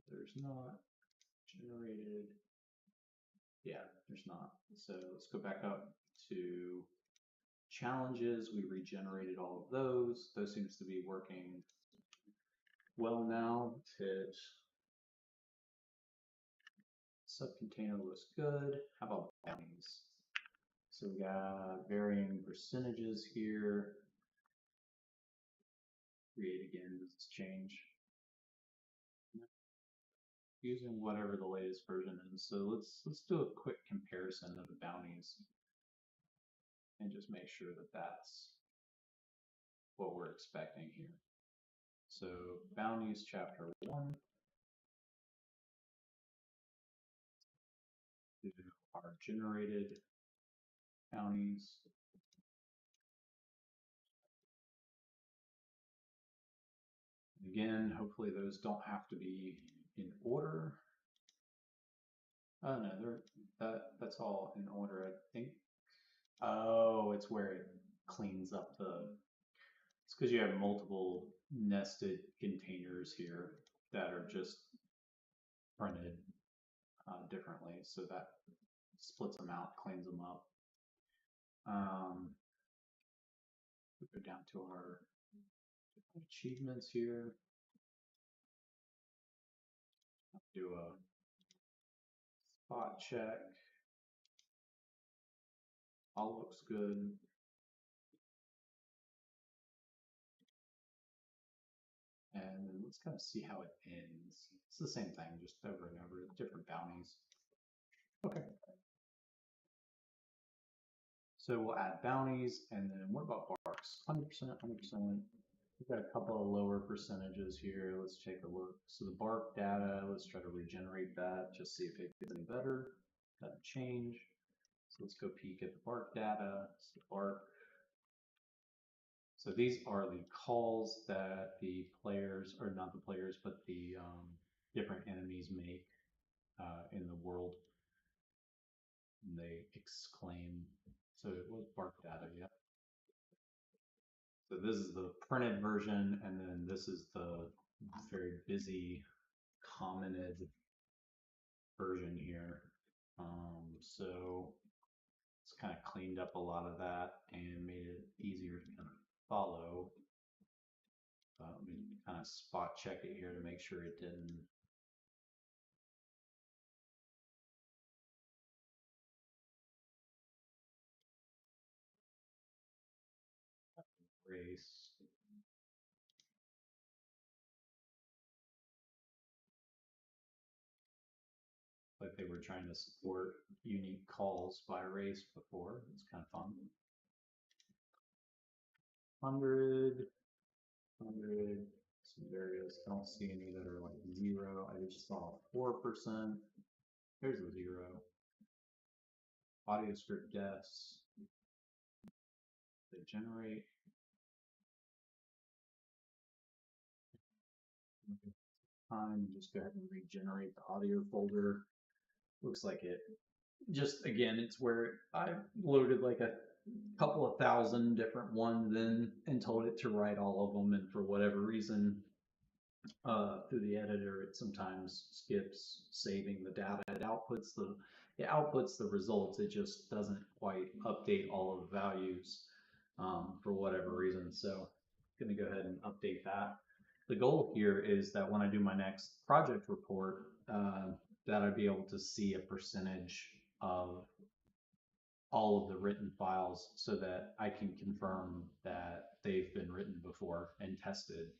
there's not generated. Yeah, there's not. So let's go back up to challenges. We regenerated all of those. Those seems to be working well now. Hit subcontainer looks good. How about bounties? So we got varying percentages here. Create again, does this change? Using whatever the latest version is. So let's do a quick comparison of the bounties and just make sure that that's what we're expecting here. So bounties chapter 1. Are generated bounties. Again, hopefully those don't have to be in order. Oh no, that's all in order, I think. Oh, it's where it cleans up it's because you have multiple nested containers here that are just printed differently, so that splits them out, cleans them up. We go down to our achievements here. Do a spot check. All looks good. And then let's kind of see how it ends. It's the same thing, just over and over, different bounties. Okay. So we'll add bounties, and then what about barks? 100%, 100%. We've got a couple of lower percentages here. Let's take a look. So the bark data, let's try to regenerate that, just see if it gets any better. Doesn't change. So let's go peek at the bark data. So So these are the calls that the players, or not the players, but the different enemies make in the world. And they exclaim. So it was bark data, yeah. So this is the printed version, and then this is the very busy, commented version here. So it's kind of cleaned up a lot of that and made it easier to kind of follow. Let me kind of spot check it here to make sure it didn't. Race. Like they were trying to support unique calls by race before. It's kind of fun. 100, 100, some various. I don't see any that are like 0. I just saw 4%. There's a 0. Audio script deaths. They generate. Time, just go ahead and regenerate the audio folder. Looks like it. Just again, it's where I loaded like a couple of thousand different ones in and told it to write all of them, and for whatever reason, through the editor, it sometimes skips saving the data. It outputs the results. It just doesn't quite update all of the values for whatever reason. So I'm going to go ahead and update that. The goal here is that when I do my next project report, that I'd be able to see a percentage of all of the written files so that I can confirm that they've been written before and tested.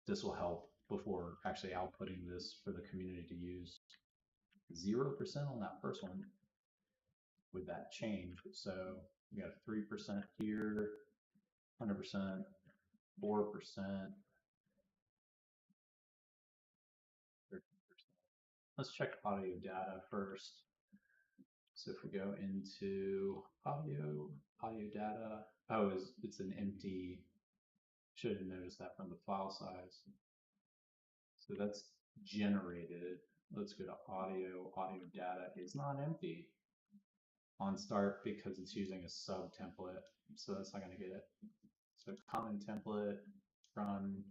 This will help before actually outputting this for the community to use. 0% on that first one with that change. So we got 3% here, 100%, 4%, 13%. Let's check audio data first. So if we go into audio data, oh, it's an empty, should have noticed that from the file size. So that's generated. Let's go to audio data is not empty on start because it's using a sub template. So that's not going to get it. So common template, run,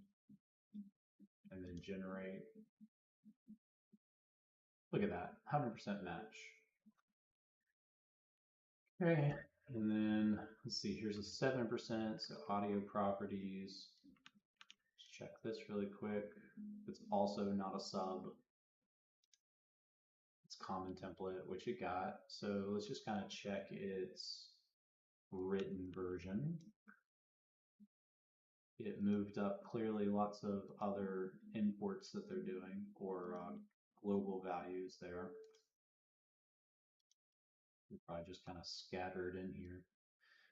and then generate. Look at that, 100% match. Okay, and then let's see, here's a 7%, so audio properties. Let's check this really quick. It's also not a sub. It's common template, which it got. So let's just kind of check its written version. It moved up clearly lots of other imports that they're doing, or global values there. They're probably just kind of scattered in here.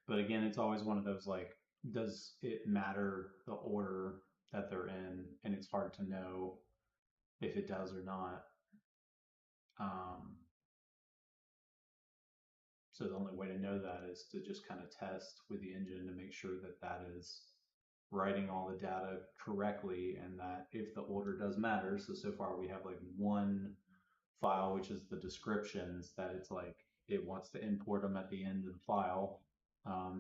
But again, it's always one of those like, does it matter the order that they're in? And it's hard to know if it does or not. So the only way to know that is to just kind of test with the engine to make sure that that is writing all the data correctly, and that if the order does matter, so far we have like one file, which is the descriptions, that it's like it wants to import them at the end of the file.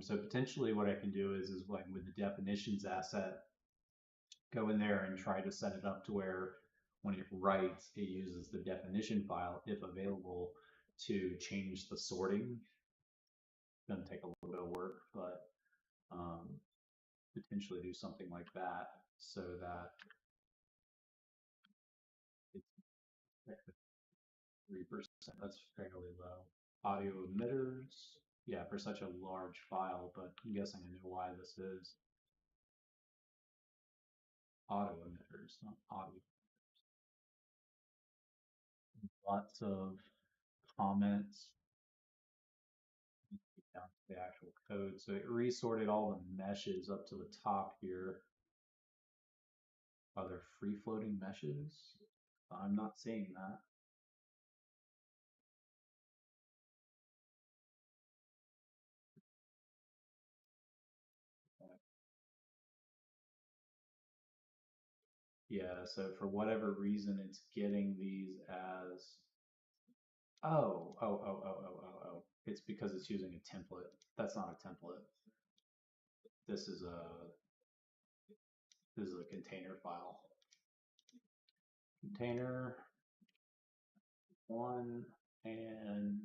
So potentially what I can do is like with the definitions asset, go in there and try to set it up to where when it writes, it uses the definition file, if available, to change the sorting. It's going to take a little bit of work, but potentially do something like that so that it's 3%. That's fairly low. Audio emitters, yeah, for such a large file, but I'm guessing I know why this is. Auto emitters, not audio. Lots of comments down to the actual code. So it resorted all the meshes up to the top here. Are there free floating meshes? I'm not seeing that. Yeah, so for whatever reason, it's getting these as, oh. It's because it's using a template. That's not a template. This is a container file. Container one, and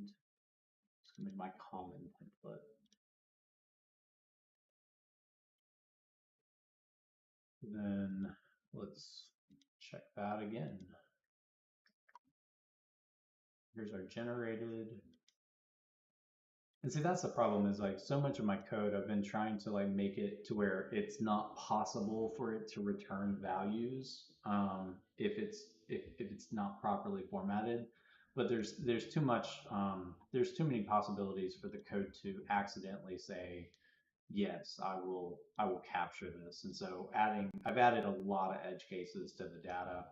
it's gonna be my common template. Then let's check that again. Here's our generated. And see, that's the problem, is like so much of my code, I've been trying to like make it to where it's not possible for it to return values if it's not properly formatted. But there's too much there's too many possibilities for the code to accidentally say, yes, I will capture this. And so I've added a lot of edge cases to the data,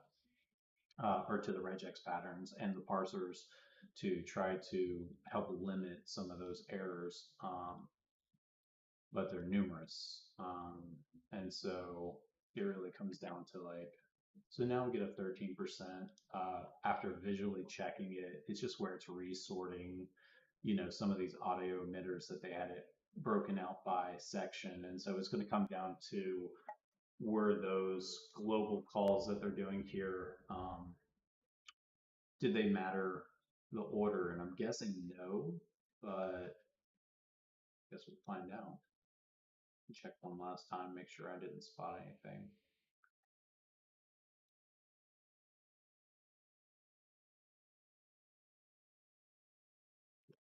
or to the regex patterns and the parsers, to try to help limit some of those errors, but they're numerous. And so it really comes down to like, so now we get a 13% after visually checking it. It's just where it's resorting, some of these audio emitters that they had it broken out by section. And so it's going to come down to, were those global calls that they're doing here, did they matter the order? And I'm guessing no, but I guess we'll find out. Check one last time, make sure I didn't spot anything.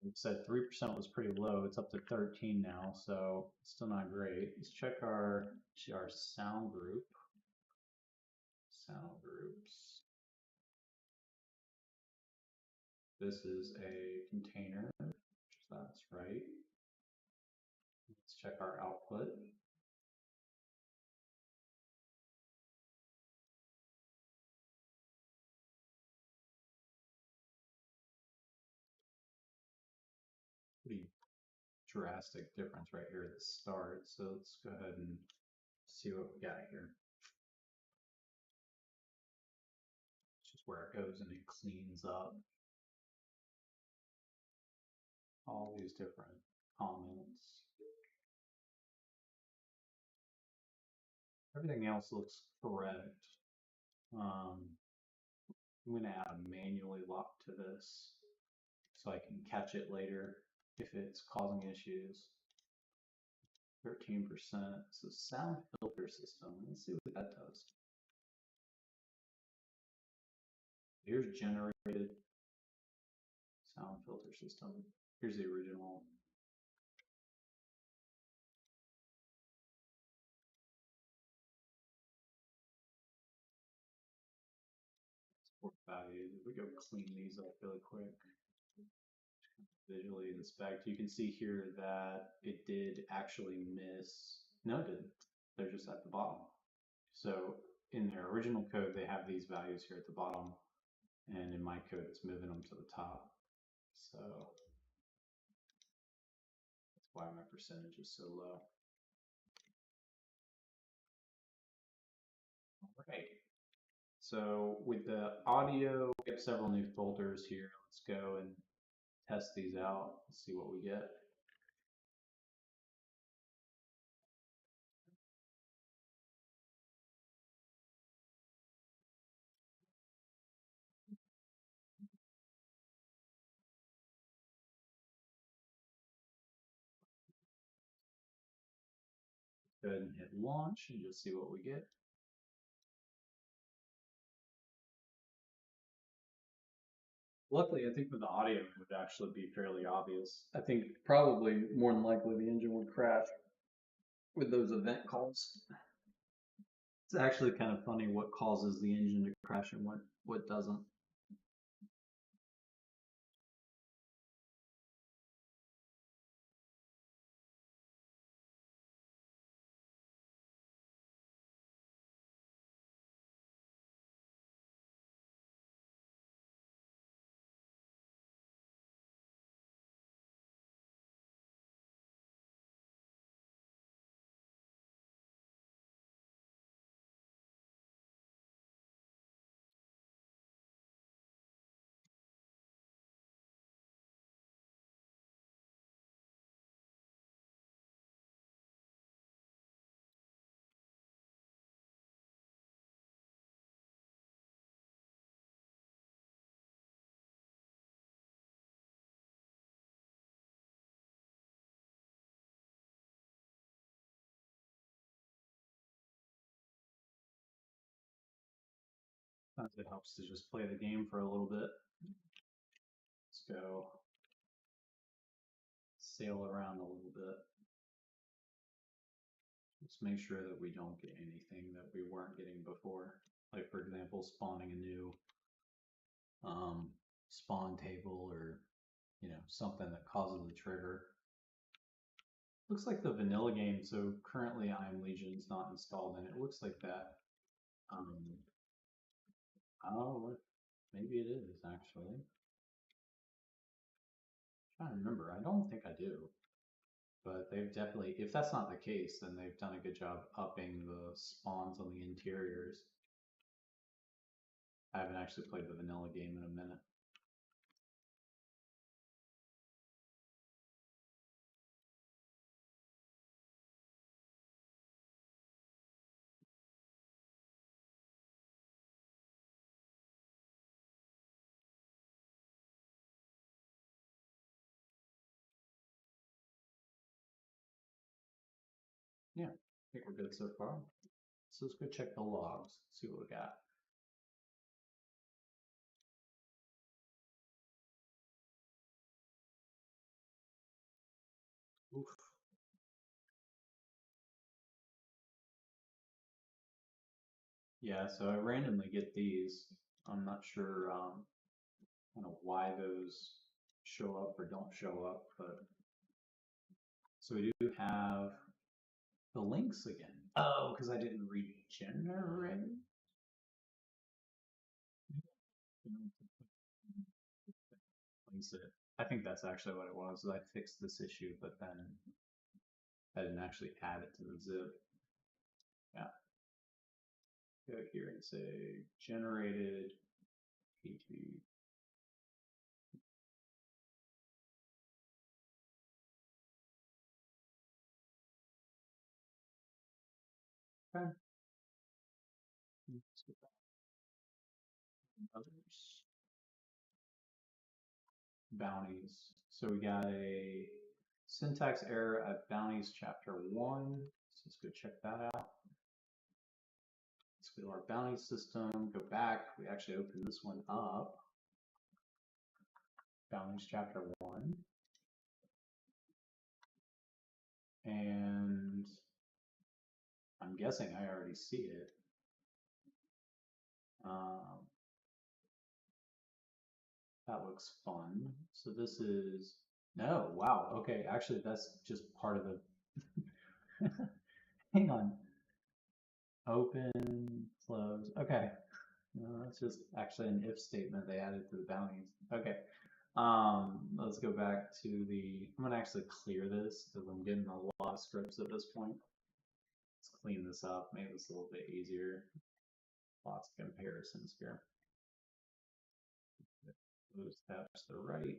We said 3% was pretty low. It's up to 13 now, so still not great. Let's check our sound group. Sound groups. This is a container, which that's right. Let's check our output. Pretty drastic difference right here at the start. So let's go ahead and see what we got here. It's just where it goes and it cleans up all these different comments. Everything else looks correct. I'm going to add a manually lock to this so I can catch it later if it's causing issues. 13%. So sound filter system. Let's see what that does. Here's generated sound filter system. Here's the original. Export values. If we go clean these up really quick, visually inspect, you can see here that it did actually miss. No, it didn't. They're just at the bottom. So in their original code, they have these values here at the bottom, and in my code, it's moving them to the top. So that's why my percentage is so low. All right. So with the audio, we have several new filters here. Let's go and test these out. Let's see what we get. Go ahead and hit launch and just see what we get. Luckily, I think with the audio, it would actually be fairly obvious. I think probably more than likely the engine would crash with those event calls. It's actually kind of funny what causes the engine to crash and what doesn't. Sometimes it helps to just play the game for a little bit. Let's go sail around a little bit. Let's make sure that we don't get anything that we weren't getting before. Like, for example, spawning a new spawn table, or something that causes the trigger. Looks like the vanilla game, so currently I'm Legion's not installed, and it looks like that. Oh, maybe it is actually. I'm trying to remember. I don't think I do, but they've definitely, if that's not the case, then they've done a good job upping the spawns on the interiors. I haven't actually played the vanilla game in a minute. Yeah, I think we're good so far. So let's go check the logs, see what we got. Oof. Yeah, so I randomly get these. I'm not sure kind of why those show up or don't show up, but so we do have the links again. Oh, because I didn't regenerate. I think that's actually what it was. I fixed this issue, but then I didn't actually add it to the zip. Yeah. Go here and say generated PT. Okay. Let's get back. Others. Bounties. So we got a syntax error at bounties chapter 1. So let's go check that out. Let's go to our bounty system, go back. We actually open this one up. Bounties chapter 1. And I'm guessing I already see it. That looks fun. So this is, no, wow. Okay, actually that's just part of the, hang on. Open, close, okay. No, that's just actually an if statement they added to the bounties. Okay. Let's go back to the, I'm gonna actually clear this because I'm getting a lot of scripts at this point. Let's clean this up, make this a little bit easier. Lots of comparisons here. Those tabs to the right.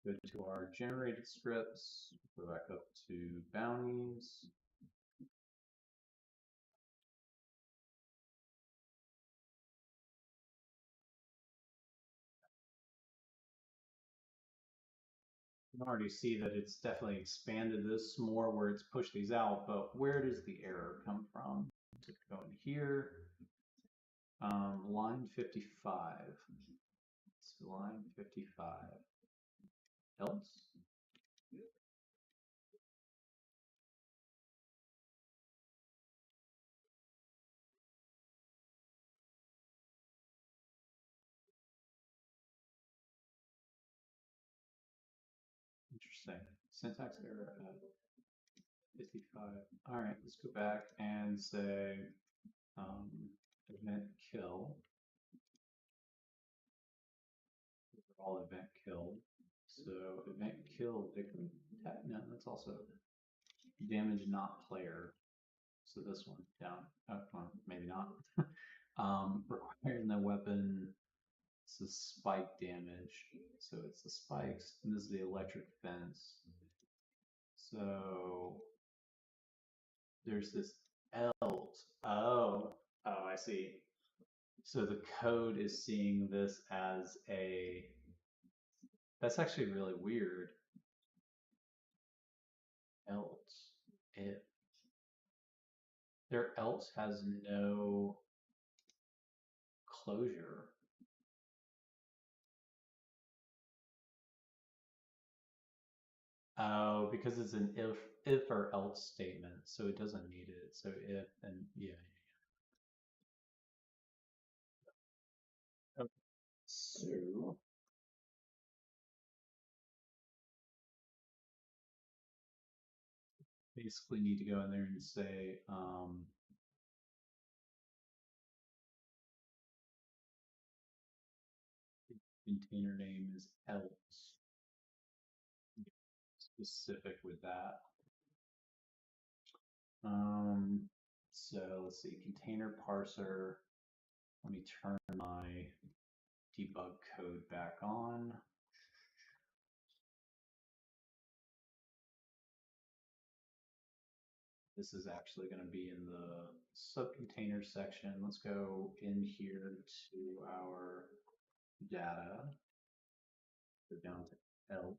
Go to our generated scripts, go back up to bounties. You can already see that it's definitely expanded this more where it's pushed these out, but where does the error come from? So go in here, line 55. So line 55. Else? Interesting. Syntax error at 55. All right, let's go back and say event kill. These are all event kill. So event kill victim. No, that's also damage not player. So this one down. Oh, well, maybe not. Requiring the weapon. This is spike damage. So it's the spikes, and this is the electric fence. So there's this else. Oh, I see. So the code is seeing this as a. That's actually really weird. else if their else has no closure. Oh, because it's an if or else statement, so it doesn't need it. So if and yeah. Okay. So basically need to go in there and say container name is else. Specific with that. So let's see, container parser. Let me turn my debug code back on. This is actually going to be in the subcontainer section. Let's go in here to our data, go down to else.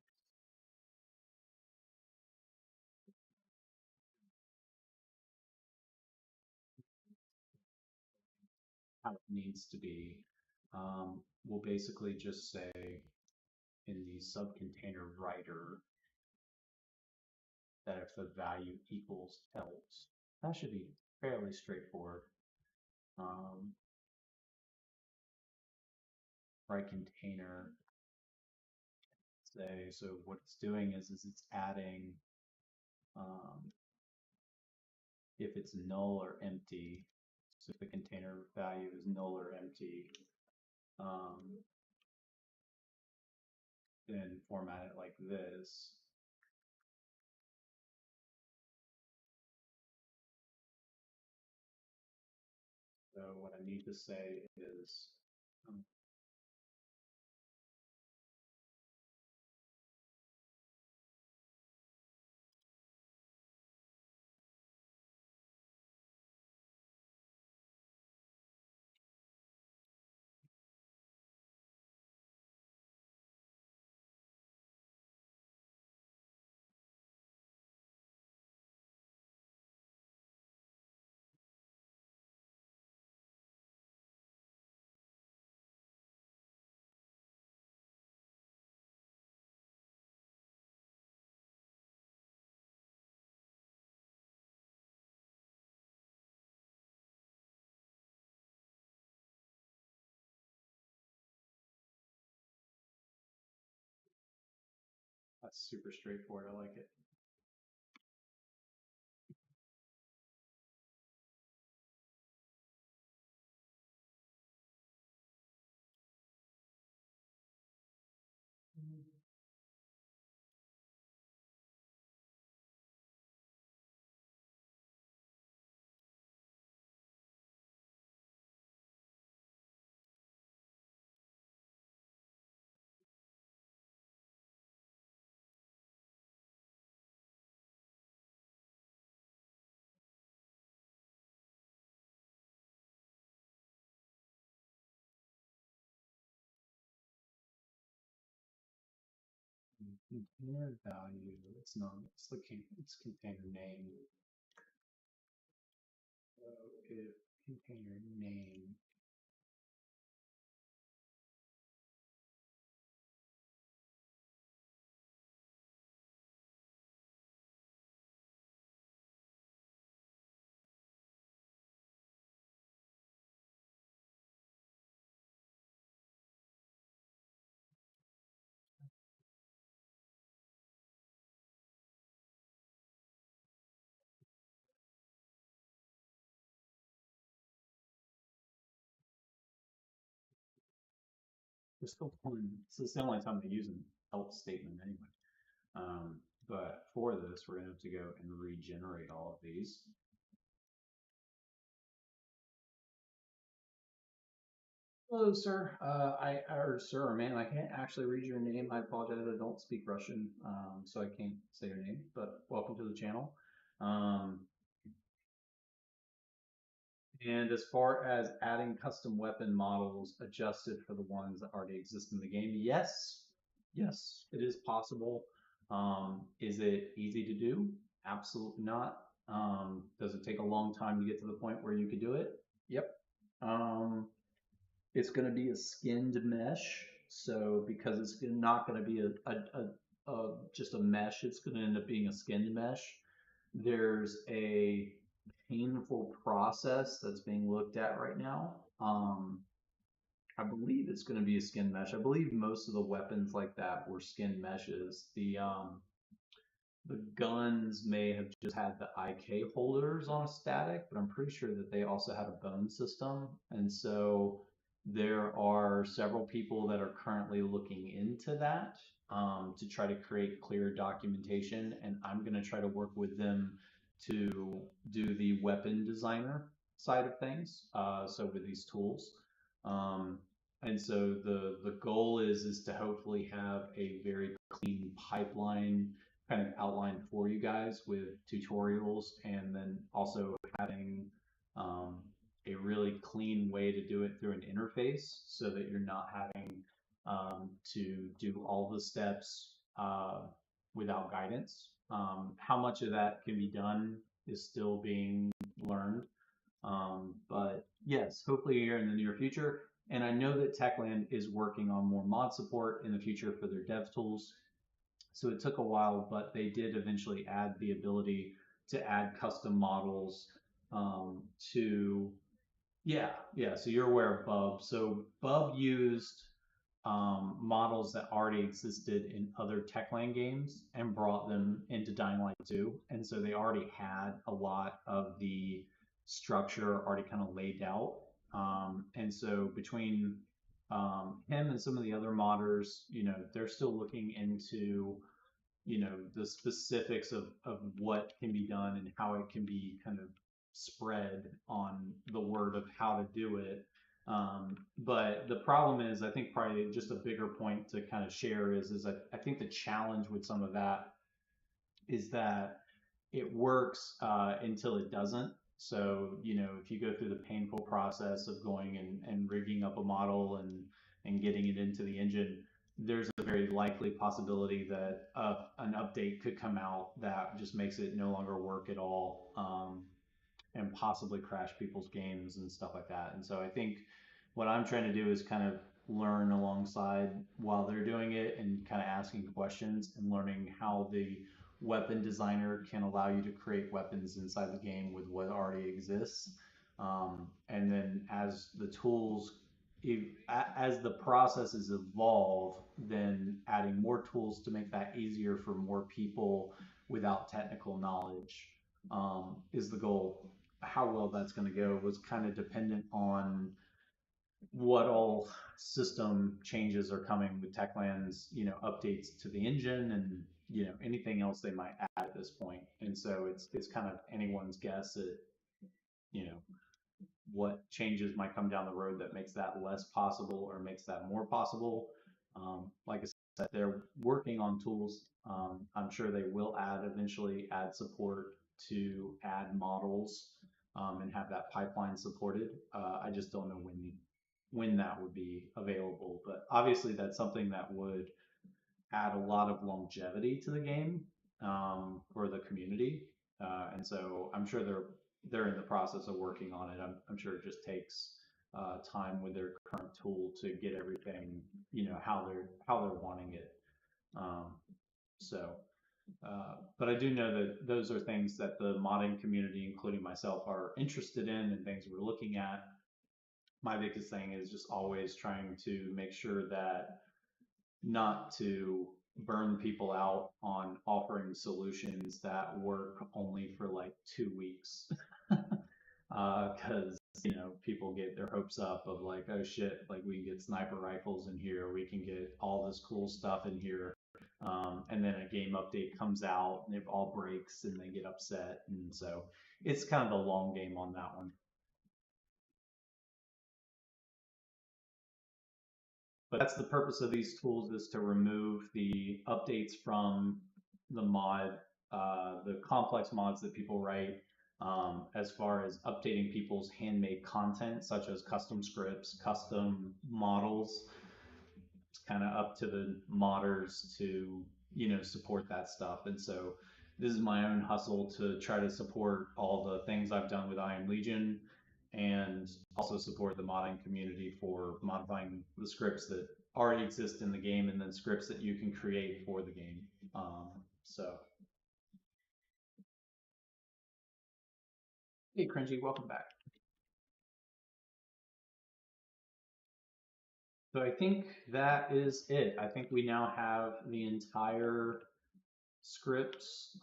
How it needs to be. We'll basically just say in the subcontainer writer that if the value equals else, that should be fairly straightforward. Write container, say, so what it's doing is it's adding, if it's null or empty, so if the container value is null or empty, then format it like this. So what I need to say is, that's super straightforward. I like it. Container value, it's not, it's container name. So if container name we're still pulling, this is the only time they use an else statement anyway. But for this, we're going to have to go and regenerate all of these. Hello, sir. Or sir or ma'am, I can't actually read your name. I apologize. I don't speak Russian, so I can't say your name. But welcome to the channel. And as far as adding custom weapon models adjusted for the ones that already exist in the game, yes, it is possible. Is it easy to do? Absolutely not. Does it take a long time to get to the point where you could do it? Yep. Um, it's going to be a skinned mesh. So because it's not going to be just a mesh, it's going to end up being a skinned mesh. There's a painful process that's being looked at right now. I believe it's going to be a skin mesh. I believe most of the weapons like that were skin meshes. The guns may have just had the IK holders on a static, but I'm pretty sure that they also had a bone system. And so there are several people that are currently looking into that to try to create clear documentation. And I'm going to try to work with them to do the weapon designer side of things. So with these tools. Um, and so the goal is to hopefully have a very clean pipeline kind of outlined for you guys with tutorials, and then also having um, a really clean way to do it through an interface so that you're not having to do all the steps without guidance. How much of that can be done is still being learned. But yes, hopefully here in the near future. And I know that Techland is working on more mod support in the future for their dev tools. So it took a while, but they did eventually add the ability to add custom models to, yeah, yeah. So you're aware of Bub. So Bub used models that already existed in other Techland games and brought them into Dying Light 2. And so they already had a lot of the structure already kind of laid out. And so between him and some of the other modders, they're still looking into the specifics of what can be done and how it can be kind of spread on the word of how to do it. But the problem is, I think probably just a bigger point to kind of share is I think the challenge with some of that is that it works until it doesn't. So, if you go through the painful process of going and rigging up a model and getting it into the engine, there's a very likely possibility that an update could come out that just makes it no longer work at all. And possibly crash people's games and stuff like that. And so I think what I'm trying to do is kind of learn alongside while they're doing it and kind of asking questions and learning how the weapon designer can allow you to create weapons inside the game with what already exists. And then as the tools, as the processes evolve, then adding more tools to make that easier for more people without technical knowledge is the goal. How well that's going to go was kind of dependent on what all system changes are coming with Techland's, updates to the engine and anything else they might add at this point. And so it's kind of anyone's guess at you know what changes might come down the road that makes that less possible or makes that more possible. Like I said, they're working on tools. I'm sure they will eventually add support to add models and have that pipeline supported. I just don't know when that would be available, but obviously that's something that would add a lot of longevity to the game for the community. And so I'm sure they're in the process of working on it. I'm sure it just takes time with their current tool to get everything, how they're wanting it. Um, so, but I do know that those are things that the modding community, including myself, are interested in and things we're looking at. My biggest thing is just always trying to make sure that not to burn people out on offering solutions that work only for like 2 weeks. Because people get their hopes up of like, oh shit, like we can get sniper rifles in here, we can get all this cool stuff in here, and then a game update comes out and it all breaks and they get upset, and so it's kind of the long game on that one. But that's the purpose of these tools, is to remove the updates from the mod, the complex mods that people write, as far as updating people's handmade content, such as custom scripts, custom models. It's kind of up to the modders to, support that stuff. And so this is my own hustle to try to support all the things I've done with I Am Legion, and also support the modding community for modifying the scripts that already exist in the game, and then scripts that you can create for the game. So, hey, Cringy, welcome back. So I think that is it. I think we now have the entire scripts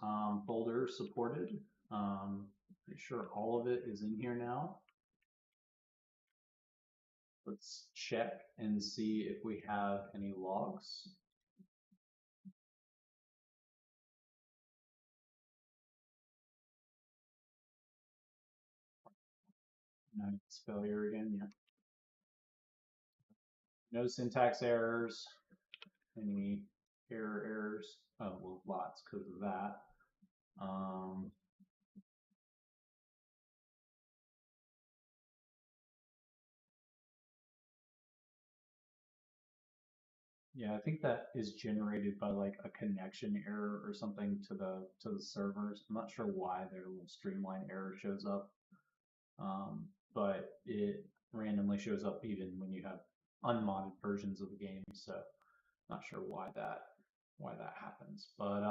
folder supported. Pretty sure all of it is in here now. Let's check and see if we have any logs. No, it's failure again, yeah. No syntax errors, any errors. Oh, well, lots because of that. Um, yeah, I think that is generated by like a connection error or something to the servers. I'm not sure why their little streamline error shows up, but it randomly shows up even when you have unmodded versions of the game. So not sure why that happens, but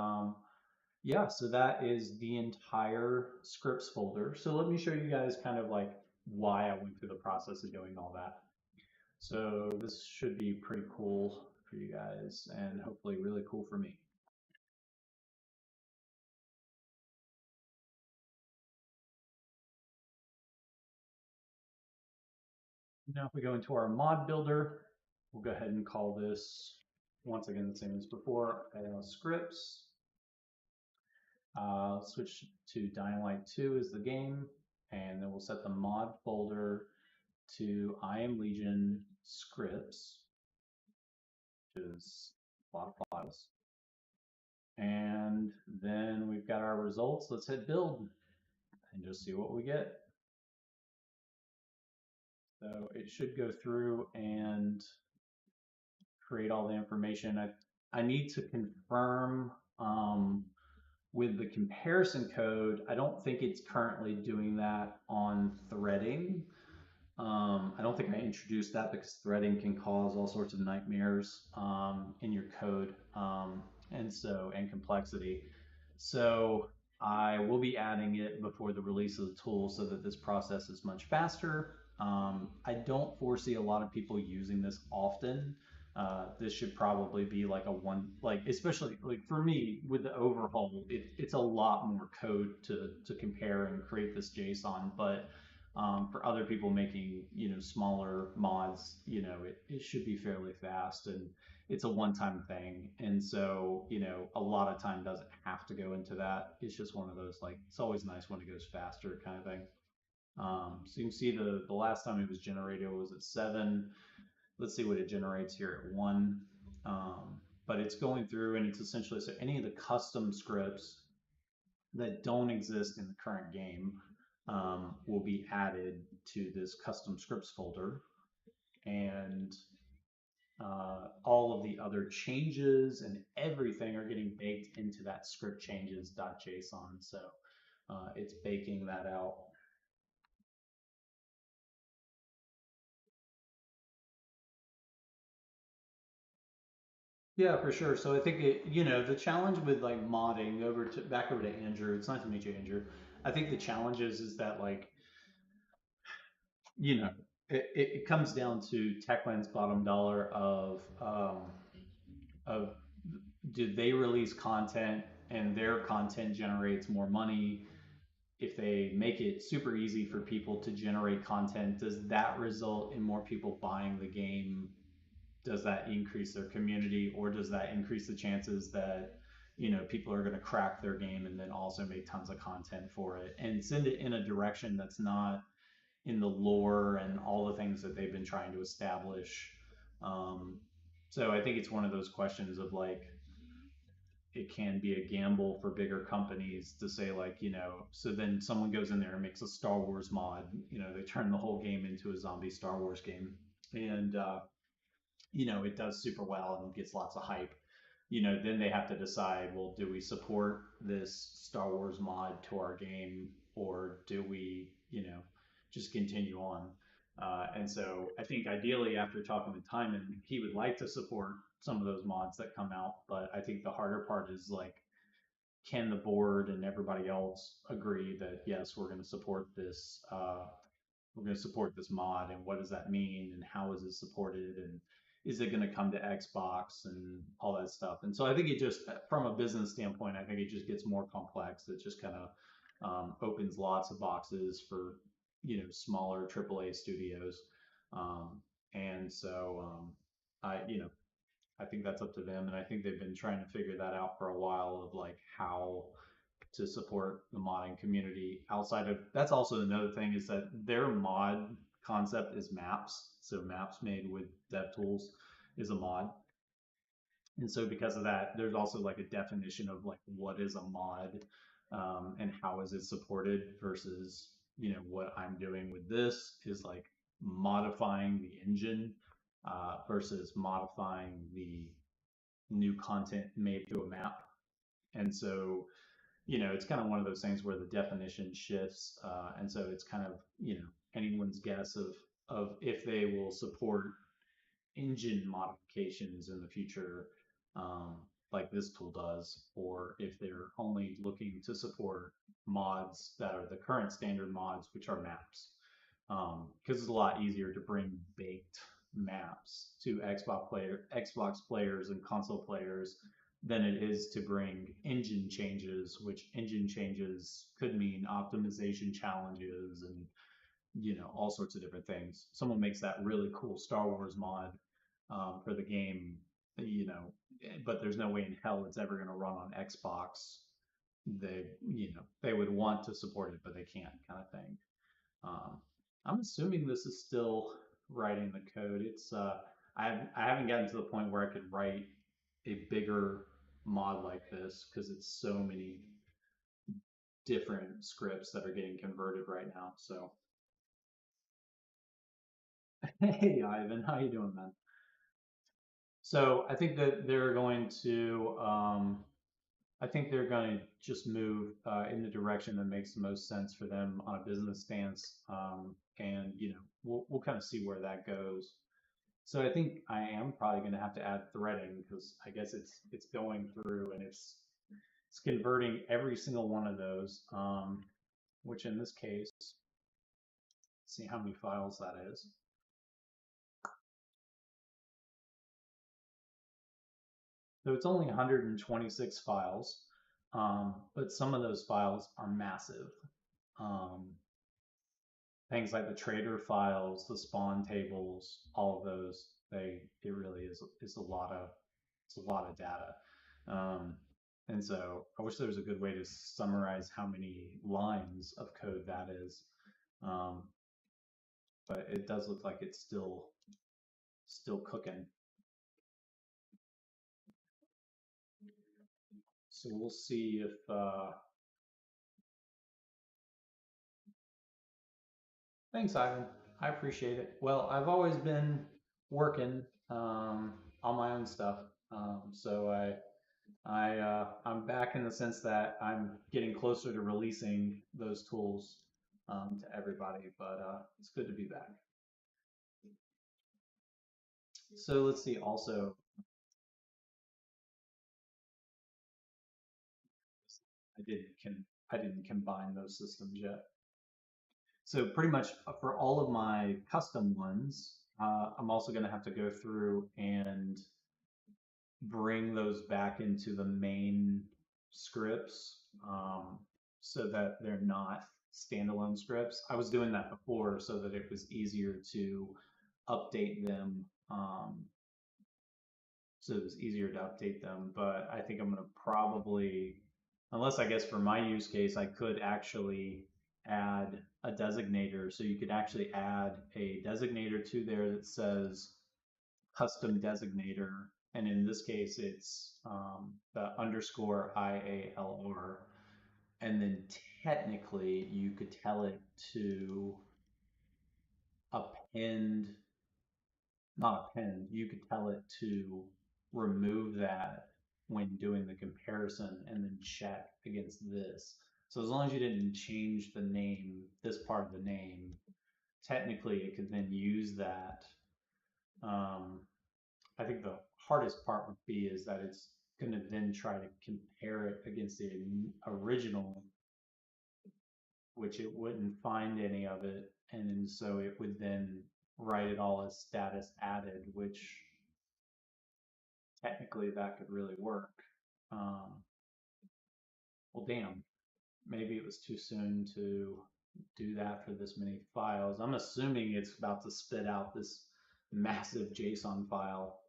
yeah. So that is the entire scripts folder. So let me show you guys kind of like why I went through the process of doing all that. So this should be pretty cool for you guys and hopefully really cool for me. Now if we go into our mod builder, we'll go ahead and call this, once again, the same as before, scripts. Switch to Dying Light 2 as the game, and then we'll set the mod folder to I Am Legion scripts, which is a lot of files. And then we've got our results. Let's hit build and just see what we get. So it should go through and create all the information. I need to confirm with the comparison code. I don't think it's currently doing that on threading. I don't think I introduced that because threading can cause all sorts of nightmares in your code, and complexity. So I will be adding it before the release of the tool so that this process is much faster. I don't foresee a lot of people using this often. This should probably be like a one, like especially like for me with the overhaul, it's a lot more code to compare and create this JSON. But for other people making smaller mods, it should be fairly fast, and it's a one-time thing. And so a lot of time doesn't have to go into that. It's just one of those, like, it's always nice when it goes faster kind of thing. So you can see the last time it was generated was at 7. Let's see what it generates here at 1. But it's going through and it's essentially, so any of the custom scripts that don't exist in the current game will be added to this custom scripts folder. And all of the other changes and everything are getting baked into that script changes.json. So it's baking that out. Yeah, for sure. So I think the challenge with like modding back over to Andrew. It's nice to meet you, Andrew. I think the challenge is that, like, you know, it comes down to Techland's bottom dollar of did they release content and their content generates more money. If they make it super easy for people to generate content, does that result in more people buying the game? Does that increase their community, or does that increase the chances that people are going to crack their game and then also make tons of content for it and send it in a direction that's not in the lore and all the things that they've been trying to establish? So I think it's one of those questions of like, it can be a gamble for bigger companies to say, like, so then someone goes in there and makes a Star Wars mod, they turn the whole game into a zombie Star Wars game, and it does super well and gets lots of hype. then they have to decide, well, do we support this Star Wars mod to our game, or do we, just continue on? And so I think ideally, after talking with Timon, he would like to support some of those mods that come out. But I think the harder part is like, can the board and everybody else agree that yes, we're going to support this mod, and what does that mean, and how is it supported, and is it going to come to Xbox and all that stuff. And so I think it just, from a business standpoint, I think it just gets more complex. It just kind of opens lots of boxes for smaller AAA studios, um, and so I think that's up to them, and I think they've been trying to figure that out for a while of like how to support the modding community outside of. That's also another thing, is that their mod concept is maps. So maps made with dev tools is a mod. And so because of that, there's also like a definition of like what is a mod, and how is it supported versus, what I'm doing with this is like modifying the engine, versus modifying the new content made to a map. And so it's kind of one of those things where the definition shifts, and so it's kind of anyone's guess of if they will support engine modifications in the future, um, like this tool does, or if they're only looking to support mods that are the current standard mods, which are maps. Because it's a lot easier to bring baked maps to Xbox players and console players than it is to bring engine changes, which engine changes could mean optimization challenges and all sorts of different things. Someone makes that really cool Star Wars mod, for the game, you know, but there's no way in hell it's ever going to run on Xbox. They would want to support it, but they can't, kind of thing. Um, I'm assuming this is still writing the code. I haven't gotten to the point where I could write a bigger mod like this because it's so many different scripts that are getting converted right now. So, hey Ivan, how you doing, man? So I think that they're going to, I think they're going to just move in the direction that makes the most sense for them on a business stance, and we'll kind of see where that goes. So I think I am probably going to have to add threading because I guess it's going through and it's converting every single one of those, which in this case, see how many files that is. So it's only 126 files, but some of those files are massive. Um, Things like the trader files, the spawn tables, all of those, it really is a lot of data. Um, and so I wish there was a good way to summarize how many lines of code that is. Um, but it does look like it's still cooking. So we'll see if thanks, Ivan. I appreciate it. Well, I've always been working, on my own stuff, so I'm back in the sense that I'm getting closer to releasing those tools, to everybody. But it's good to be back. So let's see. Also, I didn't I didn't combine those systems yet. So pretty much for all of my custom ones, I'm also going to have to go through and bring those back into the main scripts, so that they're not standalone scripts. I was doing that before so that it was easier to update them. So it was easier to update them, but I think I'm going to probably, unless I guess for my use case, I could actually add a designator. So you could actually add a designator to there that says custom designator, and in this case, it's the underscore IALR, and then technically you could tell it to append, not append, you could tell it to remove that when doing the comparison and then check against this. So as long as you didn't change the name, this part of the name, technically it could then use that. Um, I think the hardest part would be is that it's going to then try to compare it against the original, which it wouldn't find any of it, and so it would then write it all as status added, which technically that could really work. Um, well, damn, maybe it was too soon to do that for this many files. I'm assuming it's about to spit out this massive JSON file,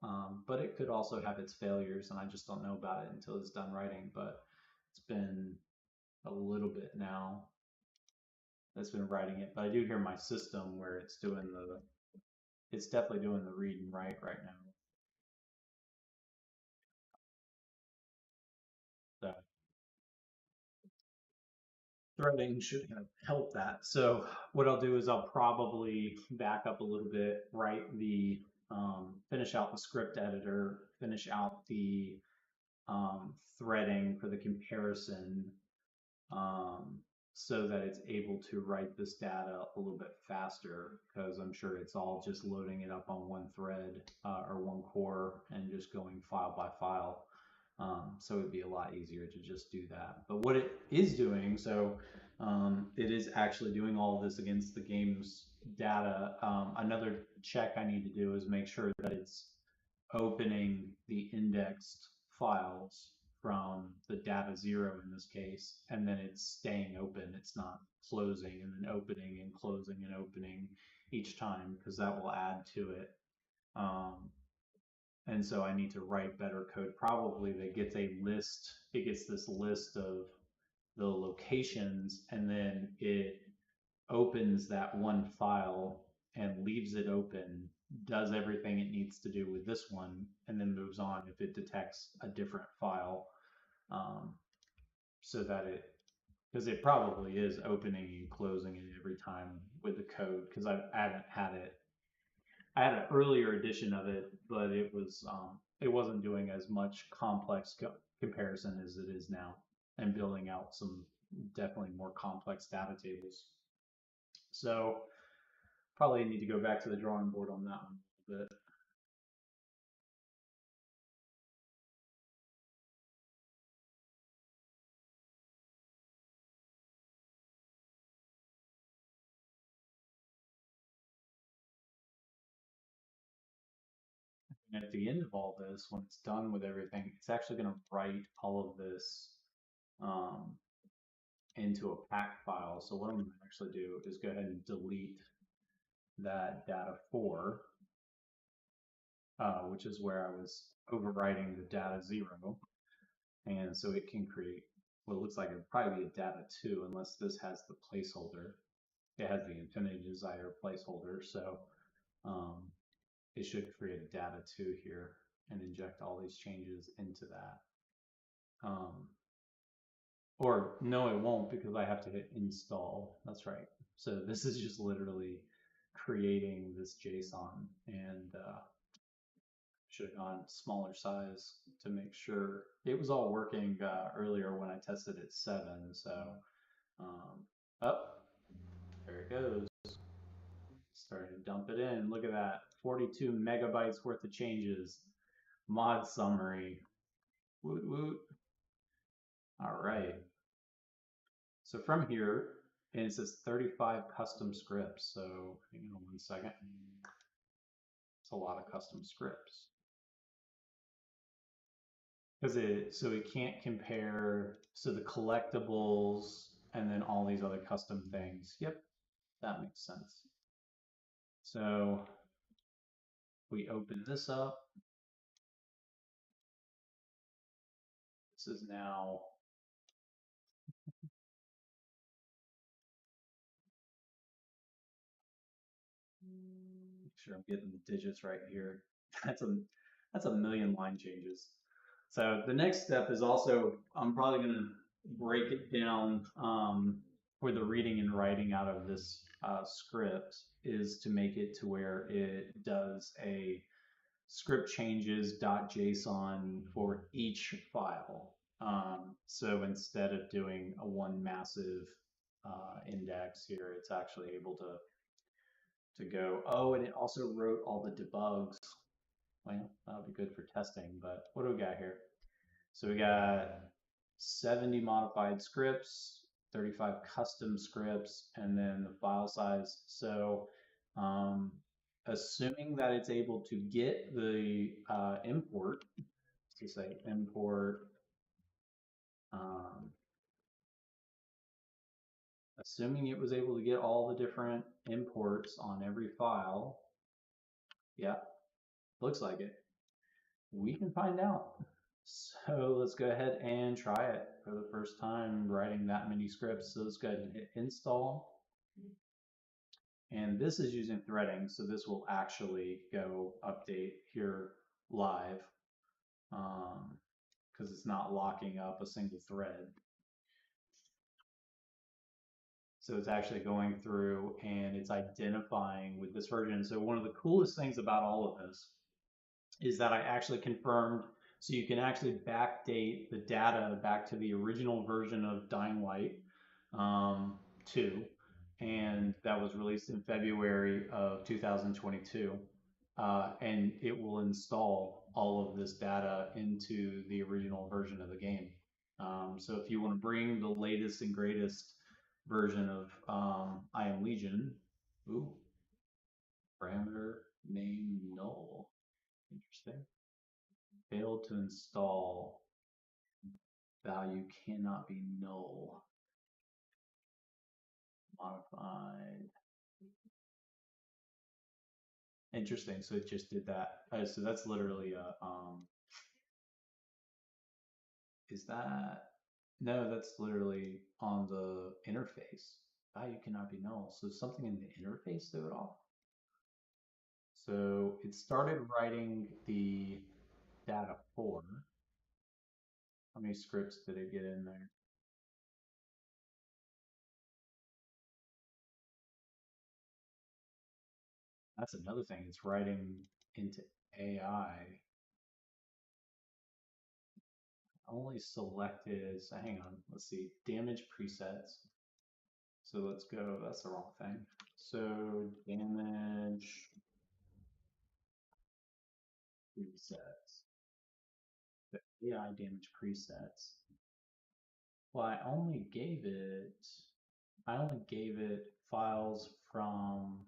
but it could also have its failures, and I just don't know about it until it's done writing. But it's been a little bit now that's been writing it, but I do hear my system where it's doing it's definitely doing the read and write right now. So threading should kind of help that. So what I'll do is I'll probably back up a little bit, write the finish out the script editor, finish out the threading for the comparison, um, so that it's able to write this data a little bit faster, because I'm sure it's all just loading it up on one thread or one core and just going file by file. So it'd be a lot easier to just do that. But what it is doing, so it is actually doing all of this against the game's data. Another check I need to do is make sure that it's opening the indexed files from the data zero in this case, and then it's staying open. It's not closing and then opening and closing and opening each time, because that will add to it. Um, and so I need to write better code probably that gets a list. It gets this list of the locations, and then it opens that one file and leaves it open, does everything it needs to do with this one, and then moves on if it detects a different file. So that because it probably is opening and closing it every time with the code, because I haven't had it. I had an earlier edition of it, but it wasn't doing as much complex comparison as it is now, and building out some definitely more complex data tables. So probably need to go back to the drawing board on that one a little bit. And at the end of all this, when it's done with everything, it's actually going to write all of this um, into a pack file. So what I'm going to actually do is go ahead and delete that data 4, which is where I was overwriting the data 0. And so it can create what looks like it'd probably be a data 2, unless this has the placeholder. It has the infinity desire placeholder. So um, it should create a data 2 here and inject all these changes into that. Or no, it won't, because I have to hit install. That's right. So this is just literally creating this JSON, and should have gone smaller size to make sure it was all working earlier when I tested at 7. So oh, there it goes. Starting to dump it in. Look at that, 42 megabytes worth of changes. Mod summary. Woot woot. All right. So from here, and it says 35 custom scripts. So hang on 1 second. It's a lot of custom scripts. Because it can't compare, so the collectibles and then all these other custom things. Yep, that makes sense. So we open this up. This is now make sure I'm getting the digits right here. That's a million line changes. So the next step is also, I'm probably going to break it down for the reading and writing out of this script, is to make it to where it does a script changes.json for each file. So instead of doing a one massive index here, it's actually able to go. Oh, and it also wrote all the debugs. Well, that'll be good for testing. But what do we got here? So we got 70 modified scripts, 35 custom scripts, and then the file size. So assuming that it's able to get the import, to say import, assuming it was able to get all the different imports on every file, yeah, looks like it. We can find out. So let's go ahead and try it for the first time, writing that many scripts. So let's go ahead and hit install. And this is using threading, so this will actually go update here live because it's not locking up a single thread. So it's actually going through and it's identifying with this version. So one of the coolest things about all of this is that I actually confirmed, so you can actually backdate the data back to the original version of Dying Light 2, and that was released in February of 2022. And it will install all of this data into the original version of the game. So if you want to bring the latest and greatest version of I Am Legion, ooh, parameter name null. Interesting. Failed to install. Value cannot be null. Modified. Interesting. So it just did that. So that's literally a. Is that? No, that's literally on the interface. Value cannot be null. So something in the interface threw it off. So it started writing the data for. How many scripts did it get in there? That's another thing. It's writing into AI. Only selected, so hang on, let's see, damage presets. So let's go, that's the wrong thing. So damage presets, the AI damage presets. Well, I only gave it files from,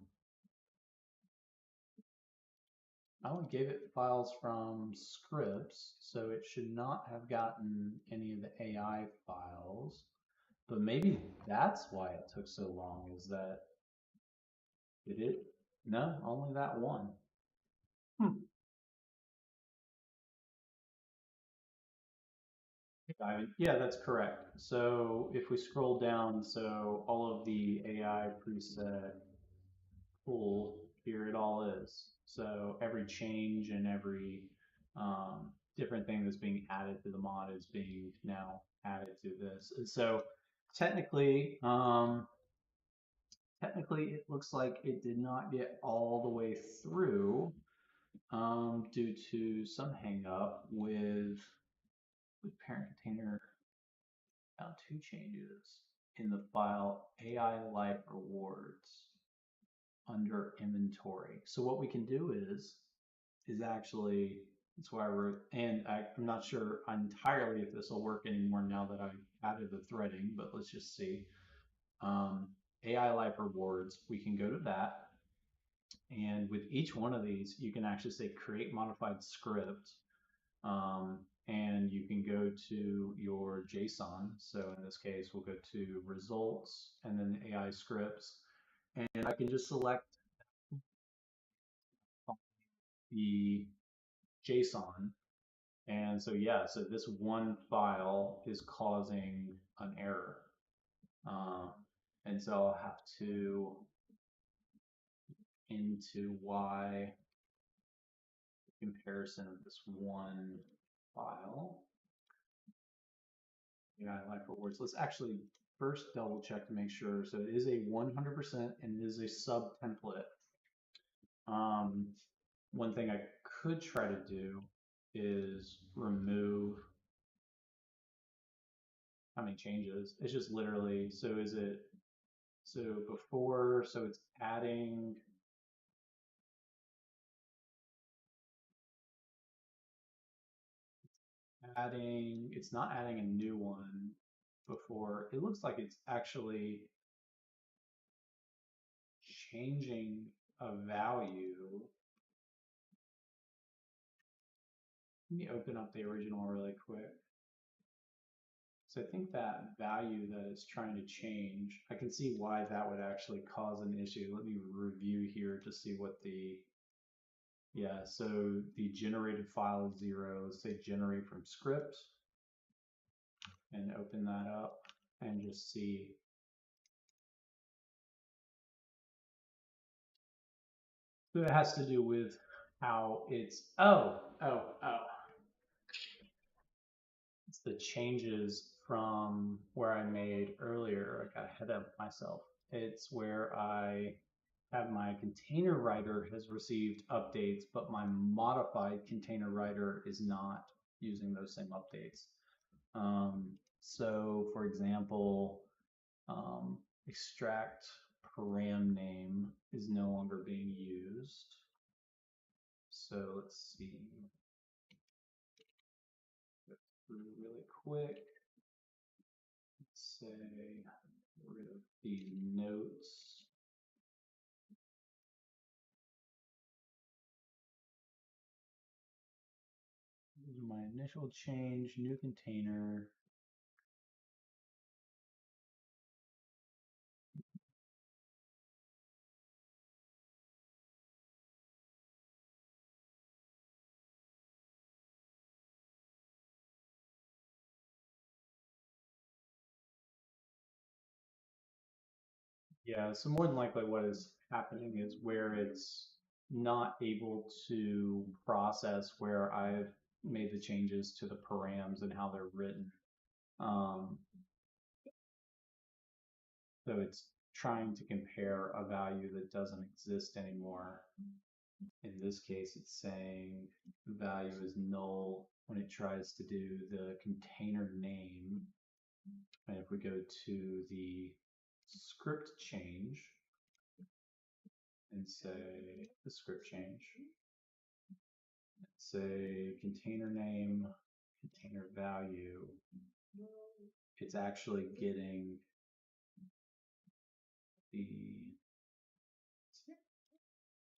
scripts, so it should not have gotten any of the AI files. But maybe that's why it took so long, is that it? No, only that one. Yeah, that's correct. So if we scroll down, so all of the AI preset pool, here it all is. So every change and every different thing that's being added to the mod is being now added to this. And so technically, it looks like it did not get all the way through due to some hang up with parent container. Found two changes in the file AI Life Rewards under inventory. So what we can do is actually, that's why I wrote, and I'm not sure entirely if this will work anymore now that I've added the threading, but let's just see. AI Life Rewards, we can go to that. And with each one of these, you can actually say create modified script. And you can go to your JSON. So in this case, we'll go to results and then AI scripts. And I can just select the JSON. And so, yeah, so this one file is causing an error. And so I'll have to into why comparison of this one file. Yeah, I like rewards. Let's actually first double check to make sure. So it is a 100% and it is a sub template. One thing I could try to do is remove how many changes. It's just literally, so is it, so before, so it's adding, it's not adding a new one before. It looks like it's actually changing a value. Let me open up the original really quick. So I think that value that it's trying to change, I can see why that would actually cause an issue. Let me review here to see what the, yeah, so the generated file is 0. Say generate from script and open that up and just see. So it has to do with how it's, it's the changes from where I made earlier. I got ahead of myself. It's where I have my container writer has received updates, but my modified container writer is not using those same updates. So for example, extract param name is no longer being used. So let's see. Go through really quick. Let's say rid of these notes. This is my initial change, new container. Yeah, so more than likely what is happening is where it's not able to process where I've made the changes to the params and how they're written. Um, so it's trying to compare a value that doesn't exist anymore. In this case, it's saying the value is null when it tries to do the container name. And if we go to the script change and say the script change, say container name, container value, it's actually getting the,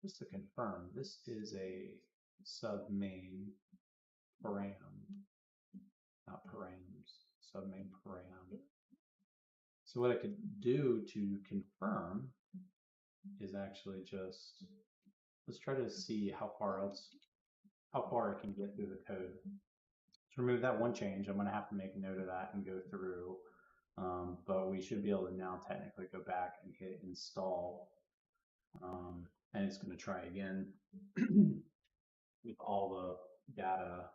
just to confirm, this is a sub main param, not params, sub main param. So what I could do to confirm is actually just, let's try to see how far I can get through the code. To remove that one change, I'm going to have to make a note of that and go through. But we should be able to now technically go back and hit install. And it's going to try again with all the data.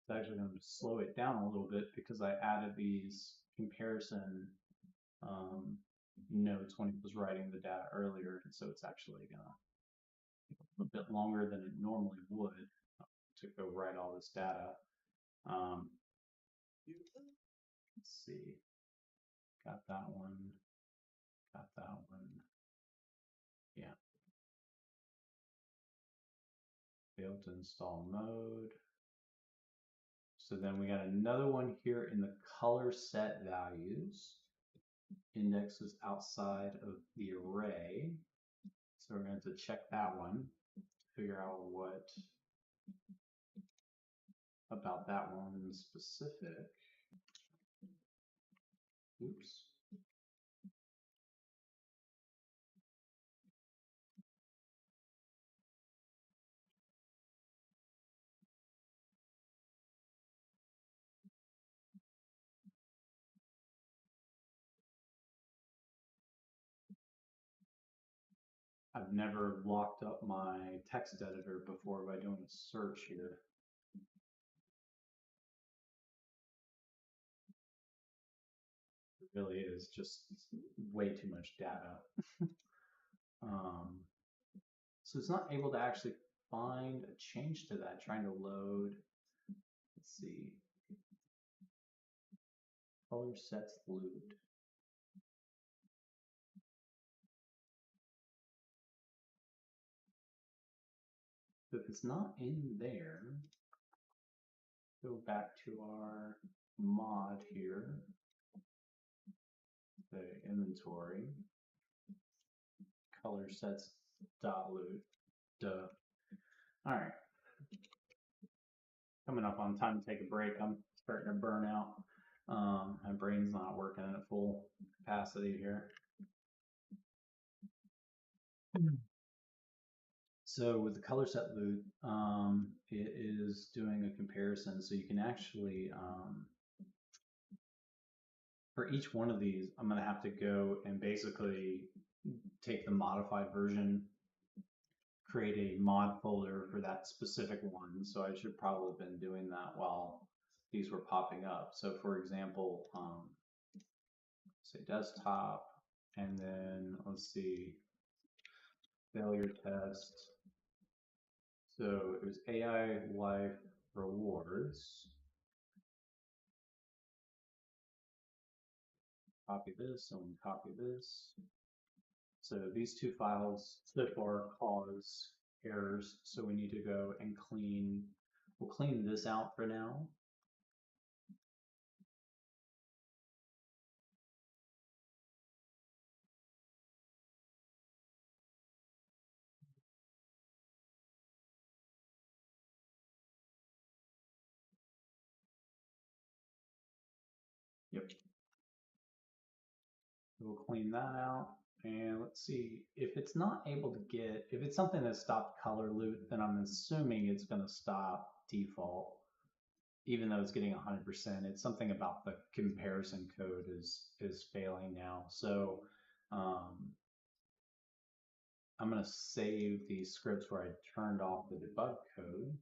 It's actually going to slow it down a little bit because I added these comparison notes when it was writing the data earlier. And so it's actually going to take a little bit longer than it normally would to go write all this data. Let's see. Got that one. Got that one. Yeah. Failed to install mode. So then we got another one here in the color set values. Index is outside of the array. So we're going to check that one, figure out what about that one specific. Oops. I've never locked up my text editor before by doing a search here. It really is just way too much data. So it's not able to actually find a change to that. Trying to load, let's see, color sets looped. So if it's not in there, go back to our mod here, the inventory, color sets dot loop. Duh. All right. Coming up on time to take a break. I'm starting to burn out. My brain's not working at full capacity here. So with the color set loop, it is doing a comparison. So you can actually, for each one of these, I'm going to have to go and basically take the modified version, create a mod folder for that specific one. So I should probably have been doing that while these were popping up. So for example, say desktop, and then let's see, failure test. So it was AI life rewards. Copy this and copy this. So these two files so far cause errors. So we need to go and we'll clean this out for now. Yep. We'll clean that out. And let's see, if it's not able to get, if it's something that stopped color loop, then I'm assuming it's going to stop default, even though it's getting 100%. It's something about the comparison code is failing now. So I'm going to save these scripts where I turned off the debug code.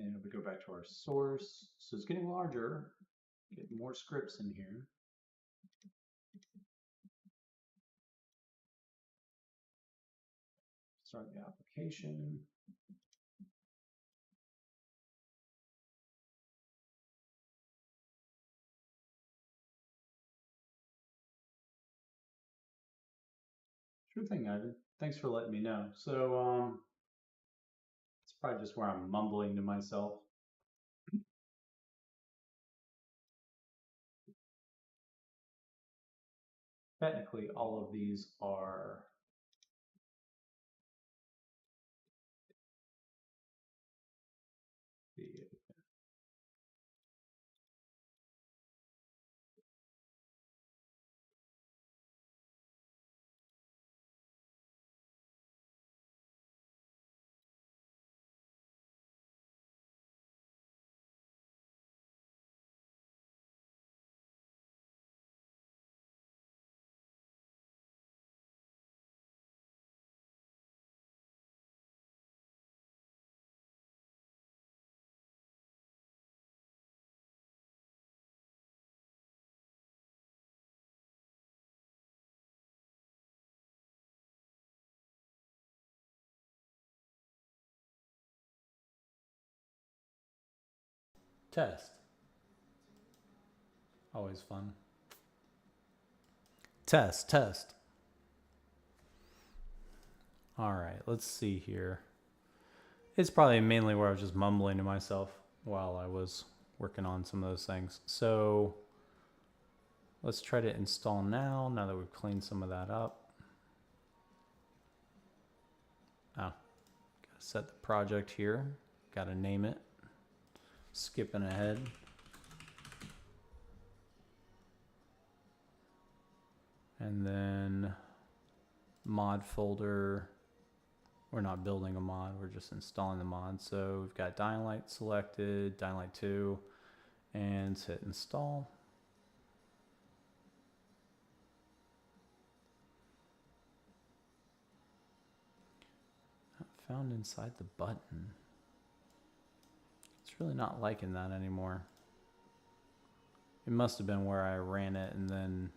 And if we go back to our source, so it's getting larger, get more scripts in here. Start the application. Sure thing, Ivan. Thanks for letting me know. So it's probably just where I'm mumbling to myself. Technically, all of these are the test. Always fun. Test. All right, let's see here. It's probably mainly where I was just mumbling to myself while I was working on some of those things. So let's try to install now that we've cleaned some of that up. Gotta set the project here. Gotta name it. Skipping ahead. And then mod folder. We're not building a mod, we're just installing the mod. So we've got Dying Light selected, Dying Light 2, and hit install. Not found inside the button. It's really not liking that anymore. It must have been where I ran it, and then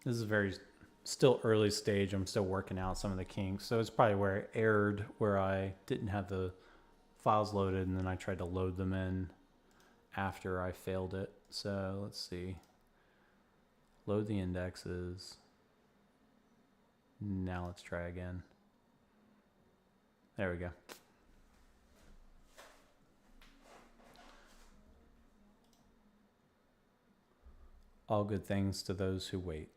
this is very still early stage. I'm still working out some of the kinks. So it's probably where it erred, where I didn't have the files loaded, and then I tried to load them in after I failed it. So let's see. Load the indexes. Now let's try again. There we go. All good things to those who wait.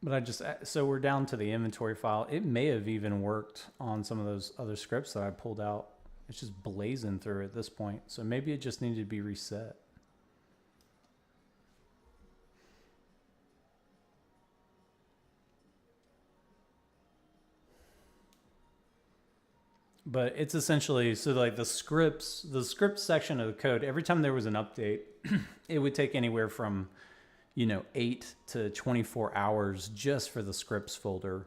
But so we're down to the inventory file. It may have even worked on some of those other scripts that I pulled out. It's just blazing through at this point. So maybe it just needed to be reset. But it's essentially, so like the script section of the code, every time there was an update, it would take anywhere from 8 to 24 hours just for the scripts folder,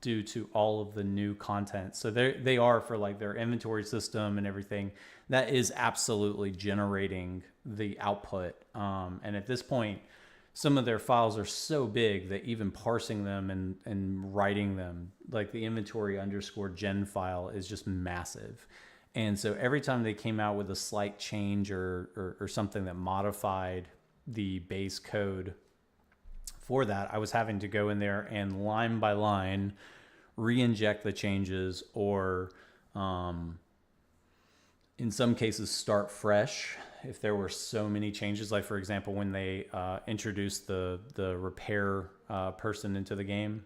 due to all of the new content. So they are for like their inventory system and everything that is absolutely generating the output. And at this point, some of their files are so big that even parsing them and writing them, like the inventory _gen file is just massive. And so every time they came out with a slight change or something that modified the base code for that, I was having to go in there and line by line re-inject the changes, or in some cases start fresh if there were so many changes. Like for example, when they introduced the repair person into the game.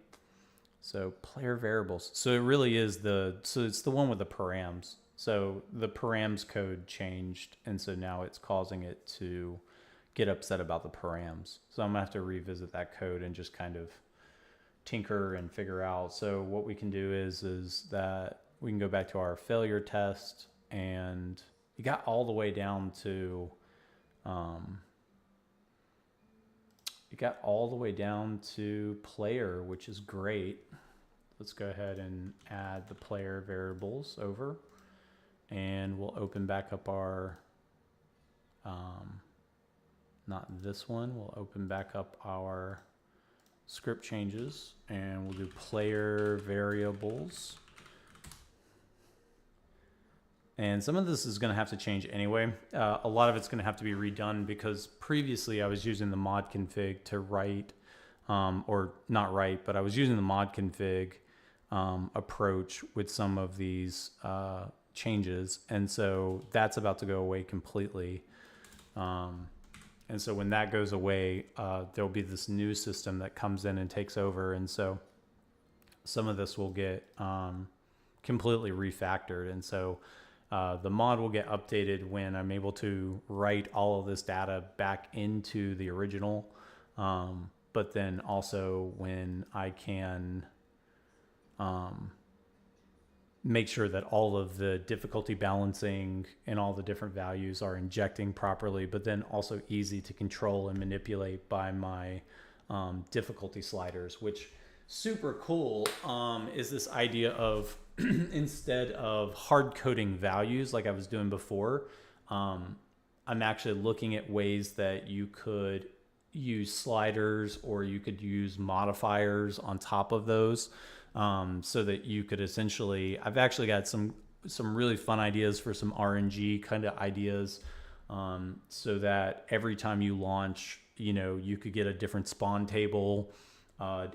So player variables. So it really is so it's the one with the params. So the params code changed, and so now it's causing it to get upset about the params. So I'm gonna have to revisit that code and just kind of tinker and figure out. So what we can do is that we can go back to our failure test, and it got all the way down to player, which is great. Let's go ahead and add the player variables over, and we'll open back up our not this one. We'll open back up our script changes, and we'll do player variables. And some of this is going to have to change anyway. A lot of it's going to have to be redone because previously I was using the mod config to write, or not write, but I was using the mod config approach with some of these changes. And so that's about to go away completely. And so when that goes away, there'll be this new system that comes in and takes over. And so some of this will get completely refactored. And so the mod will get updated when I'm able to write all of this data back into the original. But then also when I can make sure that all of the difficulty balancing and all the different values are injecting properly, but then also easy to control and manipulate by my difficulty sliders, which super cool is this idea of instead of hard coding values like I was doing before, I'm actually looking at ways that you could use sliders or you could use modifiers on top of those, so that you could essentially, I've actually got some really fun ideas for some RNG kind of ideas, so that every time you launch, you could get a different spawn table,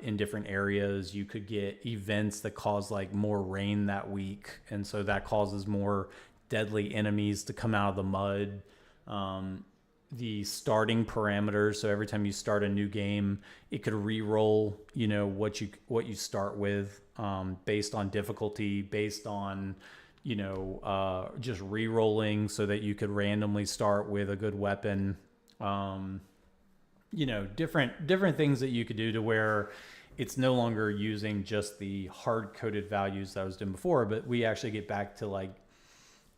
in different areas. You could get events that cause like more rain that week, and so that causes more deadly enemies to come out of the mud. The starting parameters, so every time you start a new game, it could re-roll, you know, what you start with, based on difficulty, based on, you know, just re-rolling, so that you could randomly start with a good weapon. You know, different things that you could do to where it's no longer using just the hard-coded values that I was doing before, but we actually get back to like,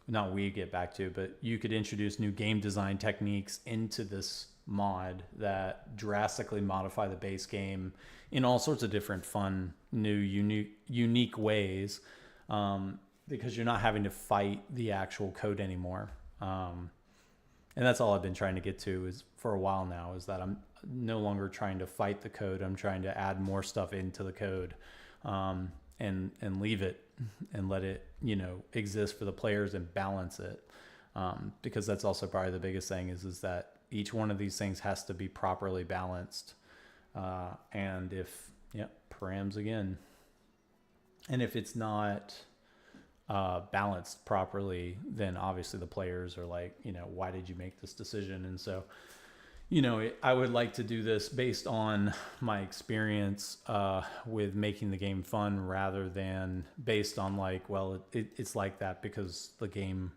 not we get back to, but you could introduce new game design techniques into this mod that drastically modify the base game in all sorts of different fun, new, unique ways, because you're not having to fight the actual code anymore. And that's all I've been trying to get to is for a while now, is that I'm no longer trying to fight the code. I'm trying to add more stuff into the code, and leave it and let it, you know, exist for the players and balance it. Because that's also probably the biggest thing is that each one of these things has to be properly balanced. And if, params again. And if it's not balanced properly, then obviously the players are like, you know, why did you make this decision? And so, you know, I would like to do this based on my experience with making the game fun, rather than based on like, well, it's like that because the game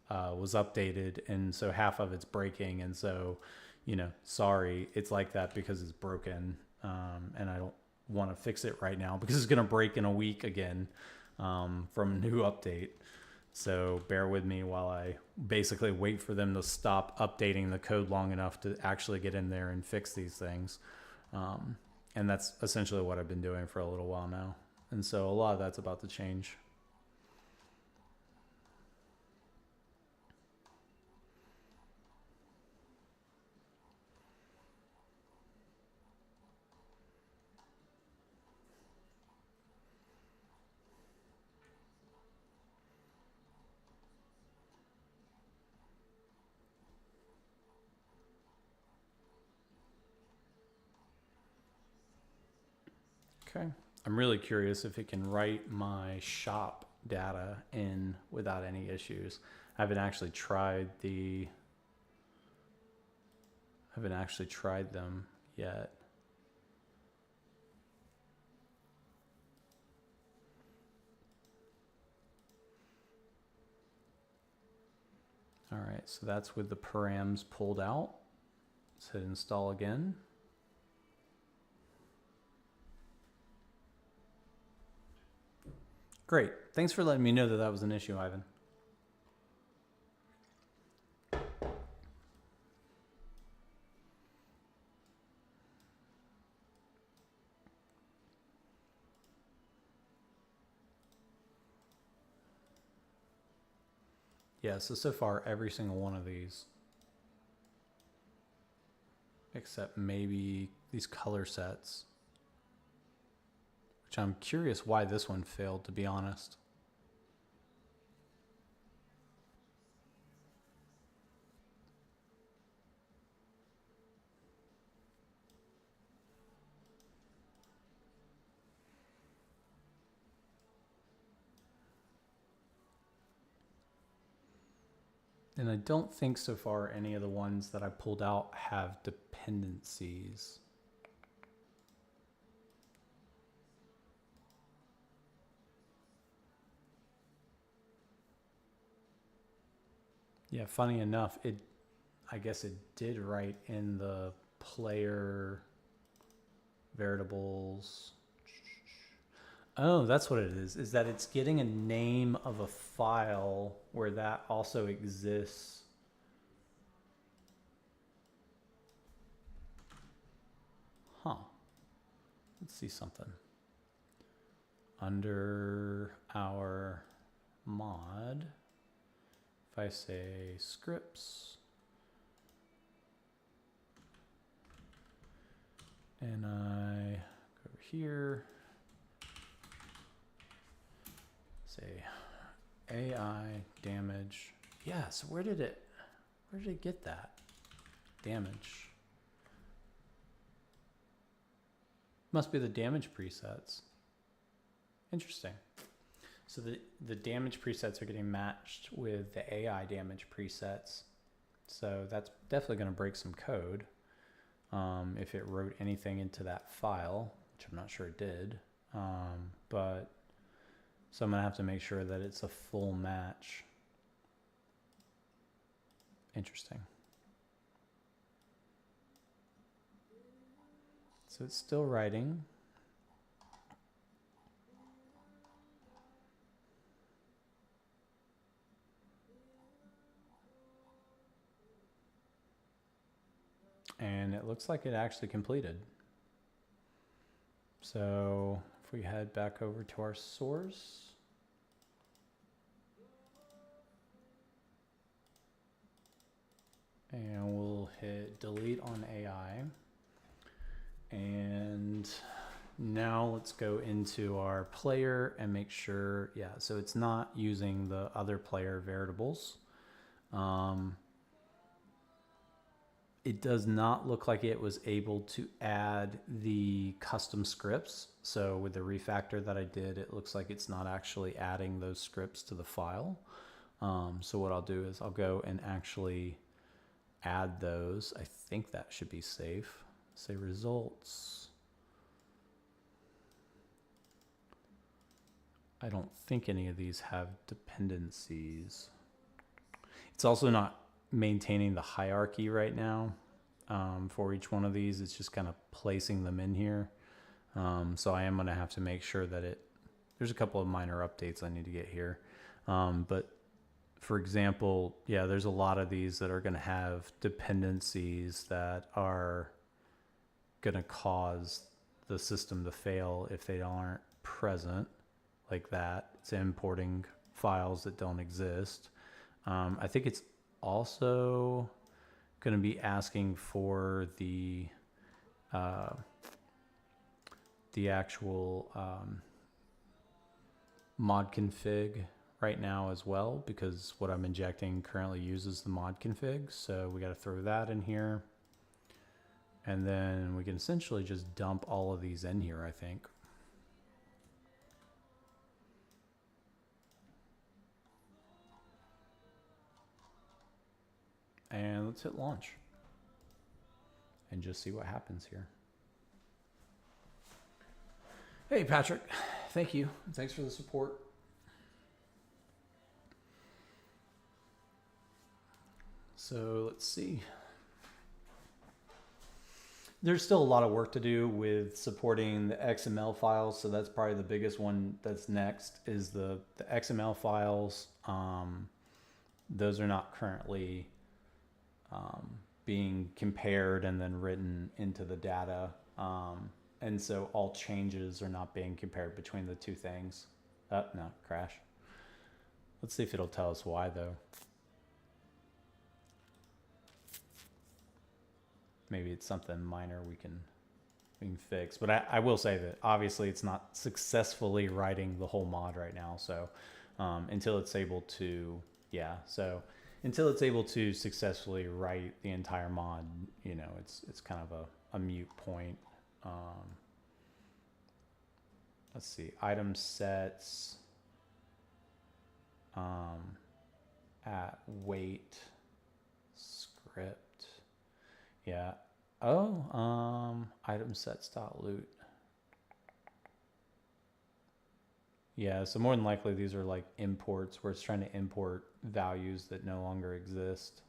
was updated and so half of it's breaking, and so, you know, sorry, it's like that because it's broken, and I don't want to fix it right now because it's going to break in a week again, from a new update. So bear with me while I basically wait for them to stop updating the code long enough to actually get in there and fix these things. And that's essentially what I've been doing for a little while now. And so a lot of that's about to change. Okay. I'm really curious if it can write my shop data in without any issues. I haven't actually tried them yet. All right, so that's with the params pulled out. Let's hit install again. Great. Thanks for letting me know that that was an issue, Ivan. Yeah, so far every single one of these, except maybe these color sets, which I'm curious why this one failed, to be honest. And I don't think so far any of the ones that I pulled out have dependencies. Yeah, funny enough, I guess it did write in the player variables. Oh, that's what it is that it's getting a name of a file where that also exists. Huh. Let's see something. Under our mod, if I say scripts, and I go over here, say AI damage. Yeah, so where did it get that? Damage. Must be the damage presets. Interesting. So the damage presets are getting matched with the AI damage presets. So that's definitely going to break some code if it wrote anything into that file, which I'm not sure it did. But so I'm going to have to make sure that it's a full match. Interesting. So it's still writing. And it looks like it actually completed. So if we head back over to our source, and we'll hit delete on AI. And now let's go into our player and make sure, yeah, so it's not using the other player variables. It does not look like it was able to add the custom scripts. So with the refactor that I did, it looks like it's not actually adding those scripts to the file. So what I'll do is I'll go and actually add those. I think that should be safe. Say results. I don't think any of these have dependencies. It's also not maintaining the hierarchy right now for each one of these. It's just kind of placing them in here. So I am going to have to make sure that there's a couple of minor updates I need to get here. But for example, yeah, there's a lot of these that are going to have dependencies that are going to cause the system to fail if they aren't present, like that. It's importing files that don't exist. I think it's also going to be asking for the actual mod config right now as well, because what I'm injecting currently uses the mod config. So we got to throw that in here. And then we can essentially just dump all of these in here, I think. And let's hit launch and just see what happens here. Hey, Patrick. Thank you. Thanks for the support. So let's see. There's still a lot of work to do with supporting the XML files. So that's probably the biggest one that's next is the XML files. Those are not currently being compared and then written into the data. And so all changes are not being compared between the two things. No, crash. Let's see if it'll tell us why though. Maybe it's something minor we can fix. But I will say that obviously it's not successfully writing the whole mod right now. So until it's able to, until it's able to successfully write the entire mod, you know, it's kind of a mute point. Let's see, item sets at weight script. Yeah. Oh, item sets.loot. Yeah, so more than likely these are like imports where it's trying to import values that no longer exist.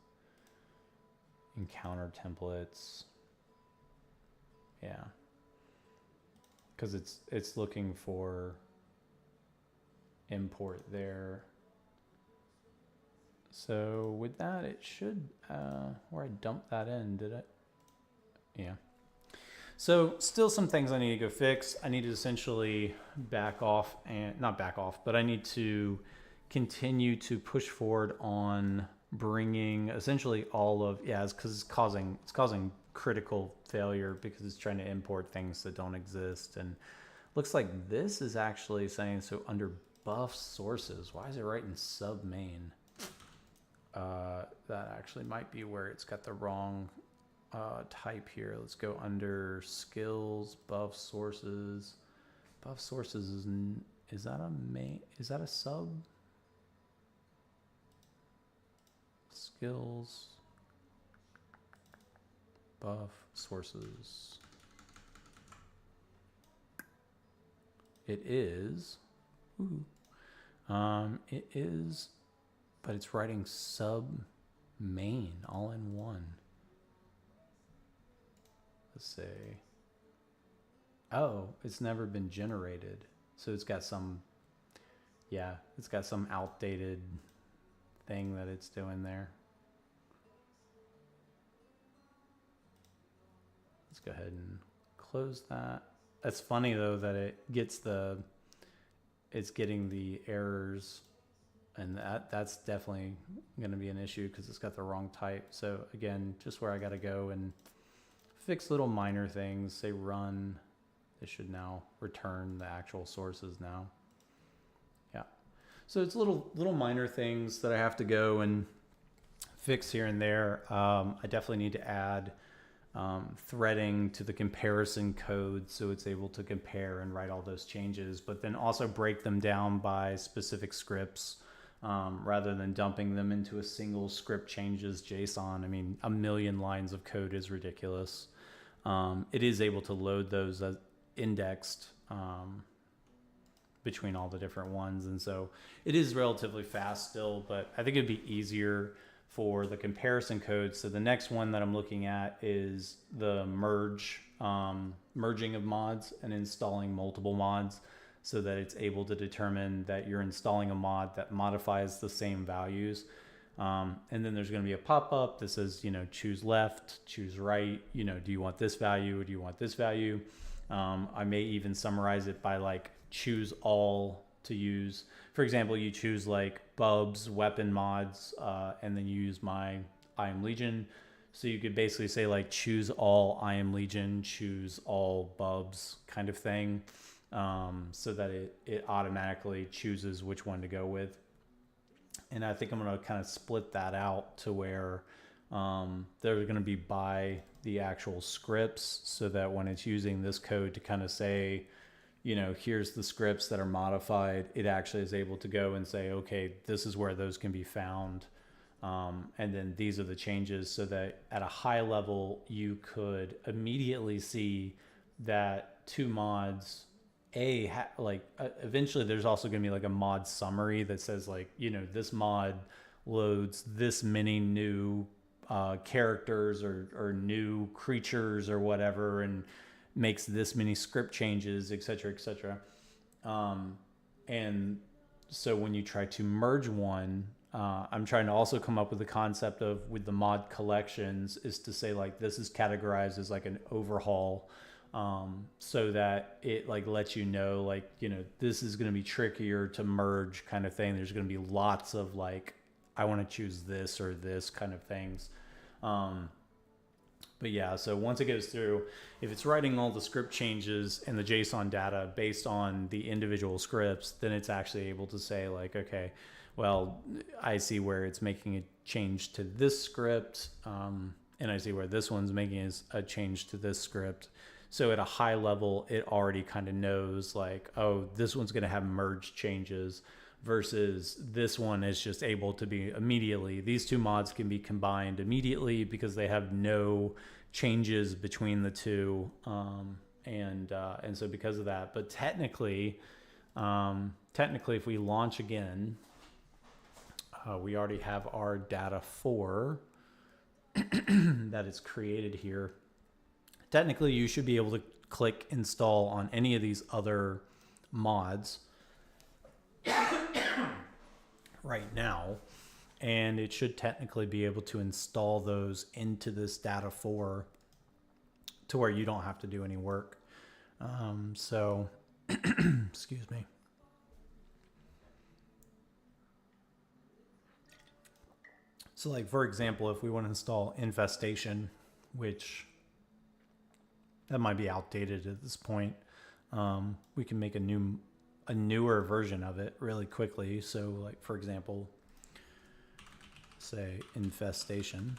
Encounter templates. Yeah. Because it's looking for import there. So with that, it should, where I dumped that in, did it? Yeah. So still some things I need to go fix. I need to essentially back off and not back off, but I need to continue to push forward on bringing essentially all of, because it's causing critical failure because it's trying to import things that don't exist. And looks like this is actually saying, so under buff sources, why is it writing sub main? That actually might be where it's got the wrong type here. Let's go under skills, buff sources. Buff sources is that a main? Is that a sub? Skills, buff sources. It is. Ooh. It is, but it's writing sub main all in one. Let's say. Oh, it's never been generated. So it's got some, yeah, it's got some outdated thing that it's doing there. Let's go ahead and close that. That's funny though that it gets it's getting the errors, and that's definitely going to be an issue because it's got the wrong type. So again, just where I got to go and fix little minor things, say run. It should now return the actual sources now. Yeah. So it's little minor things that I have to go and fix here and there. I definitely need to add threading to the comparison code so it's able to compare and write all those changes, but then also break them down by specific scripts rather than dumping them into a single script changes JSON. I mean, a million lines of code is ridiculous. It is able to load those as indexed between all the different ones, and so it is relatively fast still, but I think it'd be easier for the comparison code. So the next one that I'm looking at is the merging of mods and installing multiple mods so that it's able to determine that you're installing a mod that modifies the same values. And then there's going to be a pop-up that says, choose left, choose right, do you want this value or do you want this value? I may even summarize it by like choose all to use. For example, you choose like Bubs, weapon mods, and then you use my I Am Legion. So you could basically say like choose all I Am Legion, choose all Bubs kind of thing, so that it automatically chooses which one to go with. And I think I'm going to kind of split that out to where they're going to be by the actual scripts, so that when it's using this code to kind of say, here's the scripts that are modified, it actually is able to go and say, okay, this is where those can be found. And then these are the changes, so that at a high level, you could immediately see that two mods, eventually there's also going to be like a mod summary that says like, this mod loads this many new characters or new creatures or whatever, and makes this many script changes, etc., etc. And so when you try to merge one, I'm trying to also come up with the concept of, with the mod collections, is to say like this is categorized as like an overhaul, so that it like lets this is going to be trickier to merge kind of thing. There's going to be lots of like, I want to choose this or this kind of things. But yeah, so once it goes through, if it's writing all the script changes and the JSON data based on the individual scripts, then it's actually able to say like, okay, well, I see where it's making a change to this script, and I see where this one's making a change to this script. So at a high level, it already kind of knows like, oh, this one's going to have merge changes, versus this one is just able to be immediately. These two mods can be combined immediately because they have no changes between the two, and so because of that. But technically, if we launch again, we already have our data 4 that is created here. Technically, you should be able to click install on any of these other mods right now, and it should technically be able to install those into this data 4 to where you don't have to do any work. So excuse me. So like, for example, if we want to install Infestation, which that might be outdated at this point, we can make a newer version of it really quickly. So like, for example, say Infestation.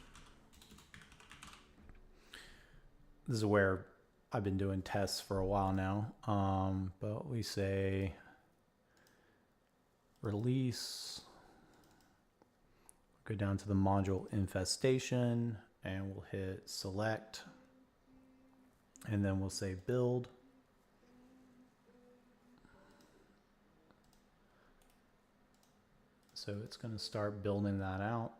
this is where I've been doing tests for a while now. But we say release, go down to the module infestation, and we'll hit select, and then we'll say build. So it's going to start building that out.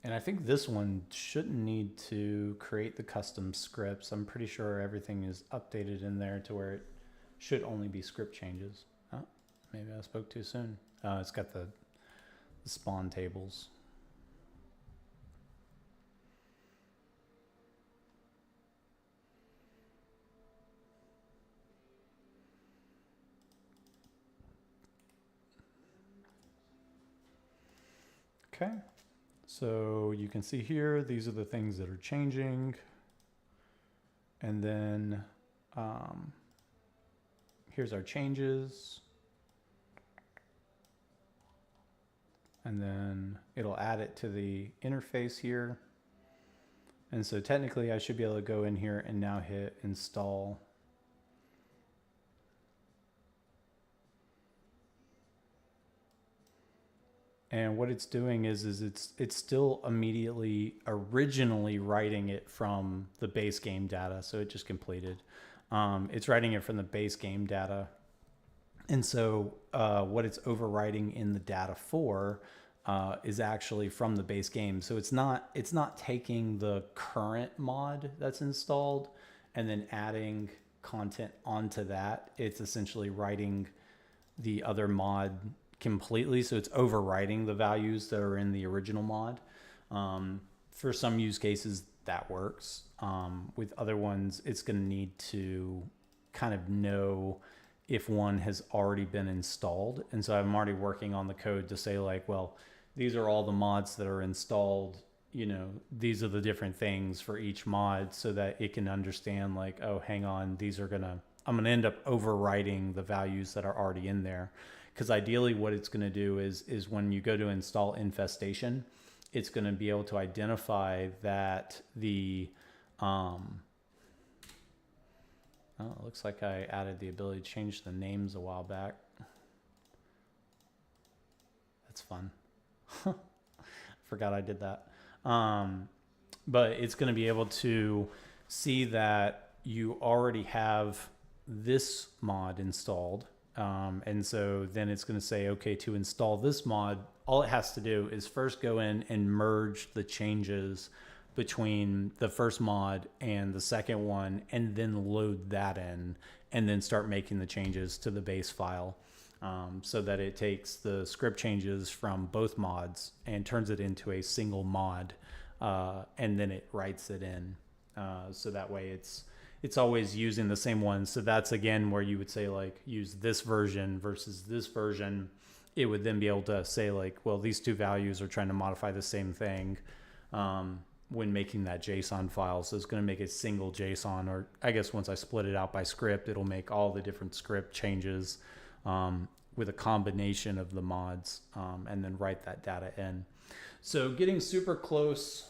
And I think this one shouldn't need to create the custom scripts. I'm pretty sure everything is updated in there to where it should only be script changes. Oh, maybe I spoke too soon. It's got the spawn tables. Okay, so you can see here, these are the things that are changing. And then here's our changes. And then it'll add it to the interface here. And so technically I should be able to go in here and now hit install. And what it's doing is it's still originally writing it from the base game data. So it just completed. It's writing it from the base game data. And so what it's overwriting in the data for is actually from the base game. So it's not taking the current mod that's installed and then adding content onto that. It's essentially writing the other mod completely. So it's overwriting the values that are in the original mod. For some use cases that works. With other ones, it's going to need to kind of know if one has already been installed. And so I'm already working on the code to say like, well, these are all the mods that are installed. You know, these are the different things for each mod so that it can understand like, oh, hang on, I'm going to end up overwriting the values that are already in there. Because ideally what it's going to do is when you go to install infestation, it's going to be able to identify that the, oh, it looks like I added the ability to change the names a while back. That's fun. Forgot I did that. But it's going to be able to see that you already have this mod installed. And so then it's going to say, okay, to install this mod, all it has to do is first go in and merge the changes between the first mod and the second one, and then load that in, and then start making the changes to the base file, so that it takes the script changes from both mods and turns it into a single mod, and then it writes it in. So that way it's always using the same one. So that's again where you would say like use this version versus this version. It would then be able to say like, well, these two values are trying to modify the same thing when making that JSON file. So it's going to make a single JSON, or I guess once I split it out by script, it'll make all the different script changes with a combination of the mods, and then write that data in. So getting super close.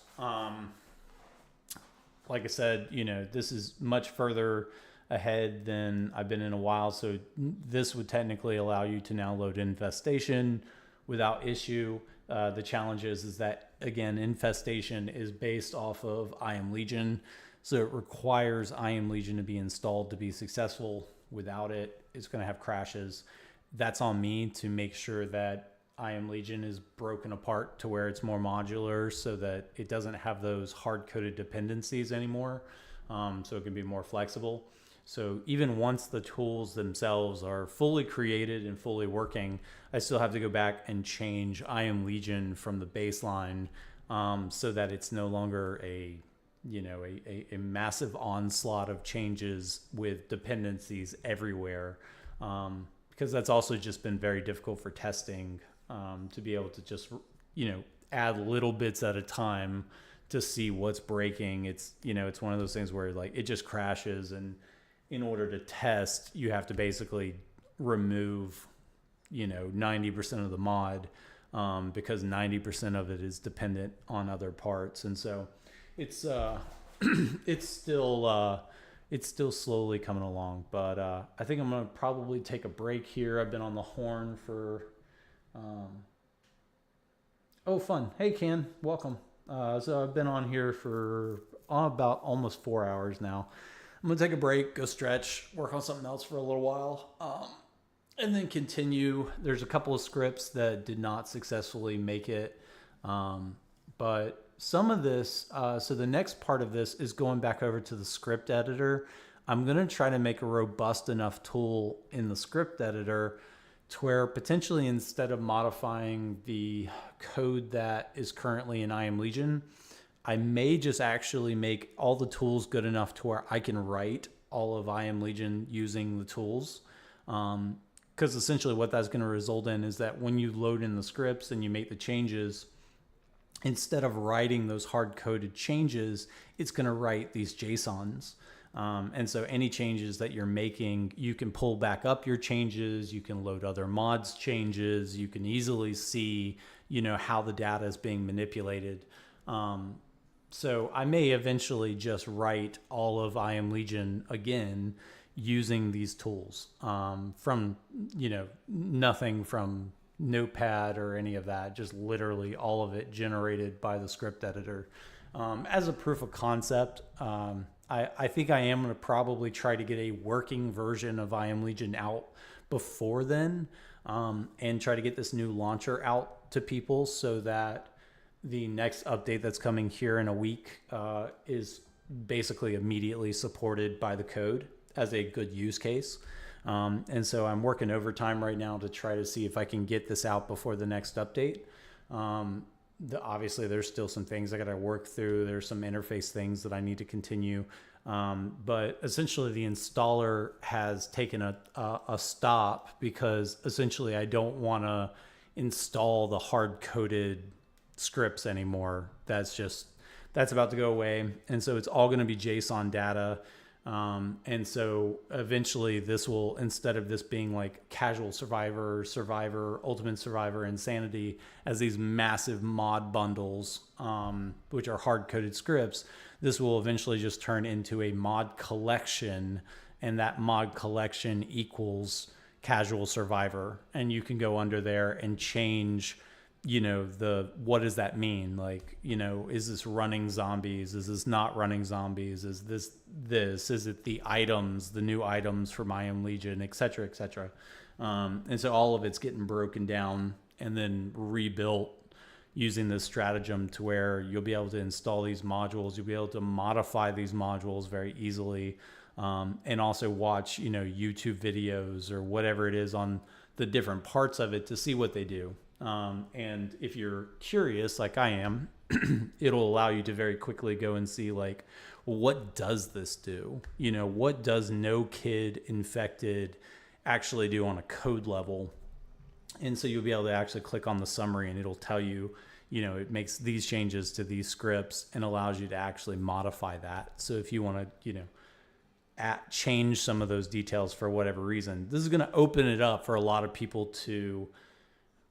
Like I said, you know, this is much further ahead than I've been in a while. So this would technically allow you to now load infestation without issue. The challenge is that, again, infestation is based off of IAM Legion. So it requires IAM Legion to be installed to be successful. Without it, it's going to have crashes. That's on me to make sure that IAM Legion is broken apart to where it's more modular so that it doesn't have those hard-coded dependencies anymore, so it can be more flexible. So even once the tools themselves are fully created and fully working, I still have to go back and change IAM Legion from the baseline, so that it's no longer a massive onslaught of changes with dependencies everywhere, because that's also just been very difficult for testing. To be able to just, add little bits at a time to see what's breaking. It's one of those things where like it just crashes, and in order to test, you have to basically remove 90% of the mod, because 90% of it is dependent on other parts. And so it's it's still slowly coming along, but I think I'm gonna probably take a break here. I've been on the horn for oh, fun. Hey, Ken, welcome. So I've been on here for about almost 4 hours now. I'm gonna take a break, go stretch, work on something else for a little while, and then continue. There's a couple of scripts that did not successfully make it, but some of this, so the next part of this is going back over to the script editor. I'm going to try to make a robust enough tool in the script editor to where potentially instead of modifying the code that is currently in IM Legion, I may just actually make all the tools good enough to where I can write all of IM Legion using the tools. Because essentially what that's going to result in is that when you load in the scripts and you make the changes, instead of writing those hard-coded changes, it's going to write these JSONs. And so any changes that you're making, you can pull back up your changes, you can load other mods changes, you can easily see, how the data is being manipulated. So I may eventually just write all of IM Legion again using these tools, from, nothing from Notepad or any of that, just literally all of it generated by the script editor. As a proof of concept, I think I am going to probably try to get a working version of IM Legion out before then, and try to get this new launcher out to people so that the next update that's coming here in a week is basically immediately supported by the code as a good use case. And so I'm working overtime right now to try to see if I can get this out before the next update. Obviously, there's still some things I got to work through. There's some interface things that I need to continue. But essentially, the installer has taken a stop because essentially I don't want to install the hard-coded scripts anymore. That's about to go away. And so it's all going to be JSON data. And so eventually this will, instead of this being like Casual Survivor, Ultimate Survivor, Insanity as these massive mod bundles, which are hard-coded scripts, this will eventually just turn into a mod collection, and that mod collection equals Casual Survivor. And you can go under there and change, what does that mean? Like, is this running zombies? Is this not running zombies? Is this, is it the items, the new items for IM Legion, et cetera, et cetera. And so all of it's getting broken down and then rebuilt using this stratagem to where you'll be able to install these modules. You'll be able to modify these modules very easily. And also watch, YouTube videos or whatever it is on the different parts of it to see what they do. And if you're curious, like I am, it'll allow you to very quickly go and see like, well, what does this do? What does no kid infected actually do on a code level? And so you'll be able to actually click on the summary and it'll tell you, it makes these changes to these scripts and allows you to actually modify that. So if you want to, change some of those details for whatever reason, this is going to open it up for a lot of people to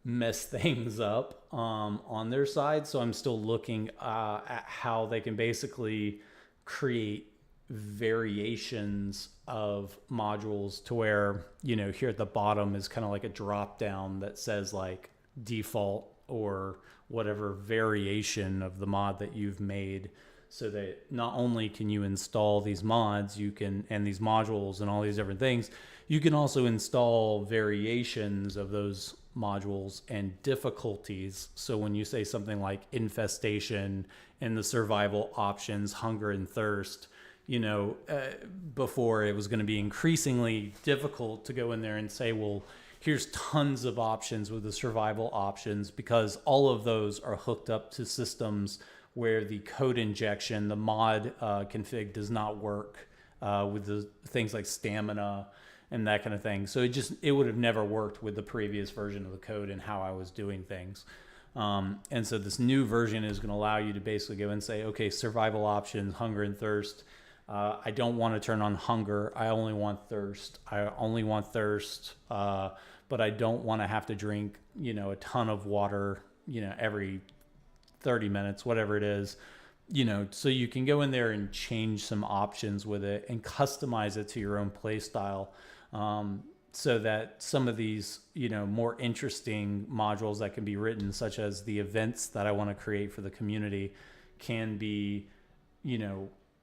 mess things up on their side. So I'm still looking at how they can basically create variations of modules to where, here at the bottom is kind of like a drop down that says like default or whatever variation of the mod that you've made, so that not only can you install these mods, and these modules and all these different things, you can also install variations of those modules and difficulties. So when you say something like infestation and the survival options, hunger and thirst, before it was going to be increasingly difficult to go in there and say, well, here's tons of options with the survival options, because all of those are hooked up to systems where the code injection, the mod config does not work with the things like stamina and that kind of thing. So it would have never worked with the previous version of the code and how I was doing things. And so this new version is going to allow you to basically go and say, okay, survival options, hunger and thirst. I don't want to turn on hunger. I only want thirst. I only want thirst but I don't want to have to drink, a ton of water, every 30 minutes, whatever it is, so you can go in there and change some options with it and customize it to your own play style. So that some of these, more interesting modules that can be written, such as the events that I want to create for the community, can be,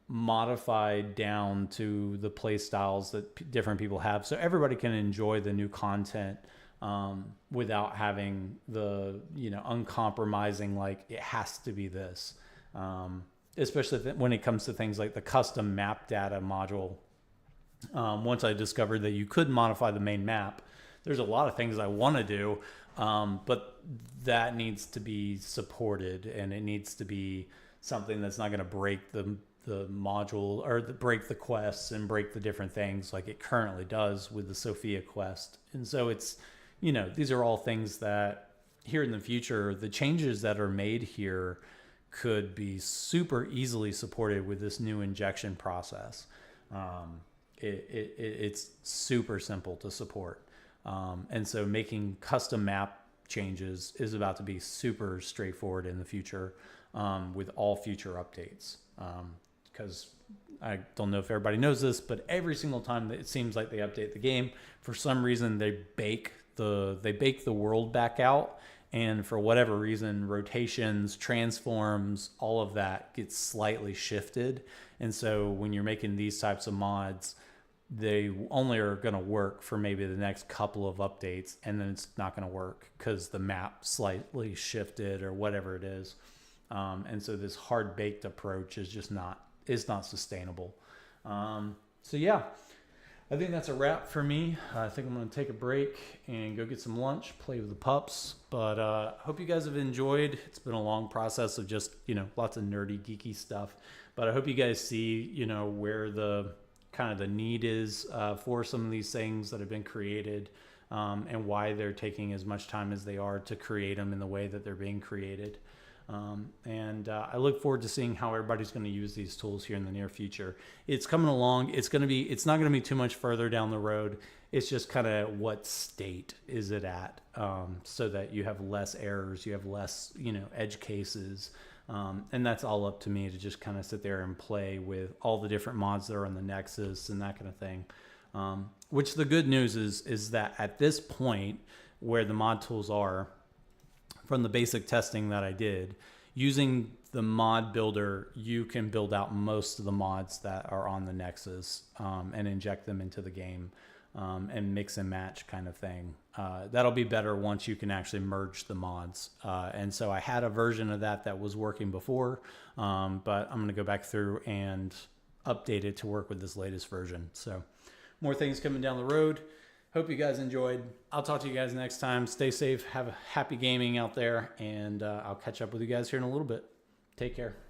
modified down to the play styles that different people have, so everybody can enjoy the new content without having the, uncompromising, like it has to be this. Especially when it comes to things like the custom map data module. Once I discovered that you could modify the main map, there's a lot of things I want to do, but that needs to be supported, and it needs to be something that's not going to break the module, or break the quests and break the different things like it currently does with the Sophia quest. And so it's, these are all things that here in the future, the changes that are made here could be super easily supported with this new injection process. It's super simple to support. And so making custom map changes is about to be super straightforward in the future, with all future updates. Because I don't know if everybody knows this, but every single time that it seems like they update the game, for some reason they bake the world back out, and for whatever reason, rotations, transforms, all of that gets slightly shifted. And so when you're making these types of mods, they only are going to work for maybe the next couple of updates, and then it's not going to work because the map slightly shifted or whatever it is. And so this hard baked approach is just not sustainable. So yeah, I think that's a wrap for me. I think I'm going to take a break and go get some lunch, play with the pups. But hope you guys have enjoyed. It's been a long process of just, lots of nerdy, geeky stuff. But I hope you guys see, where the kind of the need is for some of these things that have been created, and why they're taking as much time as they are to create them in the way that they're being created. And I look forward to seeing how everybody's going to use these tools here in the near future. It's coming along. It's not going to be too much further down the road. It's just kind of what state is it at, so that you have less errors, you have less, edge cases. And that's all up to me to just kind of sit there and play with all the different mods that are on the Nexus and that kind of thing. Which the good news is that at this point where the mod tools are, from the basic testing that I did, using the mod builder, you can build out most of the mods that are on the Nexus, and inject them into the game, and mix and match kind of thing. That'll be better once you can actually merge the mods. And so I had a version of that was working before, but I'm going to go back through and update it to work with this latest version. So more things coming down the road. Hope you guys enjoyed. I'll talk to you guys next time. Stay safe. Have a happy gaming out there. And I'll catch up with you guys here in a little bit. Take care.